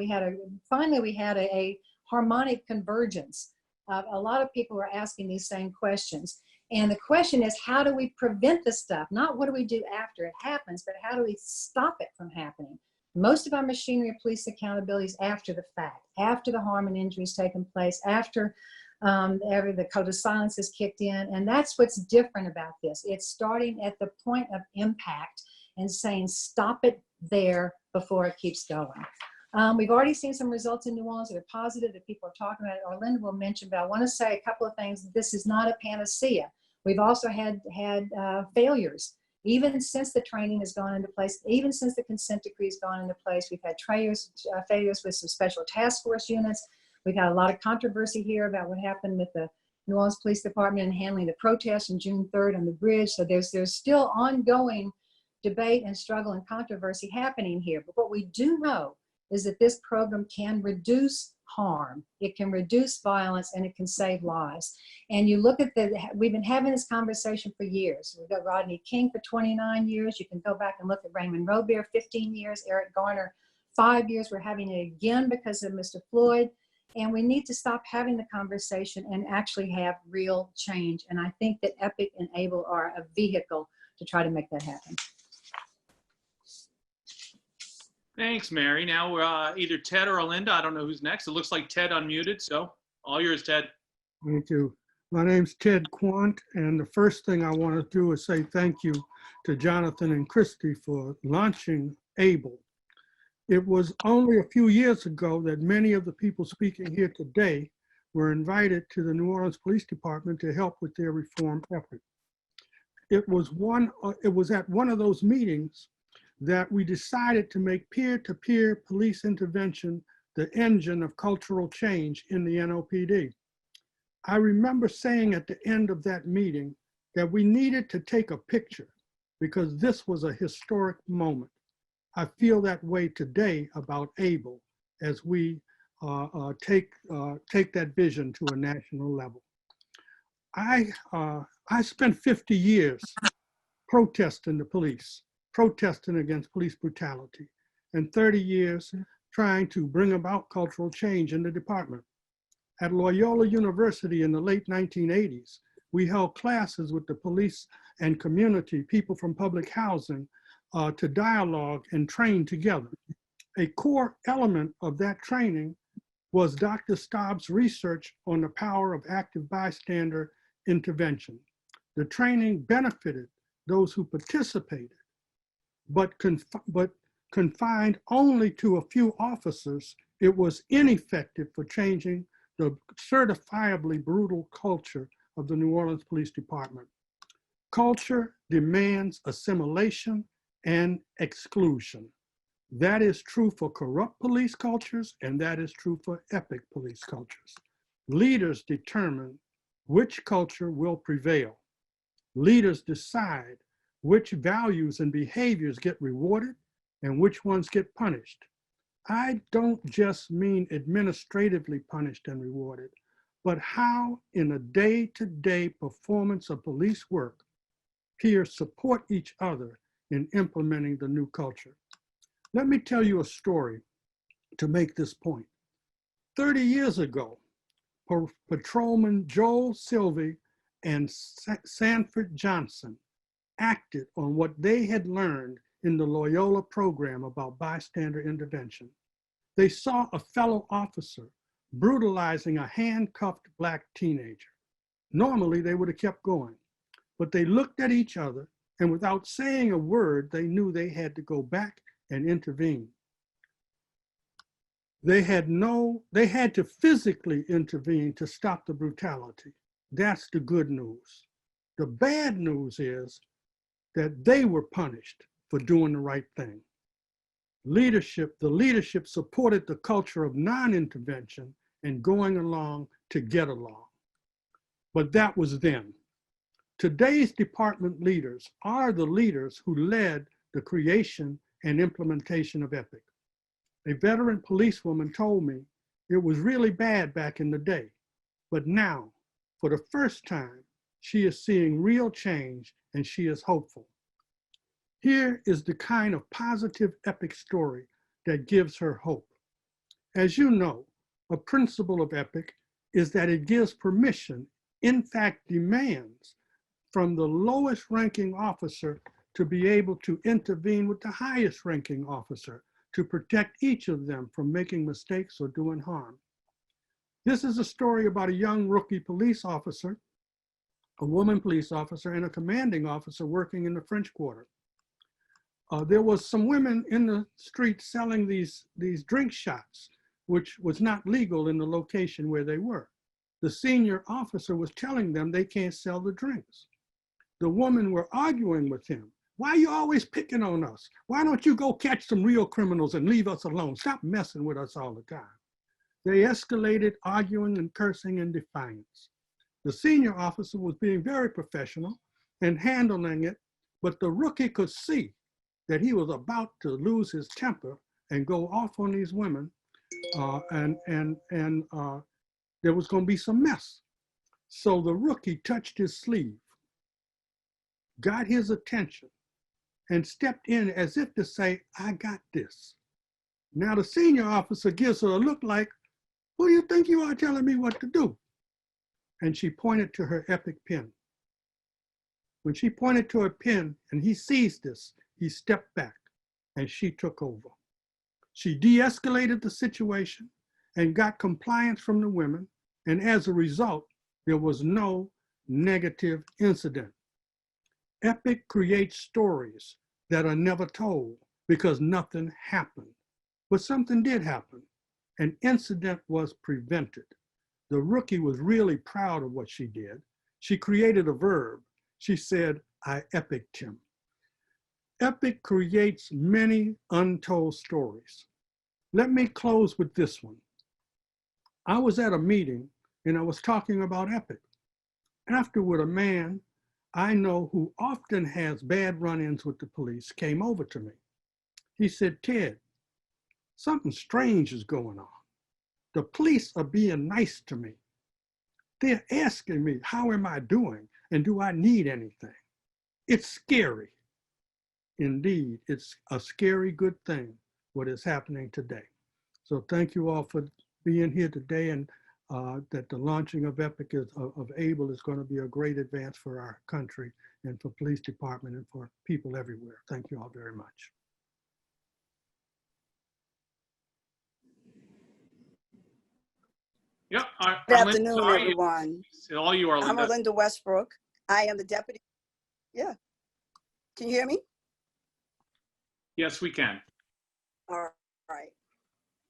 Finally we had a harmonic convergence. A lot of people were asking these same questions. And the question is, how do we prevent this stuff? Not what do we do after it happens, but how do we stop it from happening? Most of our machinery of police accountability is after the fact, after the harm and injury has taken place, after the code of silence has kicked in. And that's what's different about this. It's starting at the point of impact and saying, stop it there before it keeps going. We've already seen some results in New Orleans that are positive that people are talking about. Orlinda will mention, but I want to say a couple of things. This is not a panacea. We've also had failures. Even since the training has gone into place, even since the consent decree has gone into place, we've had failures with some special task force units. We've had a lot of controversy here about what happened with the New Orleans Police Department and handling the protest on June 3rd on the bridge. So there's still ongoing debate and struggle and controversy happening here. But what we do know is that this program can reduce harm, it can reduce violence, and it can save lives. And you look at we've been having this conversation for years. We've got Rodney King for 29 years. You can go back and look at Raymond Robert, 15 years, Eric Garner, 5 years. We're having it again because of Mr. Floyd. And we need to stop having the conversation and actually have real change. And I think that EPIC and ABLE are a vehicle to try to make that happen. Thanks, Mary. Now we're either Ted or Orlinda. I don't know who's next. It looks like Ted unmuted, so all yours, Ted. Thank you. My name's Ted Kwan, and the first thing I want to do is say thank you to Jonathan and Christy for launching ABLE. It was only a few years ago that many of the people speaking here today were invited to the New Orleans Police Department to help with their reform effort. It was at one of those meetings that we decided to make peer-to-peer police intervention the engine of cultural change in the NOPD. I remember saying at the end of that meeting that we needed to take a picture because this was a historic moment. I feel that way today about ABLE as we take that vision to a national level. I spent 50 years protesting the police, protesting against police brutality, and 30 years trying to bring about cultural change in the department. At Loyola University in the late 1980s, we held classes with the police and community, people from public housing, to dialogue and train together. A core element of that training was Dr. Staub's research on the power of active bystander intervention. The training benefited those who participated, but confined only to a few officers, it was ineffective for changing the certifiably brutal culture of the New Orleans Police Department. Culture demands assimilation and exclusion. That is true for corrupt police cultures, and that is true for epic police cultures. Leaders determine which culture will prevail. Leaders decide which values and behaviors get rewarded and which ones get punished. I don't just mean administratively punished and rewarded, but how in a day-to-day performance of police work, peers support each other in implementing the new culture. Let me tell you a story to make this point. 30 years ago, Patrolman Joel Sylvie and Sanford Johnson acted on what they had learned in the Loyola program about bystander intervention. They saw a fellow officer brutalizing a handcuffed Black teenager. Normally, they would have kept going, but they looked at each other, and without saying a word, they knew they had to go back and intervene. They had to physically intervene to stop the brutality. That's the good news. The bad news is that they were punished for doing the right thing. The leadership supported the culture of non-intervention and going along to get along. But that was then. Today's department leaders are the leaders who led the creation and implementation of EPIC. A veteran policewoman told me it was really bad back in the day, but now, for the first time, she is seeing real change and she is hopeful. Here is the kind of positive EPIC story that gives her hope. As you know, a principle of EPIC is that it gives permission, in fact demands, from the lowest ranking officer to be able to intervene with the highest ranking officer to protect each of them from making mistakes or doing harm. This is a story about a young rookie police officer, a woman police officer, and a commanding officer working in the French Quarter. There was some women in the street selling these drink shots, which was not legal in the location where they were. The senior officer was telling them they can't sell the drinks. The women were arguing with him. Why are you always picking on us? Why don't you go catch some real criminals and leave us alone? Stop messing with us all the time. They escalated, arguing and cursing in defiance. The senior officer was being very professional and handling it, but the rookie could see that he was about to lose his temper and go off on these women, and there was going to be some mess. So the rookie touched his sleeve, got his attention, and stepped in as if to say, I got this. Now the senior officer gives her a look like, who do you think you are telling me what to do? And she pointed to her EPIC pen. When she pointed to her pen and he sees this, he stepped back and she took over. She de-escalated the situation and got compliance from the women. And as a result, there was no negative incident. EPIC creates stories that are never told because nothing happened. But something did happen. An incident was prevented. The rookie was really proud of what she did. She created a verb. She said, I epicked him. EPIC creates many untold stories. Let me close with this one. I was at a meeting and I was talking about EPIC. Afterward, a man I know who often has bad run-ins with the police came over to me. He said, Ted, something strange is going on. The police are being nice to me. They're asking me, how am I doing? And do I need anything? It's scary. Indeed, it's a scary good thing, what is happening today. So thank you all for being here today, and that the launching of EPIC of ABLE is going to be a great advance for our country and for police department and for people everywhere. Thank you all very much. Yep. Good afternoon, everyone. All you are, I'm Linda Westbrook. I am the deputy. Yeah. Can you hear me? Yes, we can. All right.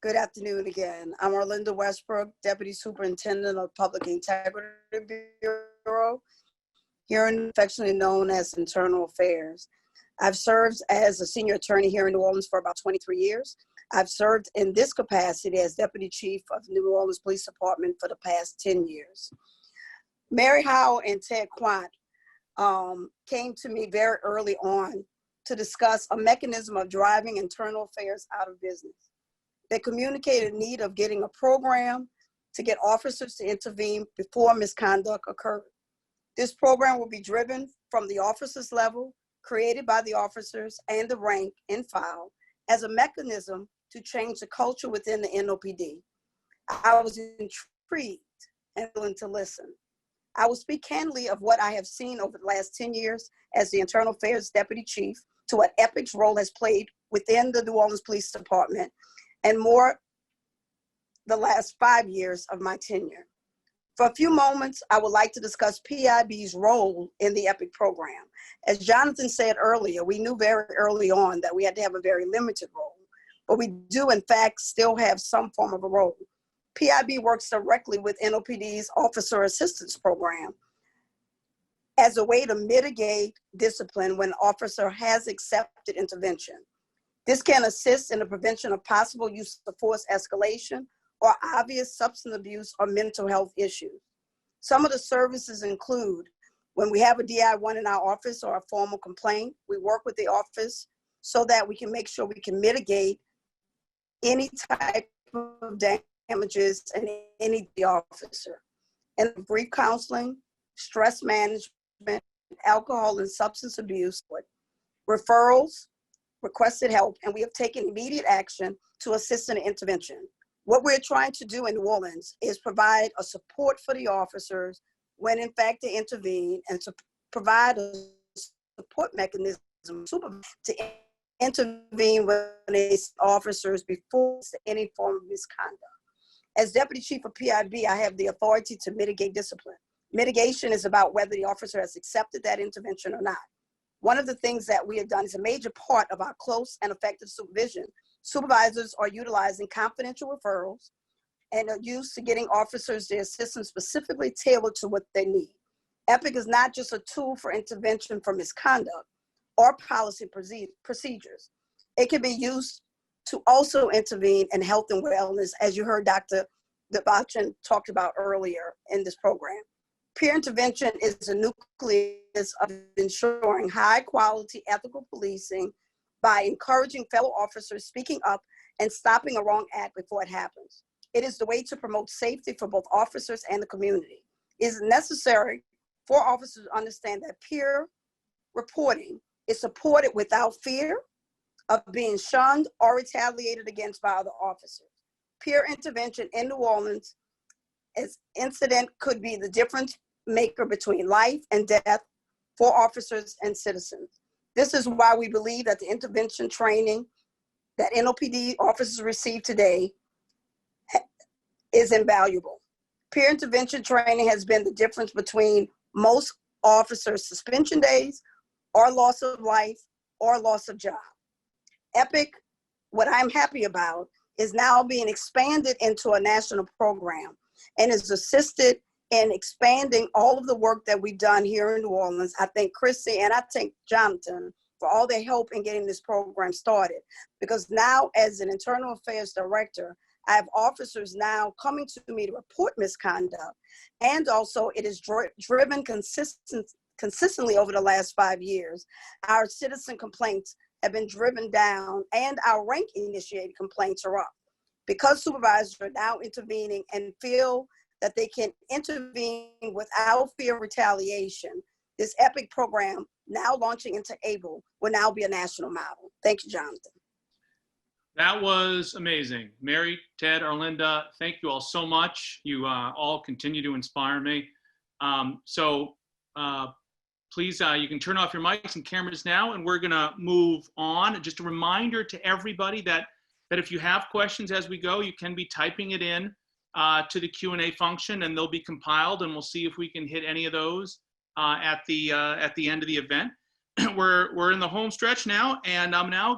Good afternoon again. I'm Orlinda Westbrook, Deputy Superintendent of Public Integrity Bureau, here affectionately known as Internal Affairs. I've served as a senior attorney here in New Orleans for about 23 years. I've served in this capacity as Deputy Chief of the New Orleans Police Department for the past 10 years. Mary Howell and Ted Kwan came to me very early on to discuss a mechanism of driving internal affairs out of business. They communicated the need of getting a program to get officers to intervene before misconduct occurred. This program will be driven from the officers level, created by the officers and the rank and file as a mechanism to change the culture within the NOPD. I was intrigued and willing to listen. I will speak candidly of what I have seen over the last 10 years as the Internal Affairs Deputy Chief to what EPIC's role has played within the New Orleans Police Department, and more the last 5 years of my tenure. For a few moments, I would like to discuss PIB's role in the EPIC program. As Jonathan said earlier, we knew very early on that we had to have a very limited role. but we do in fact still have some form of a role. PIB works directly with NOPD's Officer Assistance Program as a way to mitigate discipline when an officer has accepted intervention. This can assist in the prevention of possible use of force escalation or obvious substance abuse or mental health issues. Some of the services include when we have a DI-1 in our office or a formal complaint, we work with the office so that we can make sure we can mitigate any type of damages and any officer. And brief counseling, stress management, alcohol and substance abuse, referrals, requested help, and we have taken immediate action to assist in the intervention. What we're trying to do in New Orleans is provide a support for the officers when in fact they intervene, and to provide a support mechanism to intervene when it's officers before any form of misconduct. As Deputy Chief of PIB, I have the authority to mitigate discipline. Mitigation is about whether the officer has accepted that intervention or not. One of the things that we have done is a major part of our close and effective supervision. Supervisors are utilizing confidential referrals and are used to getting officers their assistance specifically tailored to what they need. EPIC is not just a tool for intervention for misconduct or policy procedures. It can be used to also intervene in health and wellness, as you heard Dr. Devachan talked about earlier in this program. Peer intervention is a nucleus of ensuring high quality ethical policing by encouraging fellow officers speaking up and stopping a wrong act before it happens. It is the way to promote safety for both officers and the community. It is necessary for officers to understand that peer reporting is supported without fear of being shunned or retaliated against by other officers. Peer intervention in New Orleans as incident could be the difference maker between life and death for officers and citizens. This is why we believe that the intervention training that NOPD officers receive today is invaluable. Peer intervention training has been the difference between most officers' suspension days or loss of life or loss of job. EPIC, what I'm happy about, is now being expanded into a national program and is assisted in expanding all of the work that we've done here in New Orleans. I thank Christy and I thank Jonathan for all their help in getting this program started. Because now, as an internal affairs director, I have officers now coming to me to report misconduct. And also it is driven consistently over the last 5 years. Our citizen complaints have been driven down and our rank initiated complaints are up. Because supervisors are now intervening and feel that they can intervene without fear of retaliation, this EPIC program, now launching into ABLE, will now be a national model. Thank you, Jonathan. That was amazing. Mary, Ted, Arlinda, thank you all so much. You all continue to inspire me. Please, you can turn off your mics and cameras now, and we're gonna move on. Just a reminder to everybody that if you have questions as we go, you can be typing it in to the Q&A function, and they'll be compiled, and we'll see if we can hit any of those at the end of the event. We're in the home stretch now, and I'm now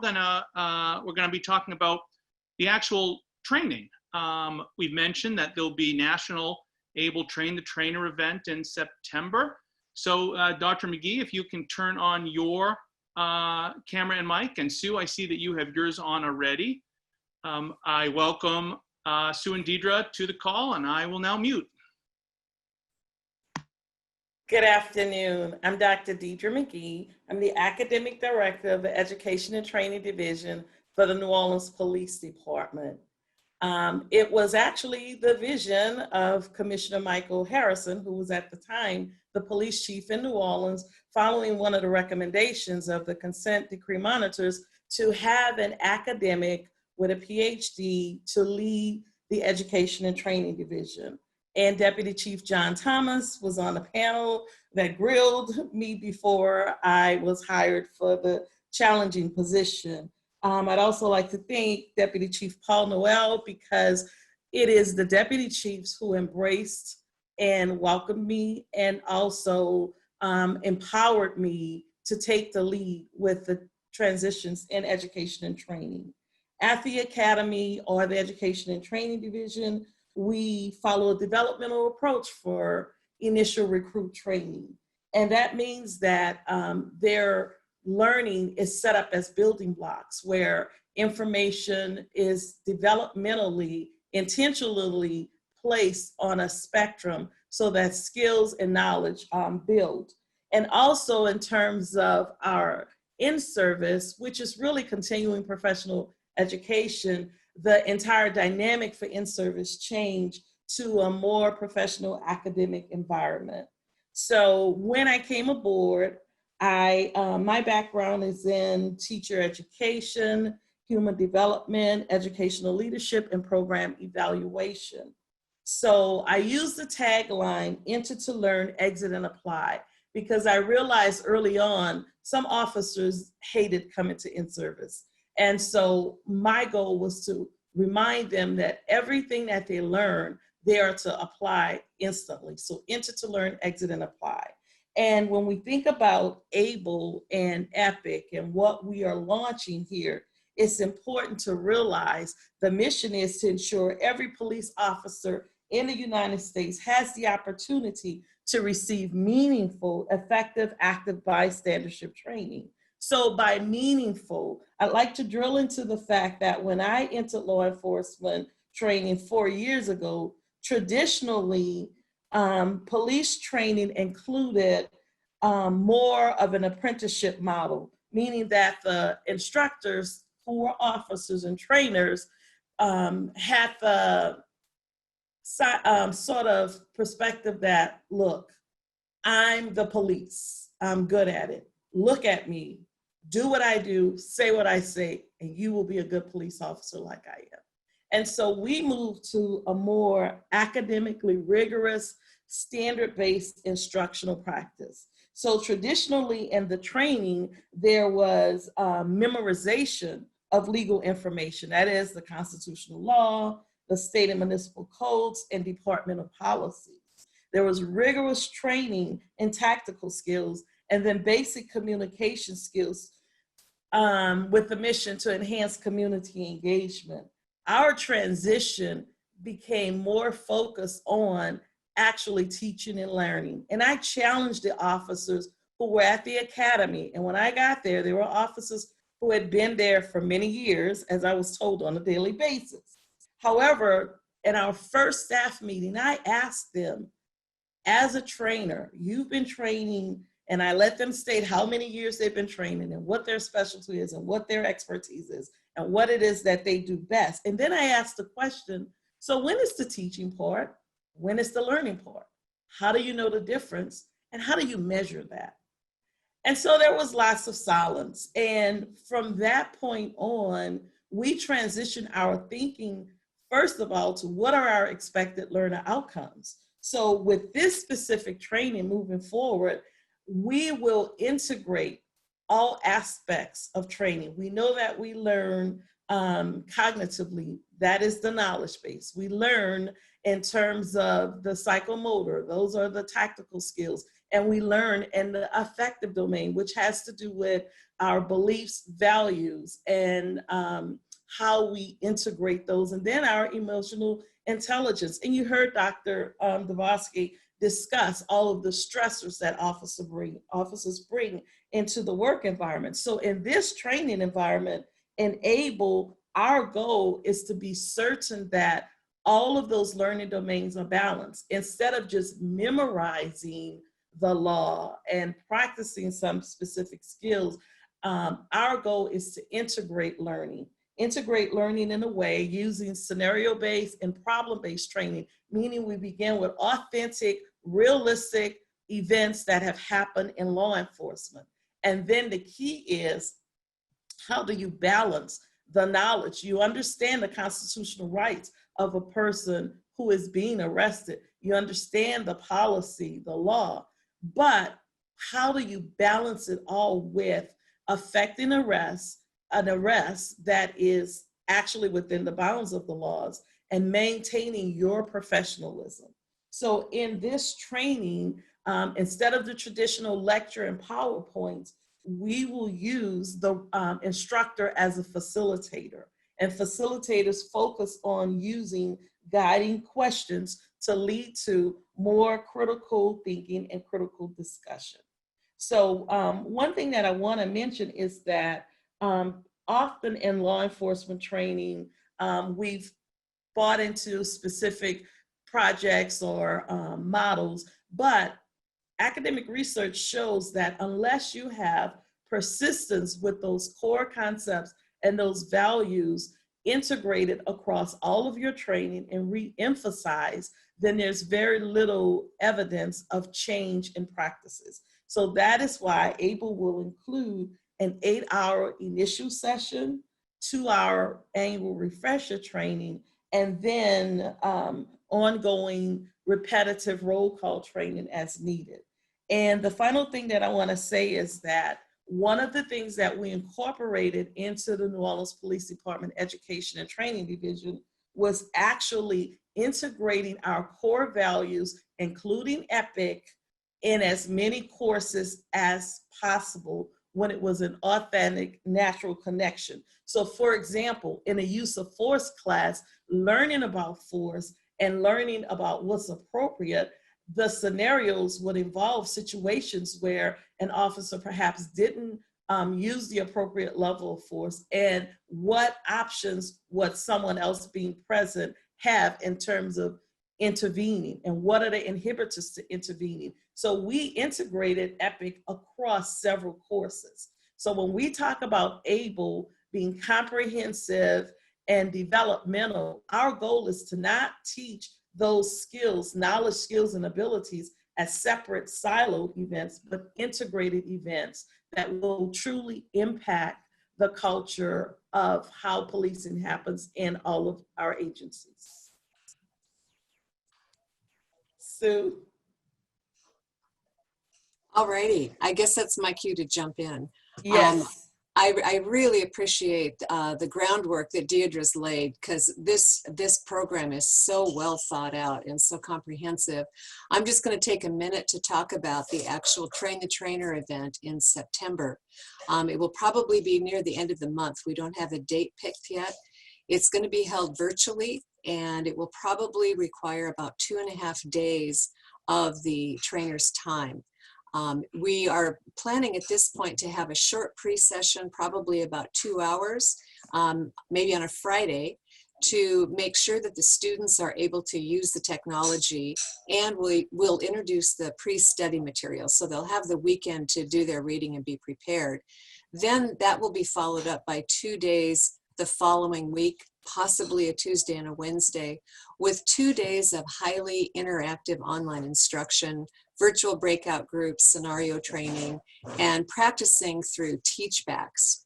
we're gonna be talking about the actual training. We've mentioned that there'll be National Able Train the Trainer event in September. So Dr. McGee, if you can turn on your camera and mic, and Sue, I see that you have yours on already. I welcome Sue and Deidre to the call, and I will now mute. Good afternoon. I'm Dr. Deidre McGee. I'm the Academic Director of the Education and Training Division for the New Orleans Police Department. It was actually the vision of Commissioner Michael Harrison, who was at the time the police chief in New Orleans, following one of the recommendations of the consent decree monitors to have an academic with a PhD to lead the Education and Training Division. And Deputy Chief John Thomas was on the panel that grilled me before I was hired for the challenging position. I'd also like to thank Deputy Chief Paul Noel, because it is the deputy chiefs who embraced and welcomed me and also empowered me to take the lead with the transitions in education and training. At the academy or the Education and Training Division, we follow a developmental approach for initial recruit training. And that means that their learning is set up as building blocks where information is developmentally, intentionally placed on a spectrum so that skills and knowledge build. And also in terms of our in-service, which is really continuing professional education, the entire dynamic for in-service change to a more professional academic environment. So when I came aboard, my background is in teacher education, human development, educational leadership, and program evaluation. So I used the tagline, enter to learn, exit and apply, because I realized early on, some officers hated coming to in-service. And so my goal was to remind them that everything that they learn, they are to apply instantly. So enter to learn, exit and apply. And when we think about ABLE and EPIC and what we are launching here, it's important to realize the mission is to ensure every police officer in the United States has the opportunity to receive meaningful, effective, active bystandership training. So by meaningful, I'd like to drill into the fact that when I entered law enforcement training 4 years ago, traditionally, police training included more of an apprenticeship model, meaning that the instructors who were officers and trainers had the sort of perspective that, look, I'm the police, I'm good at it. Look at me, do what I do, say what I say, and you will be a good police officer like I am. And so we moved to a more academically rigorous, standard-based instructional practice. So traditionally in the training, there was memorization of legal information. That is the constitutional law, the state and municipal codes, and departmental policies. There was rigorous training in tactical skills, and then basic communication skills with the mission to enhance community engagement. Our transition became more focused on actually teaching and learning. And I challenged the officers who were at the academy. And when I got there, there were officers who had been there for many years, as I was told on a daily basis. However, in our first staff meeting, I asked them, as a trainer, you've been training, and I let them state how many years they've been training and what their specialty is and what their expertise is and what it is that they do best. And then I asked the question, so when is the teaching part? When is the learning part? How do you know the difference? And how do you measure that? And so there was lots of silence. And from that point on, we transitioned our thinking, first of all, to what are our expected learner outcomes? So with this specific training moving forward, we will integrate all aspects of training. We know that we learn cognitively, that is the knowledge base. We learn in terms of the psychomotor, those are the tactical skills. And we learn in the affective domain, which has to do with our beliefs, values, and how we integrate those. And then our emotional intelligence. And you heard Dr. Vasca discuss all of the stressors that officers bring into the work environment. So in this training environment, in ABLE, our goal is to be certain that all of those learning domains are balanced. Instead of just memorizing the law and practicing some specific skills, our goal is to integrate learning in a way using scenario-based and problem-based training, meaning we begin with authentic, realistic events that have happened in law enforcement. And then the key is, how do you balance the knowledge? You understand the constitutional rights of a person who is being arrested. You understand the policy, the law, but how do you balance it all with effecting an arrest that is actually within the bounds of the laws and maintaining your professionalism? So in this training, instead of the traditional lecture and PowerPoints, we will use the instructor as a facilitator. and facilitators focus on using guiding questions to lead to more critical thinking and critical discussion. So one thing that I want to mention is that often in law enforcement training, we've bought into specific projects or models, but academic research shows that unless you have persistence with those core concepts and those values integrated across all of your training and re-emphasized, then there's very little evidence of change in practices. So that is why ABLE will include an 8-hour initial session, 2-hour annual refresher training, and then ongoing repetitive roll call training as needed. And the final thing that I want to say is that one of the things that we incorporated into the New Orleans Police Department Education and Training Division was actually integrating our core values, including EPIC, in as many courses as possible when it was an authentic, natural connection. So for example, in a use of force class, learning about force and learning about what's appropriate, the scenarios would involve situations where an officer perhaps didn't use the appropriate level of force, and what options would someone else being present have in terms of intervening, and what are the inhibitors to intervening. So we integrated EPIC across several courses. So when we talk about ABLE being comprehensive and developmental, our goal is to not teach those skills, knowledge, skills, and abilities as separate siloed events, but integrated events that will truly impact the culture of how policing happens in all of our agencies. Sue? All righty, I guess that's my cue to jump in. Yes. I really appreciate the groundwork that Deirdre's laid, because this program is so well thought out and so comprehensive. I'm just going to take a minute to talk about the actual Train the Trainer event in September. It will probably be near the end of the month. We don't have a date picked yet. It's going to be held virtually, and it will probably require about 2.5 days of the trainer's time. We are planning at this point to have a short pre-session, probably about 2 hours, maybe on a Friday, to make sure that the students are able to use the technology, and we'll introduce the pre-study materials. So they'll have the weekend to do their reading and be prepared. Then that will be followed up by 2 days the following week, possibly a Tuesday and a Wednesday, with 2 days of highly interactive online instruction, virtual breakout groups, scenario training, and practicing through teachbacks.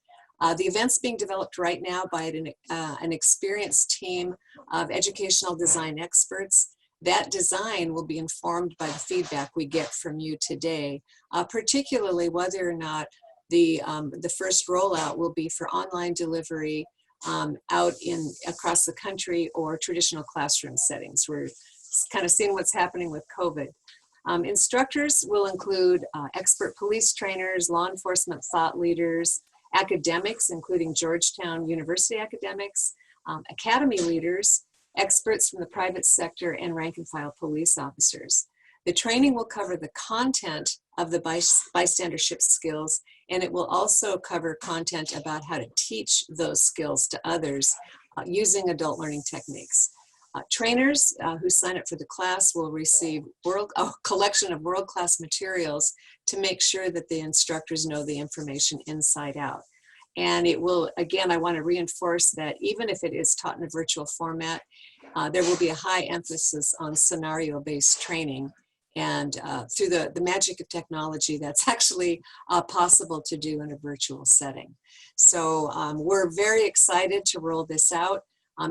The event's being developed right now by an experienced team of educational design experts. That design will be informed by the feedback we get from you today, particularly whether or not the first rollout will be for online delivery out across the country or traditional classroom settings. We're kind of seeing what's happening with COVID. Instructors will include expert police trainers, law enforcement thought leaders, academics, including Georgetown University academics, academy leaders, experts from the private sector, and rank and file police officers. The training will cover the content of the bystandership skills, and it will also cover content about how to teach those skills to others using adult learning techniques. Trainers who sign up for the class will receive a collection of world-class materials to make sure that the instructors know the information inside out. And it will, again, I want to reinforce that even if it is taught in a virtual format, there will be a high emphasis on scenario-based training. And through the magic of technology, that's actually possible to do in a virtual setting. So we're very excited to roll this out.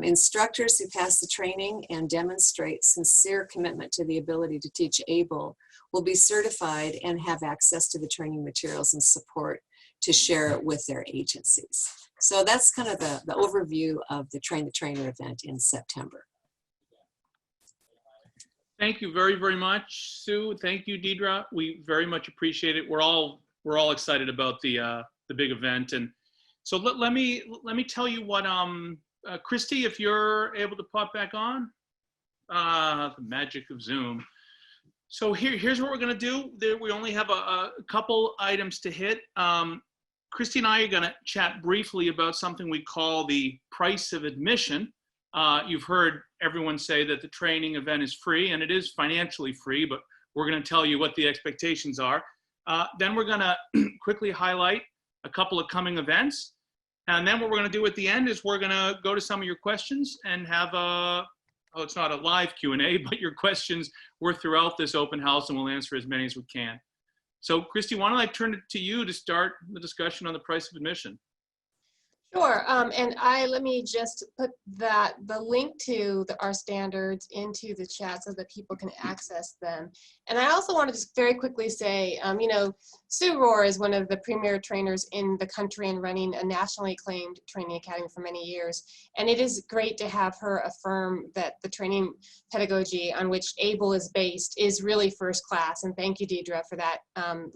Instructors who pass the training and demonstrate sincere commitment to the ability to teach ABLE will be certified and have access to the training materials and support to share it with their agencies. So that's kind of the overview of the Train the Trainer event in September. Thank you very, very much, Sue. Thank you, Deidre. We very much appreciate it. We're all excited about the big event, and so let me tell you what Christy, if you're able to pop back on. The magic of Zoom. So here's what we're going to do. We only have a couple items to hit. Christy and I are going to chat briefly about something we call the price of admission. You've heard everyone say that the training event is free, and it is financially free, but we're going to tell you what the expectations are. Then we're going to quickly highlight a couple of coming events. And then what we're going to do at the end is we're going to go to some of your questions and have a, oh, it's not a live Q&A, but your questions were throughout this open house, and we'll answer as many as we can. So Christy, why don't I turn it to you to start the discussion on the price of admission? Sure, and let me just put the link to our standards into the chat so that people can access them. And I also want to just very quickly say, you know, Sue Rohr is one of the premier trainers in the country and running a nationally acclaimed training academy for many years. And it is great to have her affirm that the training pedagogy on which ABLE is based is really first class. And thank you, Deidre, for that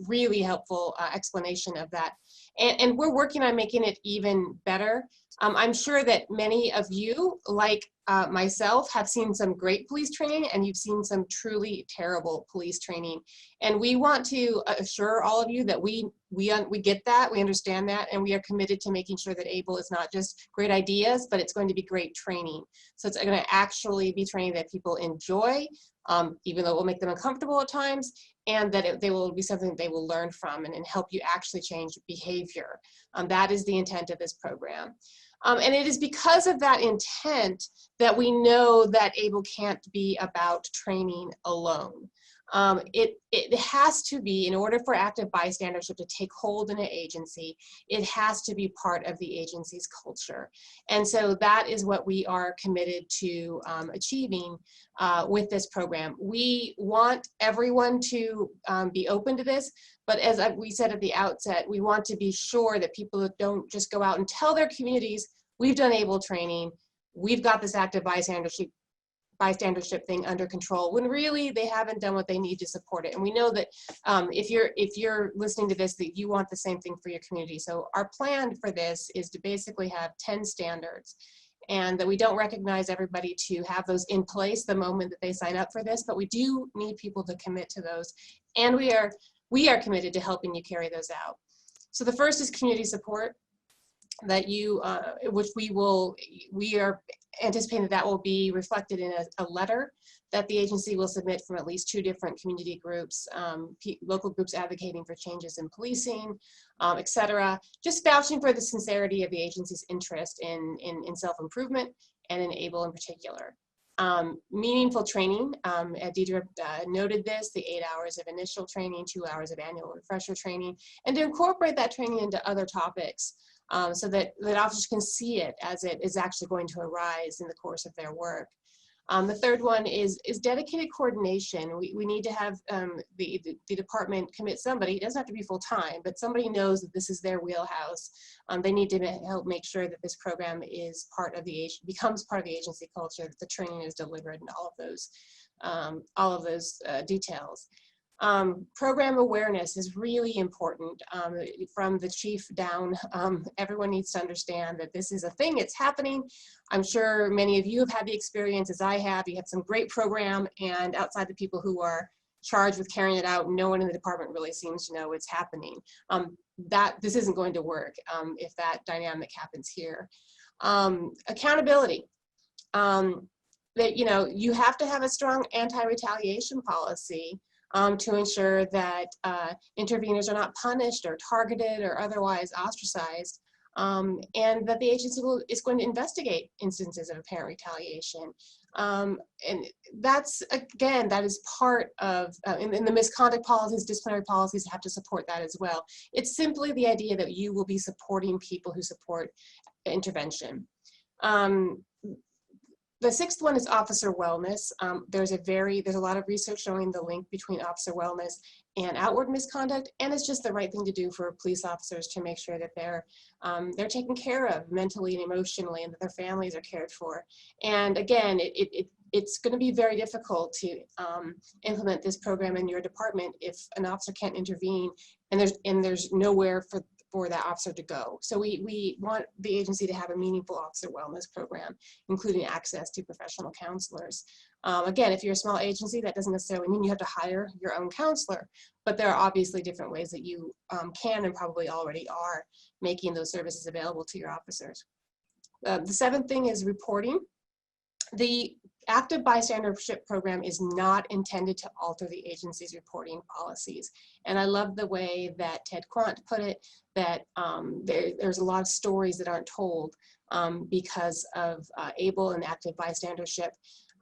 really helpful explanation of that. And we're working on making it even better. I'm sure that many of you, like myself, have seen some great police training, and you've seen some truly terrible police training. And we want to assure all of you that we get that, we understand that, and we are committed to making sure that ABLE is not just great ideas, but it's going to be great training. So it's going to actually be training that people enjoy, even though it will make them uncomfortable at times, and that they will be something that they will learn from and help you actually change behavior. That is the intent of this program. And it is because of that intent that we know that ABLE can't be about training alone. It has to be, in order for active bystandership to take hold in an agency, it has to be part of the agency's culture. And so that is what we are committed to achieving with this program. We want everyone to be open to this, but as we said at the outset, we want to be sure that people don't just go out and tell their communities, we've done ABLE training, we've got this active bystandership thing under control, when really they haven't done what they need to support it. And we know that if you're listening to this, that you want the same thing for your community. So our plan for this is to basically have 10 standards, and that we don't recognize everybody to have those in place the moment that they sign up for this, but we do need people to commit to those. And we are committed to helping you carry those out. So the first is community support, that which we are anticipating that will be reflected in a letter that the agency will submit from at least 2 different community groups, local groups advocating for changes in policing, et cetera, just vouching for the sincerity of the agency's interest in self-improvement and in ABLE in particular. Meaningful training, Deidre noted this, the 8 hours of initial training, 2 hours of annual refresher training, and to incorporate that training into other topics. So that officers can see it as it is actually going to arise in the course of their work. The third one is dedicated coordination. We need to have the department commit somebody. It doesn't have to be full-time, but somebody knows that this is their wheelhouse. They need to help make sure that this program is becomes part of the agency culture, that the training is delivered, and all of those details. Program awareness is really important from the chief down. Everyone needs to understand that this is a thing, it's happening. I'm sure many of you have had the experience as I have. You have some great program, and outside the people who are charged with carrying it out, no one in the department really seems to know it's happening. This isn't going to work if that dynamic happens here. Accountability. That you have to have a strong anti-retaliation policy to ensure that interveners are not punished or targeted or otherwise ostracized, and that the agency is going to investigate instances of apparent retaliation. And that's, again, that is part of, in the misconduct policies, disciplinary policies have to support that as well. It's simply the idea that you will be supporting people who support intervention. The sixth one is officer wellness. There's a lot of research showing the link between officer wellness and outward misconduct, and it's just the right thing to do for police officers to make sure that they're taken care of mentally and emotionally, and that their families are cared for. And again, it's going to be very difficult to implement this program in your department if an officer can't intervene, and there's nowhere for for that officer to go. So we want the agency to have a meaningful officer wellness program, including access to professional counselors. Again, if you're a small agency, that doesn't necessarily mean you have to hire your own counselor, but there are obviously different ways that you can and probably already are making those services available to your officers. The seventh thing is reporting. The active bystandership program is not intended to alter the agency's reporting policies. And I love the way that Ted Quant put it, that there's a lot of stories that aren't told because of ABLE and active bystandership.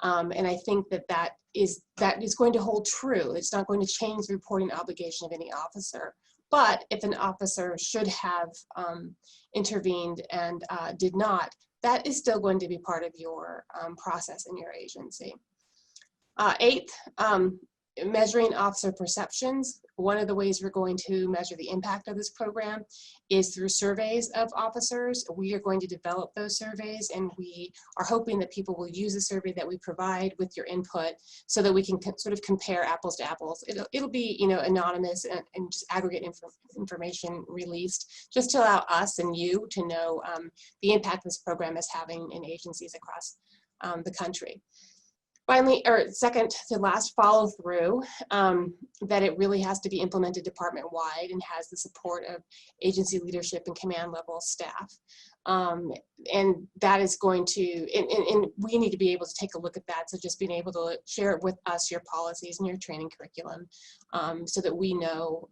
And I think that is going to hold true. It's not going to change the reporting obligation of any officer. But if an officer should have intervened and did not, that is still going to be part of your process in your agency. Eighth, measuring officer perceptions. One of the ways we're going to measure the impact of this program is through surveys of officers. We are going to develop those surveys, and we are hoping that people will use the survey that we provide with your input so that we can sort of compare apples to apples. It'll be, you know, anonymous and just aggregate information released just to allow us and you to know the impact this program is having in agencies across the country. Finally, or second to last, follow through, that it really has to be implemented department-wide and has the support of agency leadership and command level staff. And that is going to, and we need to be able to take a look at that. So just being able to share with us your policies and your training curriculum so that we know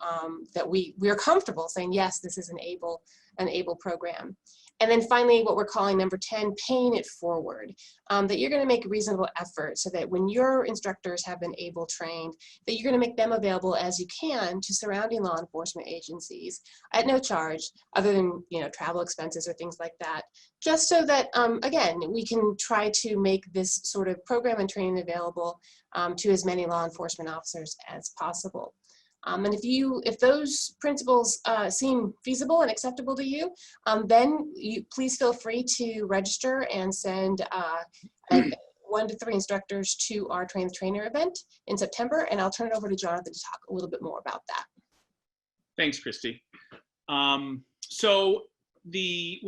that we are comfortable saying, yes, this is an ABLE program. And then finally, what we're calling number 10, paying it forward, that you're going to make reasonable effort so that when your instructors have been ABLE trained, that you're going to make them available as you can to surrounding law enforcement agencies at no charge, other than, you know, travel expenses or things like that, just so that, again, we can try to make this sort of program and training available to as many law enforcement officers as possible. And if those principles seem feasible and acceptable to you, then please feel free to register and send 1 to 3 instructors to our Train the Trainer event in September. And I'll turn it over to Jonathan to talk a little bit more about that. Thanks, Christy. So the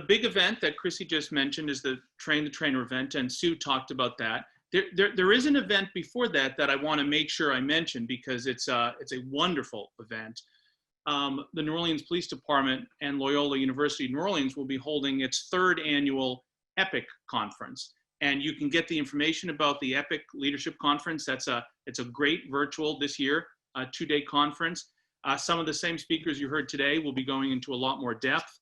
big event that Christy just mentioned is the Train the Trainer event, and Sue talked about that. There is an event before that I want to make sure I mention because it's a wonderful event. The New Orleans Police Department and Loyola University New Orleans will be holding its 3rd annual EPIC conference. And you can get the information about the EPIC Leadership Conference. It's a great virtual this year, 2-day conference. Some of the same speakers you heard today will be going into a lot more depth.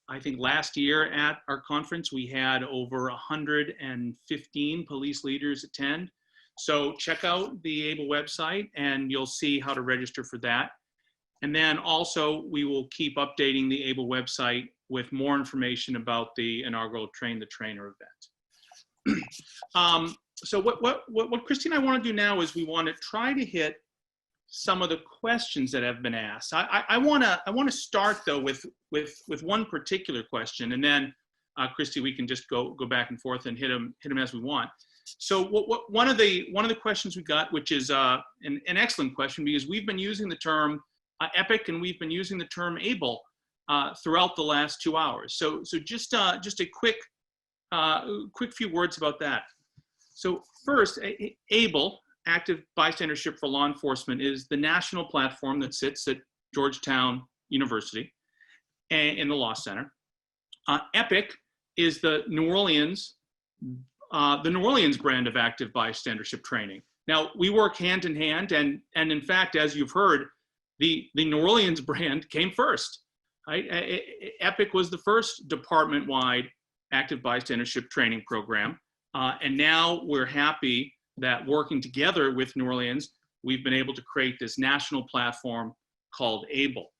I think last year at our conference, we had over 115 police leaders attend. So check out the ABLE website and you'll see how to register for that. And then also we will keep updating the ABLE website with more information about the inaugural Train the Trainer event. So what Christy and I want to do now is we want to try to hit some of the questions that have been asked. I want to start though with one particular question, and then Christy, we can just go back and forth and hit them as we want. So one of the questions we got, which is an excellent question, because we've been using the term EPIC and we've been using the term ABLE throughout the last 2 hours. So just a quick few words about that. So first, ABLE, Active Bystandership for Law Enforcement, is the national platform that sits at Georgetown University in the Law Center. EPIC is the New Orleans brand of active bystandership training. Now, we work hand in hand, and in fact, as you've heard, the New Orleans brand came first. Right? EPIC was the first department-wide active bystandership training program, and now we're happy that working together with New Orleans, we've been able to create this national platform called ABLE.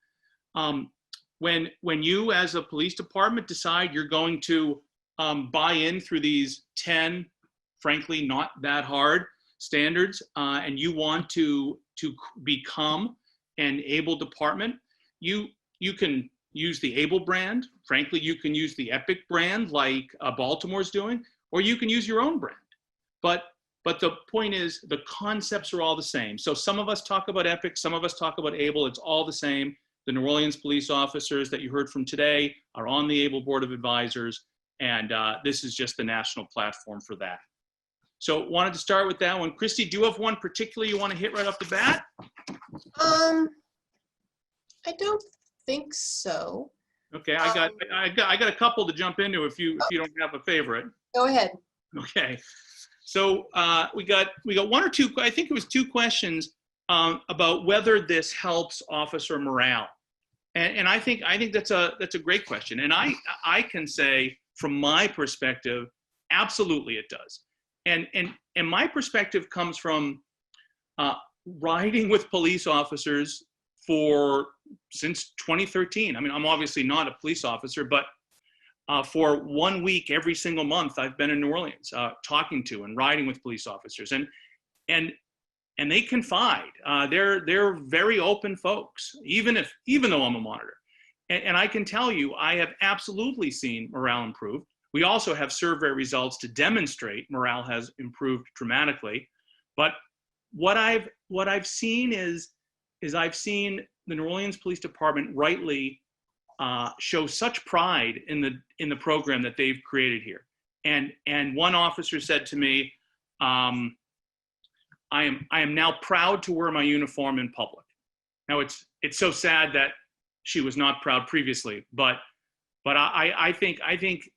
When you as a police department decide you're going to buy in through these 10, frankly, not that hard standards, and you want to become an ABLE department, you can use the ABLE brand. Frankly, you can use the EPIC brand like Baltimore's doing, or you can use your own brand. But the point is, the concepts are all the same. So some of us talk about EPIC, some of us talk about ABLE, it's all the same. The New Orleans police officers that you heard from today are on the ABLE Board of Advisors, and this is just the national platform for that. So wanted to start with that one. Christy, do you have one particular you want to hit right off the bat? I don't think so. Okay, I got a couple to jump into if you don't have a favorite. Go ahead. Okay, so we got one or two. I think it was two questions about whether this helps officer morale, and I think that's a great question. And I can say from my perspective, absolutely it does. And my perspective comes from riding with police officers since 2013. I mean, I'm obviously not a police officer, but for 1 week every single month, I've been in New Orleans talking to and riding with police officers, and they confide. They're very open folks, even though I'm a monitor. And I can tell you, I have absolutely seen morale improve. We also have survey results to demonstrate morale has improved dramatically. But what I've seen is I've seen the New Orleans Police Department rightly show such pride in the program that they've created here. And one officer said to me, I am now proud to wear my uniform in public. Now it's so sad that she was not proud previously, but I think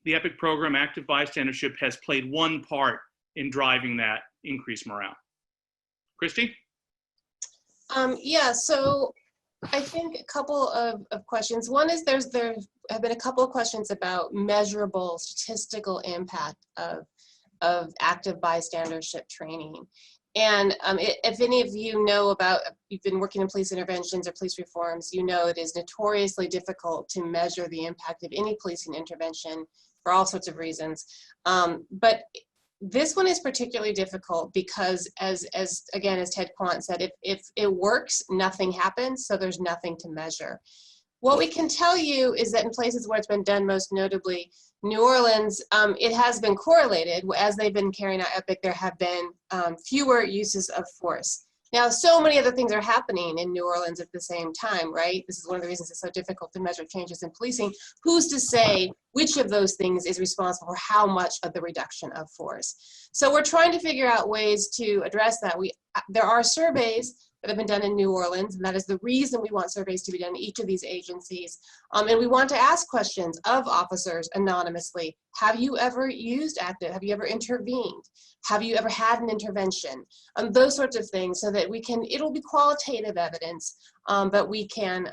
the EPIC program, Active Bystandership, has played one part in driving that increased morale. Christy? Yeah, so I think a couple of questions. One is there have been a couple of questions about measurable statistical impact of active bystandership training. And if any of you know about, you've been working in police interventions or police reforms, you know it is notoriously difficult to measure the impact of any policing intervention for all sorts of reasons. But this one is particularly difficult because, as Ted Kwan said, if it works, nothing happens, so there's nothing to measure. What we can tell you is that in places where it's been done, most notably New Orleans, it has been correlated. As they've been carrying out EPIC, there have been fewer uses of force. Now, so many other things are happening in New Orleans at the same time, right? This is one of the reasons it's so difficult to measure changes in policing. Who's to say which of those things is responsible for how much of the reduction of force? So we're trying to figure out ways to address that. There are surveys that have been done in New Orleans, and that is the reason we want surveys to be done in each of these agencies. And we want to ask questions of officers anonymously. Have you ever used active? Have you ever intervened? Have you ever had an intervention? Those sorts of things, so that it'll be qualitative evidence, but we can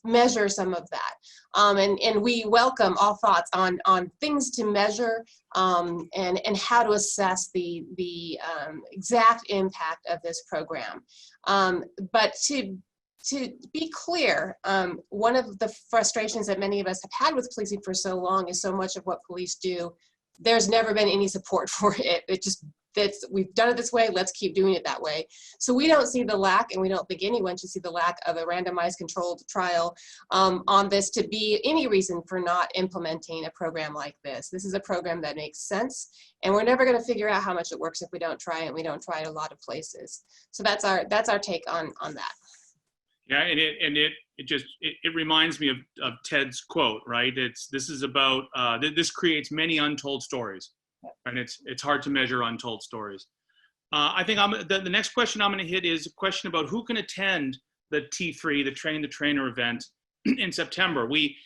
measure some of that. And we welcome all thoughts on things to measure and how to assess the exact impact of this program. But to be clear, one of the frustrations that many of us have had with policing for so long is so much of what police do, there's never been any support for it. We've done it this way, let's keep doing it that way. So we don't see the lack, and we don't think anyone should see the lack of a randomized controlled trial on this to be any reason for not implementing a program like this. This is a program that makes sense, and we're never going to figure out how much it works if we don't try it, and we don't try it a lot of places. So that's our take on that. Yeah, and it reminds me of Ted's quote, right? This is about this creates many untold stories, and it's hard to measure untold stories. I think the next question I'm going to hit is a question about who can attend the T3, the Train the Trainer event in September. We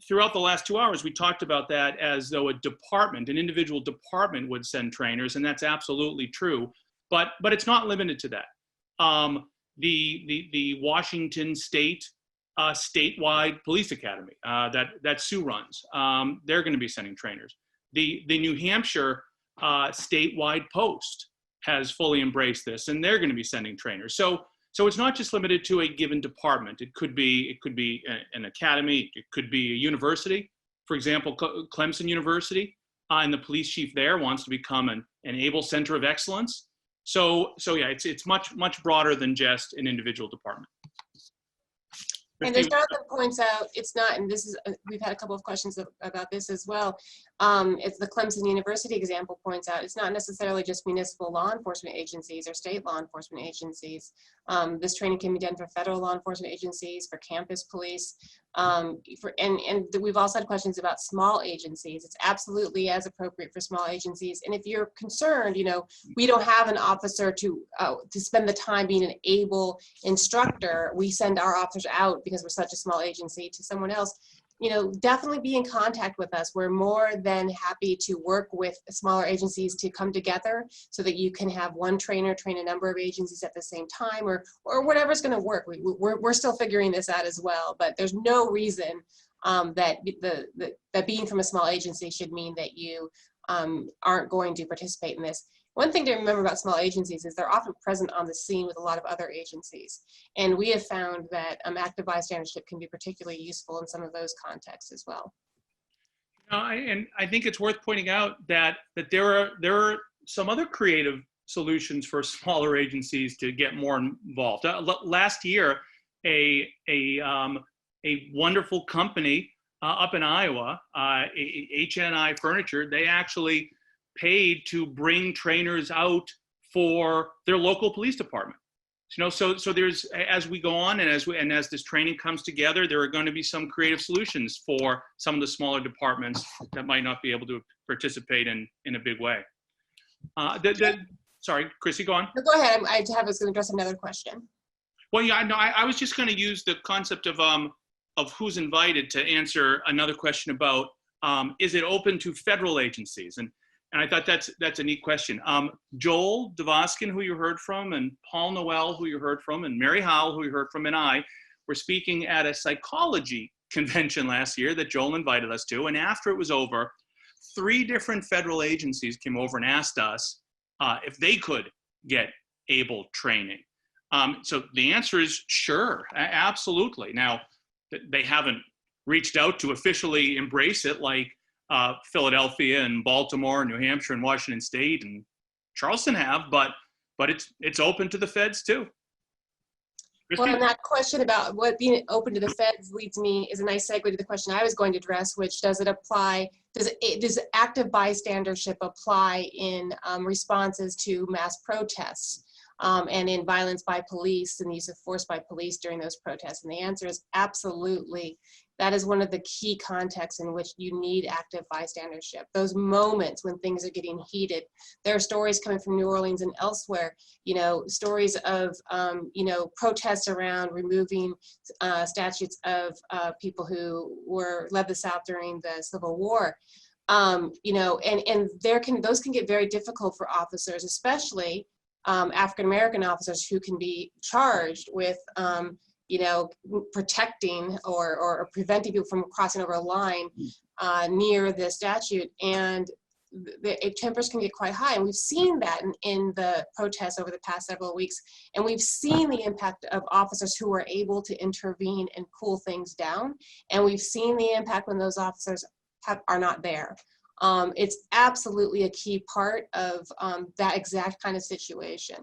throughout the last 2 hours we talked about that as though an individual department would send trainers, and that's absolutely true. But it's not limited to that. The Washington State statewide police academy that Sue runs, they're going to be sending trainers. The New Hampshire statewide post has fully embraced this, and they're going to be sending trainers. So it's not just limited to a given department. It could be an academy. It could be a university. For example, Clemson University, and the police chief there wants to become an ABLE Center of Excellence. So yeah, it's much broader than just an individual department. And as Jonathan points out, it's not, and this is, we've had a couple of questions about this as well. It's the Clemson University example points out, it's not necessarily just municipal law enforcement agencies or state law enforcement agencies. This training can be done for federal law enforcement agencies, for campus police, and we've also had questions about small agencies. It's absolutely as appropriate for small agencies. And if you're concerned, you know, we don't have an officer to spend the time being an able instructor. We send our officers out because we're such a small agency to someone else. You know, definitely be in contact with us. We're more than happy to work with smaller agencies to come together so that you can have one trainer train a number of agencies at the same time, or whatever's going to work. We're still figuring this out as well, but there's no reason that that being from a small agency should mean that you aren't going to participate in this. One thing to remember about small agencies is they're often present on the scene with a lot of other agencies. And we have found that active bystandership can be particularly useful in some of those contexts as well. And I think it's worth pointing out that there are some other creative solutions for smaller agencies to get more involved. Last year, a wonderful company up in Iowa, HNI Furniture, they actually paid to bring trainers out for their local police department. You know, so there's, as we go on and as this training comes together, there are going to be some creative solutions for some of the smaller departments that might not be able to participate in a big way. Sorry, Chrissy, go on. No, go ahead. I was going to address another question. Well, yeah, no, I was just going to use the concept of who's invited to answer another question about is it open to federal agencies? And I thought that's a neat question. Joel Davoskin, who you heard from, and Paul Noel, who you heard from, and Mary Howell, who you heard from, and I were speaking at a psychology convention last year that Joel invited us to. And after it was over, 3 different federal agencies came over and asked us if they could get ABLE training. So the answer is sure, absolutely. Now, they haven't reached out to officially embrace it like Philadelphia and Baltimore, New Hampshire, and Washington State and Charleston have, but it's open to the feds too. Christy? Well, and that question about what being open to the feds is a nice segue to the question I was going to address, which does it apply? Does active bystandership apply in responses to mass protests and in violence by police and the use of force by police during those protests? And the answer is absolutely. That is one of the key contexts in which you need active bystandership. Those moments when things are getting heated. There are stories coming from New Orleans and elsewhere, you know, stories of, you know, protests around removing statutes of people who led the South during the Civil War. You know, and those can get very difficult for officers, especially African-American officers who can be charged with you know, protecting or preventing people from crossing over a line near the statute, and the tempers can get quite high. And we've seen that in the protests over the past several weeks, and we've seen the impact of officers who are able to intervene and cool things down, and we've seen the impact when those officers are not there. It's absolutely a key part of that exact kind of situation,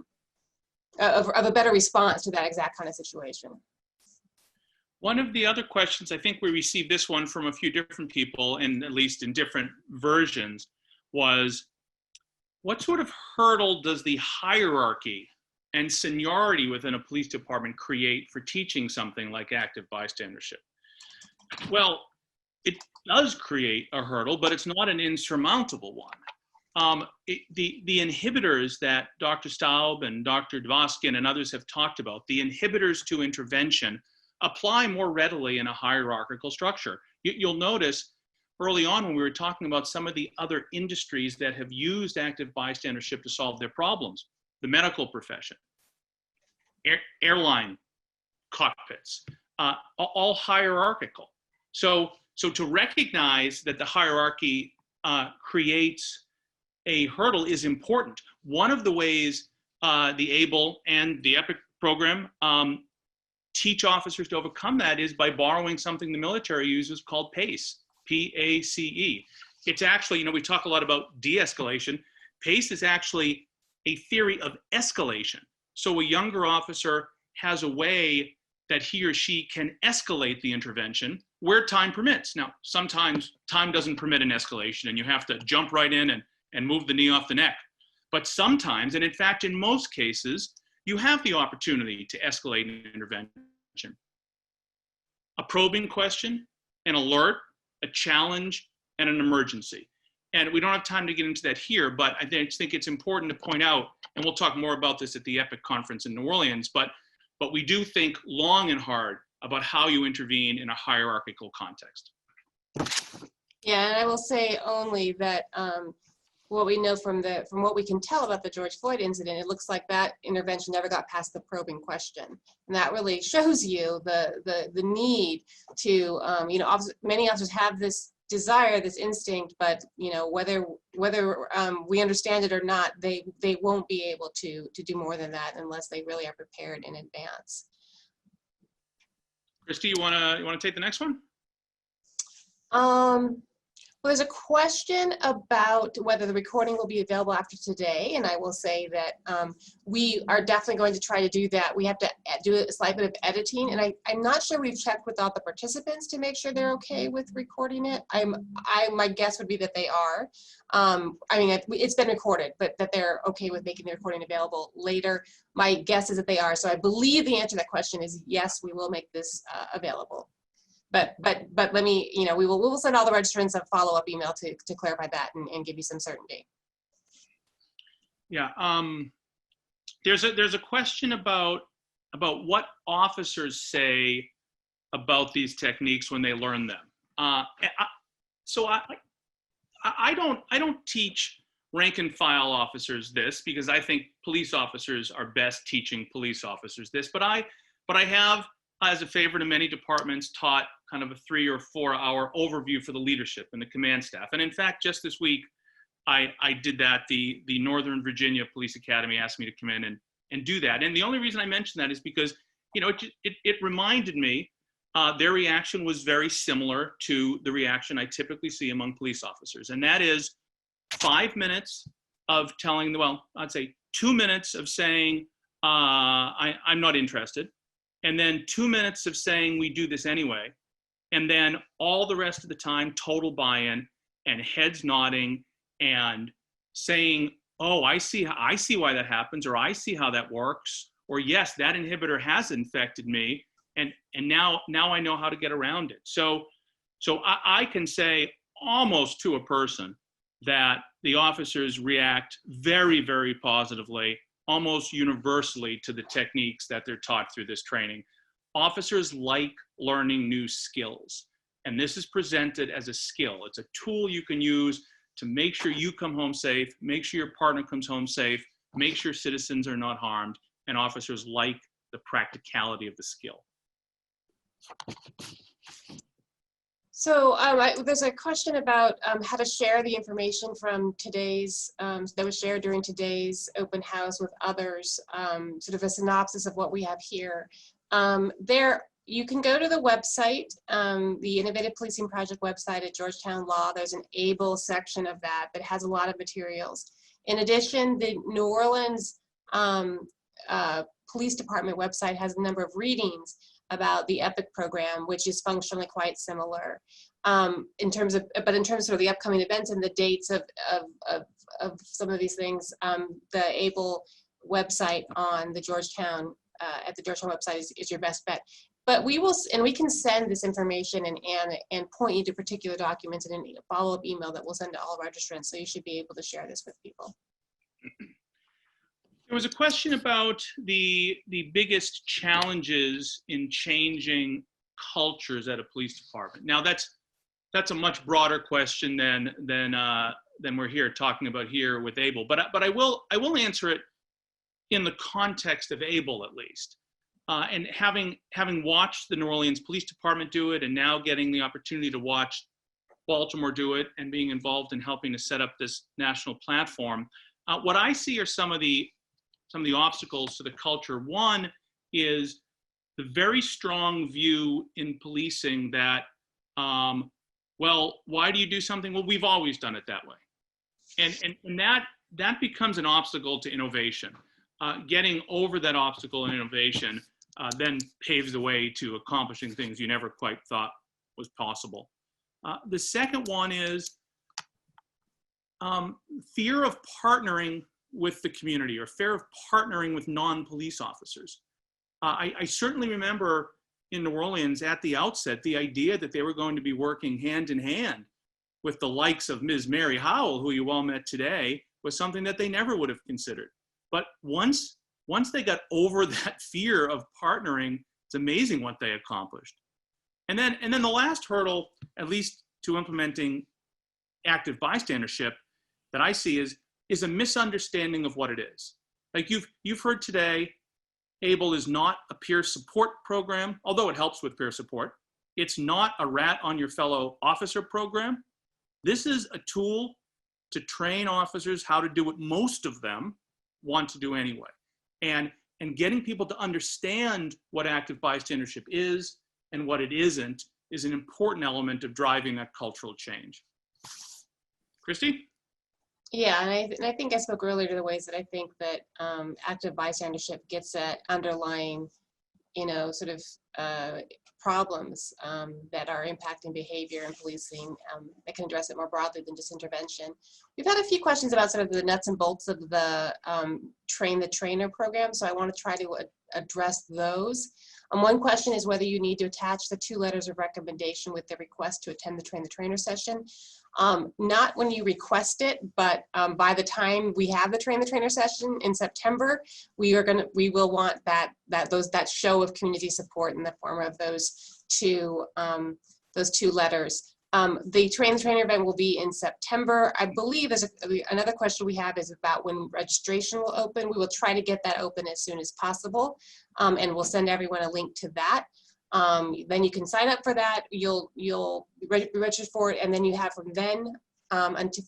of a better response to that exact kind of situation. One of the other questions, I think we received this one from a few different people, and at least in different versions, was what sort of hurdle does the hierarchy and seniority within a police department create for teaching something like active bystandership? Well, it does create a hurdle, but it's not an insurmountable one. The inhibitors that Dr. Staub and Dr. Davoskin and others have talked about, the inhibitors to intervention, apply more readily in a hierarchical structure. You'll notice early on when we were talking about some of the other industries that have used active bystandership to solve their problems, the medical profession, airline cockpits, all hierarchical. So to recognize that the hierarchy creates a hurdle is important. One of the ways the ABLE and the EPIC program teach officers to overcome that is by borrowing something the military uses called PACE, P-A-C-E. It's actually, you know, we talk a lot about de-escalation. PACE is actually a theory of escalation. So a younger officer has a way that he or she can escalate the intervention where time permits. Now, sometimes time doesn't permit an escalation and you have to jump right in and move the knee off the neck. But sometimes, and in fact, in most cases, you have the opportunity to escalate an intervention. A probing question, an alert, a challenge, and an emergency. And we don't have time to get into that here, but I just think it's important to point out, and we'll talk more about this at the EPIC conference in New Orleans, but we do think long and hard about how you intervene in a hierarchical context. Yeah, and I will say only that what we know from what we can tell about the George Floyd incident, it looks like that intervention never got past the probing question, and that really shows you the need to many officers have this desire, this instinct, but whether we understand it or not, they won't be able to do more than that unless they really are prepared in advance. Christy, you wanna take the next one? Well, there's a question about whether the recording will be available after today, and I will say that we are definitely going to try to do that. We have to do a slight bit of editing, and I'm not sure we've checked with all the participants to make sure they're okay with recording it. My guess would be that they are. It's been recorded, but that they're okay with making the recording available later. My guess is that they are. So I believe the answer to that question is yes, we will make this available. But let me, we will send all the registrants a follow-up email to clarify that and give you some certainty. Yeah, there's a question about what officers say about these techniques when they learn them. I don't teach rank and file officers this because I think police officers are best teaching police officers this, but I have, as a favor to many departments, taught kind of a 3 or 4 hour overview for the leadership and the command staff. And in fact, just this week, I did that. The Northern Virginia Police Academy asked me to come in and do that. And the only reason I mention that is because, it reminded me their reaction was very similar to the reaction I typically see among police officers. And that is 5 minutes of telling, well, I'd say 2 minutes of saying, I'm not interested. And then 2 minutes of saying, we do this anyway. And then all the rest of the time, total buy-in and heads nodding and saying, oh, I see why that happens, or I see how that works, or yes, that inhibitor has infected me, and now I know how to get around it. So I can say almost to a person that the officers react very, very positively, almost universally, to the techniques that they're taught through this training. Officers like learning new skills, and this is presented as a skill. It's a tool you can use to make sure you come home safe, make sure your partner comes home safe, make sure citizens are not harmed, and officers like the practicality of the skill. So there's a question about how to share the information from today's, that was shared during today's open house with others, sort of a synopsis of what we have here. You can go to the website, the Innovative Policing Project website at Georgetown Law. There's an ABLE section of that has a lot of materials. In addition, the New Orleans Police Department website has a number of readings about the EPIC program, which is functionally quite similar. In terms of the upcoming events and the dates of some of these things, the ABLE website on the Georgetown, at the Georgetown website is your best bet. But we can send this information and point you to particular documents in a follow-up email that we'll send to all registrants, so you should be able to share this with people. There was a question about the biggest challenges in changing cultures at a police department. Now that's a much broader question than we're here talking about here with ABLE, but I will answer it in the context of ABLE at least. And having watched the New Orleans Police Department do it, and now getting the opportunity to watch Baltimore do it, and being involved in helping to set up this national platform, what I see are some of the obstacles to the culture. One is the very strong view in policing that, well, why do you do something? Well, we've always done it that way. And that becomes an obstacle to innovation. Getting over that obstacle in innovation then paves the way to accomplishing things you never quite thought was possible. The second one is fear of partnering with the community, or fear of partnering with non-police officers. I certainly remember in New Orleans at the outset, the idea that they were going to be working hand in hand with the likes of Ms. Mary Howell, who you all met today, was something that they never would have considered. But once they got over that fear of partnering, it's amazing what they accomplished. And then the last hurdle, at least to implementing active bystandership, that I see is a misunderstanding of what it is. Like you've heard today, ABLE is not a peer support program, although it helps with peer support. It's not a rat on your fellow officer program. This is a tool to train officers how to do what most of them want to do anyway. And getting people to understand what active bystandership is and what it isn't is an important element of driving that cultural change. Christy? Yeah, and I think I spoke earlier to the ways that I think that active bystandership gets at underlying, sort of problems that are impacting behavior and policing that can address it more broadly than just intervention. We've had a few questions about sort of the nuts and bolts of the Train the Trainer program, so I want to try to address those. One question is whether you need to attach the 2 letters of recommendation with the request to attend the Train the Trainer session. Not when you request it, but by the time we have the Train the Trainer session in September, we will want that show of community support in the form of those two letters. The Train the Trainer event will be in September. I believe there's another question we have is about when registration will open. We will try to get that open as soon as possible, and we'll send everyone a link to that. Then you can sign up for that. You'll be registered for it, and then you have from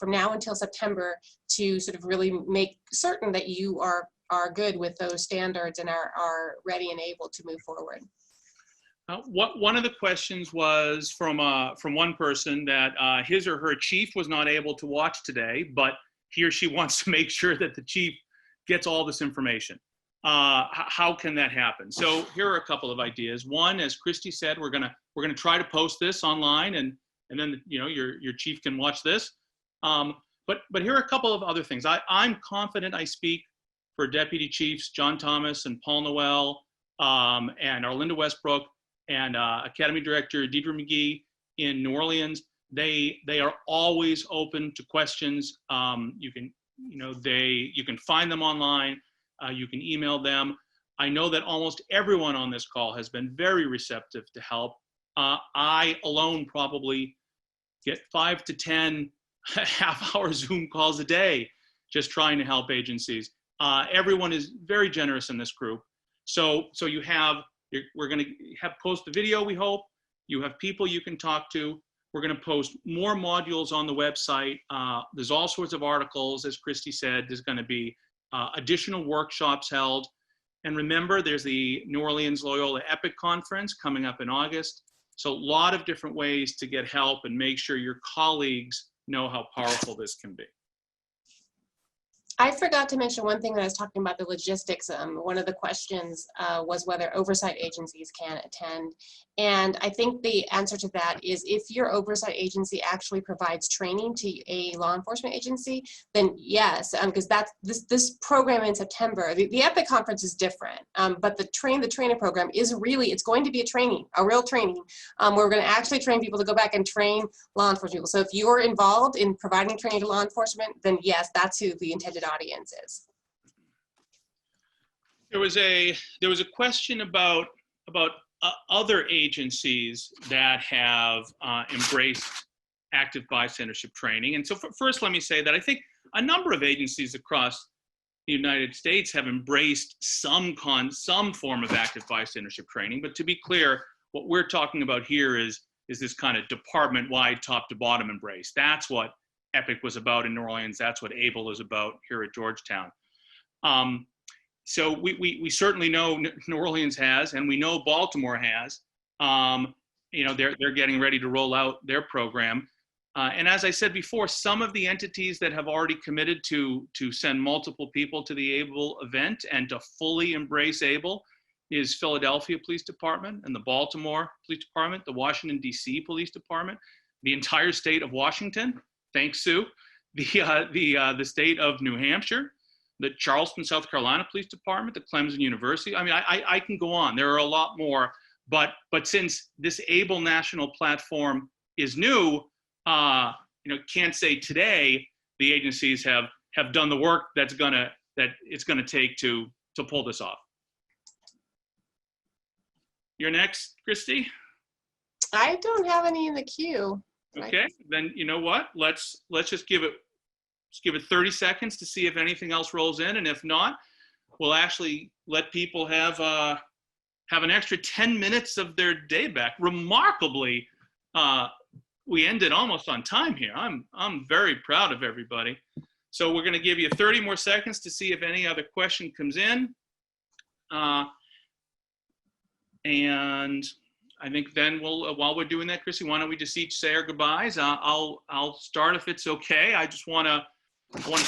now until September to sort of really make certain that you are good with those standards and are ready and able to move forward. One of the questions was from one person that his or her chief was not able to watch today, but he or she wants to make sure that the chief gets all this information. How can that happen? So here are a couple of ideas. One, as Christy said, we're gonna try to post this online, and then your chief can watch this. But here are a couple of other things. I'm confident I speak for Deputy Chiefs John Thomas and Paul Noel and Arlinda Westbrook and Academy Director Deidre McGee in New Orleans. They are always open to questions. You can find them online. You can email them. I know that almost everyone on this call has been very receptive to help. I alone probably get 5 to 10 half-hour Zoom calls a day just trying to help agencies. Everyone is very generous in this group. So we're going to post the video, we hope. You have people you can talk to. We're going to post more modules on the website. There's all sorts of articles, as Christy said. There's going to be additional workshops held. And remember, there's the New Orleans Loyola EPIC Conference coming up in August. So a lot of different ways to get help and make sure your colleagues know how powerful this can be. I forgot to mention one thing when I was talking about the logistics. One of the questions was whether oversight agencies can attend. And I think the answer to that is if your oversight agency actually provides training to a law enforcement agency, then yes, because that's this program in September. The EPIC conference is different, but the Train the Trainer program is really, it's going to be a real training. We're going to actually train people to go back and train law enforcement people. So if you're involved in providing training to law enforcement, then yes, that's who the intended audience is. There was a question about other agencies that have embraced active bystandership training. And so first, let me say that I think a number of agencies across the United States have embraced some form of active bystandership training. But to be clear, what we're talking about here is this kind of department-wide, top-to-bottom embrace. That's what EPIC was about in New Orleans. That's what ABLE is about here at Georgetown. So we certainly know New Orleans has, and we know Baltimore has. They're getting ready to roll out their program. And as I said before, some of the entities that have already committed to send multiple people to the ABLE event and to fully embrace ABLE is Philadelphia Police Department and the Baltimore Police Department, the Washington, D.C. Police Department, the entire state of Washington, thanks, Sue, the state of New Hampshire, the Charleston, South Carolina Police Department, the Clemson University. I mean, I can go on. There are a lot more, but since this ABLE national platform is new, can't say today the agencies have done the work that it's gonna take to pull this off. You're next, Christy. I don't have any in the queue. Okay, then you know what? Let's just give it 30 seconds to see if anything else rolls in, and if not, we'll actually let people have an extra 10 minutes of their day back. Remarkably, we ended almost on time here. I'm very proud of everybody. So we're going to give you 30 more seconds to see if any other question comes in, and I think then while we're doing that, Christy, why don't we just each say our goodbyes? I'll start if it's okay. I just want to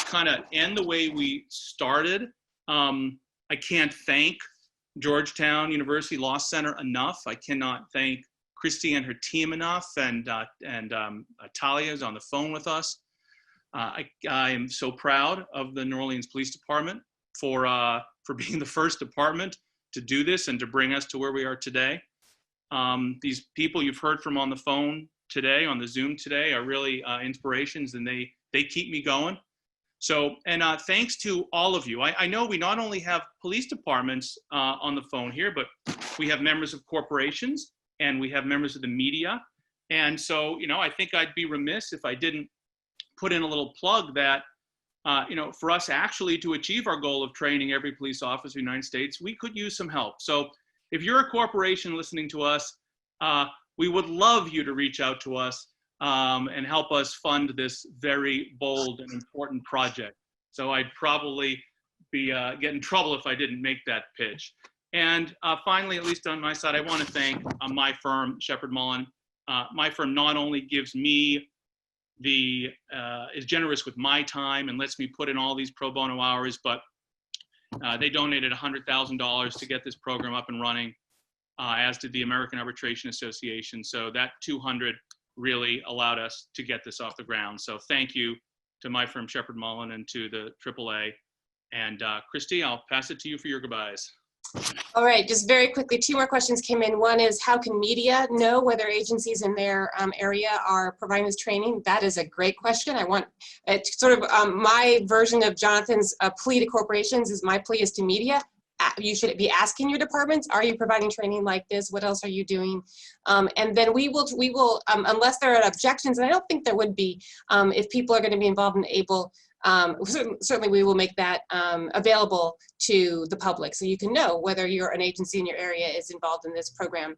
kind of end the way we started. I can't thank Georgetown University Law Center enough. I cannot thank Christy and her team enough, and Talia is on the phone with us. I am so proud of the New Orleans Police Department for being the first department to do this and to bring us to where we are today. These people you've heard from on the phone today, on the Zoom today, are really inspirations, and they keep me going. So, and thanks to all of you. I know we not only have police departments on the phone here, but we have members of corporations and we have members of the media. And so, I think I'd be remiss if I didn't put in a little plug that, for us actually to achieve our goal of training every police officer in the United States, we could use some help. So if you're a corporation listening to us, we would love you to reach out to us and help us fund this very bold and important project. So I'd probably be get in trouble if I didn't make that pitch. And finally, at least on my side, I want to thank my firm, Sheppard Mullin. My firm not only gives me is generous with my time and lets me put in all these pro bono hours, but they donated $100,000 to get this program up and running, as did the American Arbitration Association. So that 200 really allowed us to get this off the ground. So thank you to my firm, Sheppard Mullin, and to the AAA. And Christy, I'll pass it to you for your goodbyes. All right, just very quickly, 2 more questions came in. One is, how can media know whether agencies in their area are providing this training? That is a great question. I want sort of my version of Jonathan's plea to corporations is my plea is to media. You should be asking your departments, are you providing training like this? What else are you doing? And then we will unless there are objections, and I don't think there would be, if people are going to be involved in ABLE, certainly we will make that available to the public so you can know whether an agency in your area is involved in this program.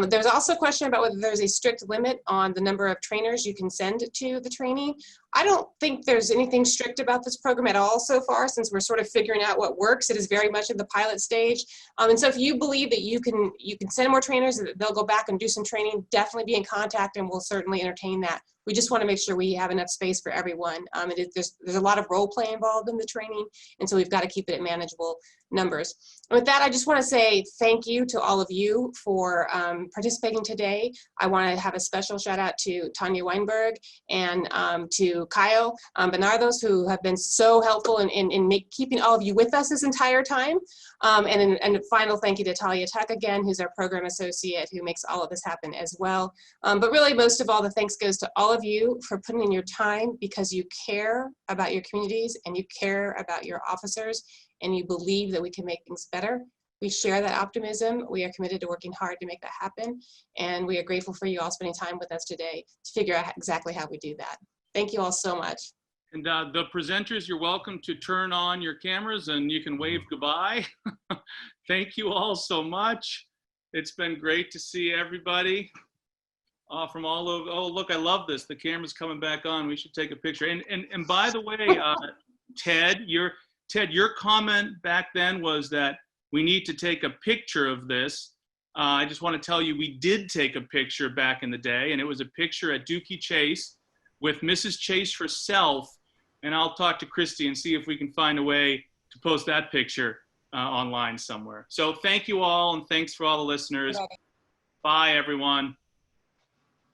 There's also a question about whether there's a strict limit on the number of trainers you can send to the training. I don't think there's anything strict about this program at all so far, since we're sort of figuring out what works. It is very much in the pilot stage. And so if you believe that you can send more trainers, that they'll go back and do some training, definitely be in contact and we'll certainly entertain that. We just want to make sure we have enough space for everyone. There's a lot of role play involved in the training, and so we've got to keep it at manageable numbers. And with that, I just want to say thank you to all of you for participating today. I want to have a special shout out to Tanya Weinberg and to Kyle Bernardos, who have been so helpful in keeping all of you with us this entire time. And a final thank you to Talia Tuck again, who's our program associate, who makes all of this happen as well. But really, most of all, the thanks goes to all of you for putting in your time, because you care about your communities and you care about your officers and you believe that we can make things better. We share that optimism. We are committed to working hard to make that happen. And we are grateful for you all spending time with us today to figure out exactly how we do that. Thank you all so much. And the presenters, you're welcome to turn on your cameras and you can wave goodbye. Thank you all so much. It's been great to see everybody from all over. Oh, look, I love this. The camera's coming back on. We should take a picture. And by the way, Ted, your comment back then was that we need to take a picture of this. I just want to tell you, we did take a picture back in the day, and it was a picture at Dookie Chase with Mrs. Chase herself. And I'll talk to Christy and see if we can find a way to post that picture online somewhere. So thank you all, and thanks for all the listeners. Bye, everyone.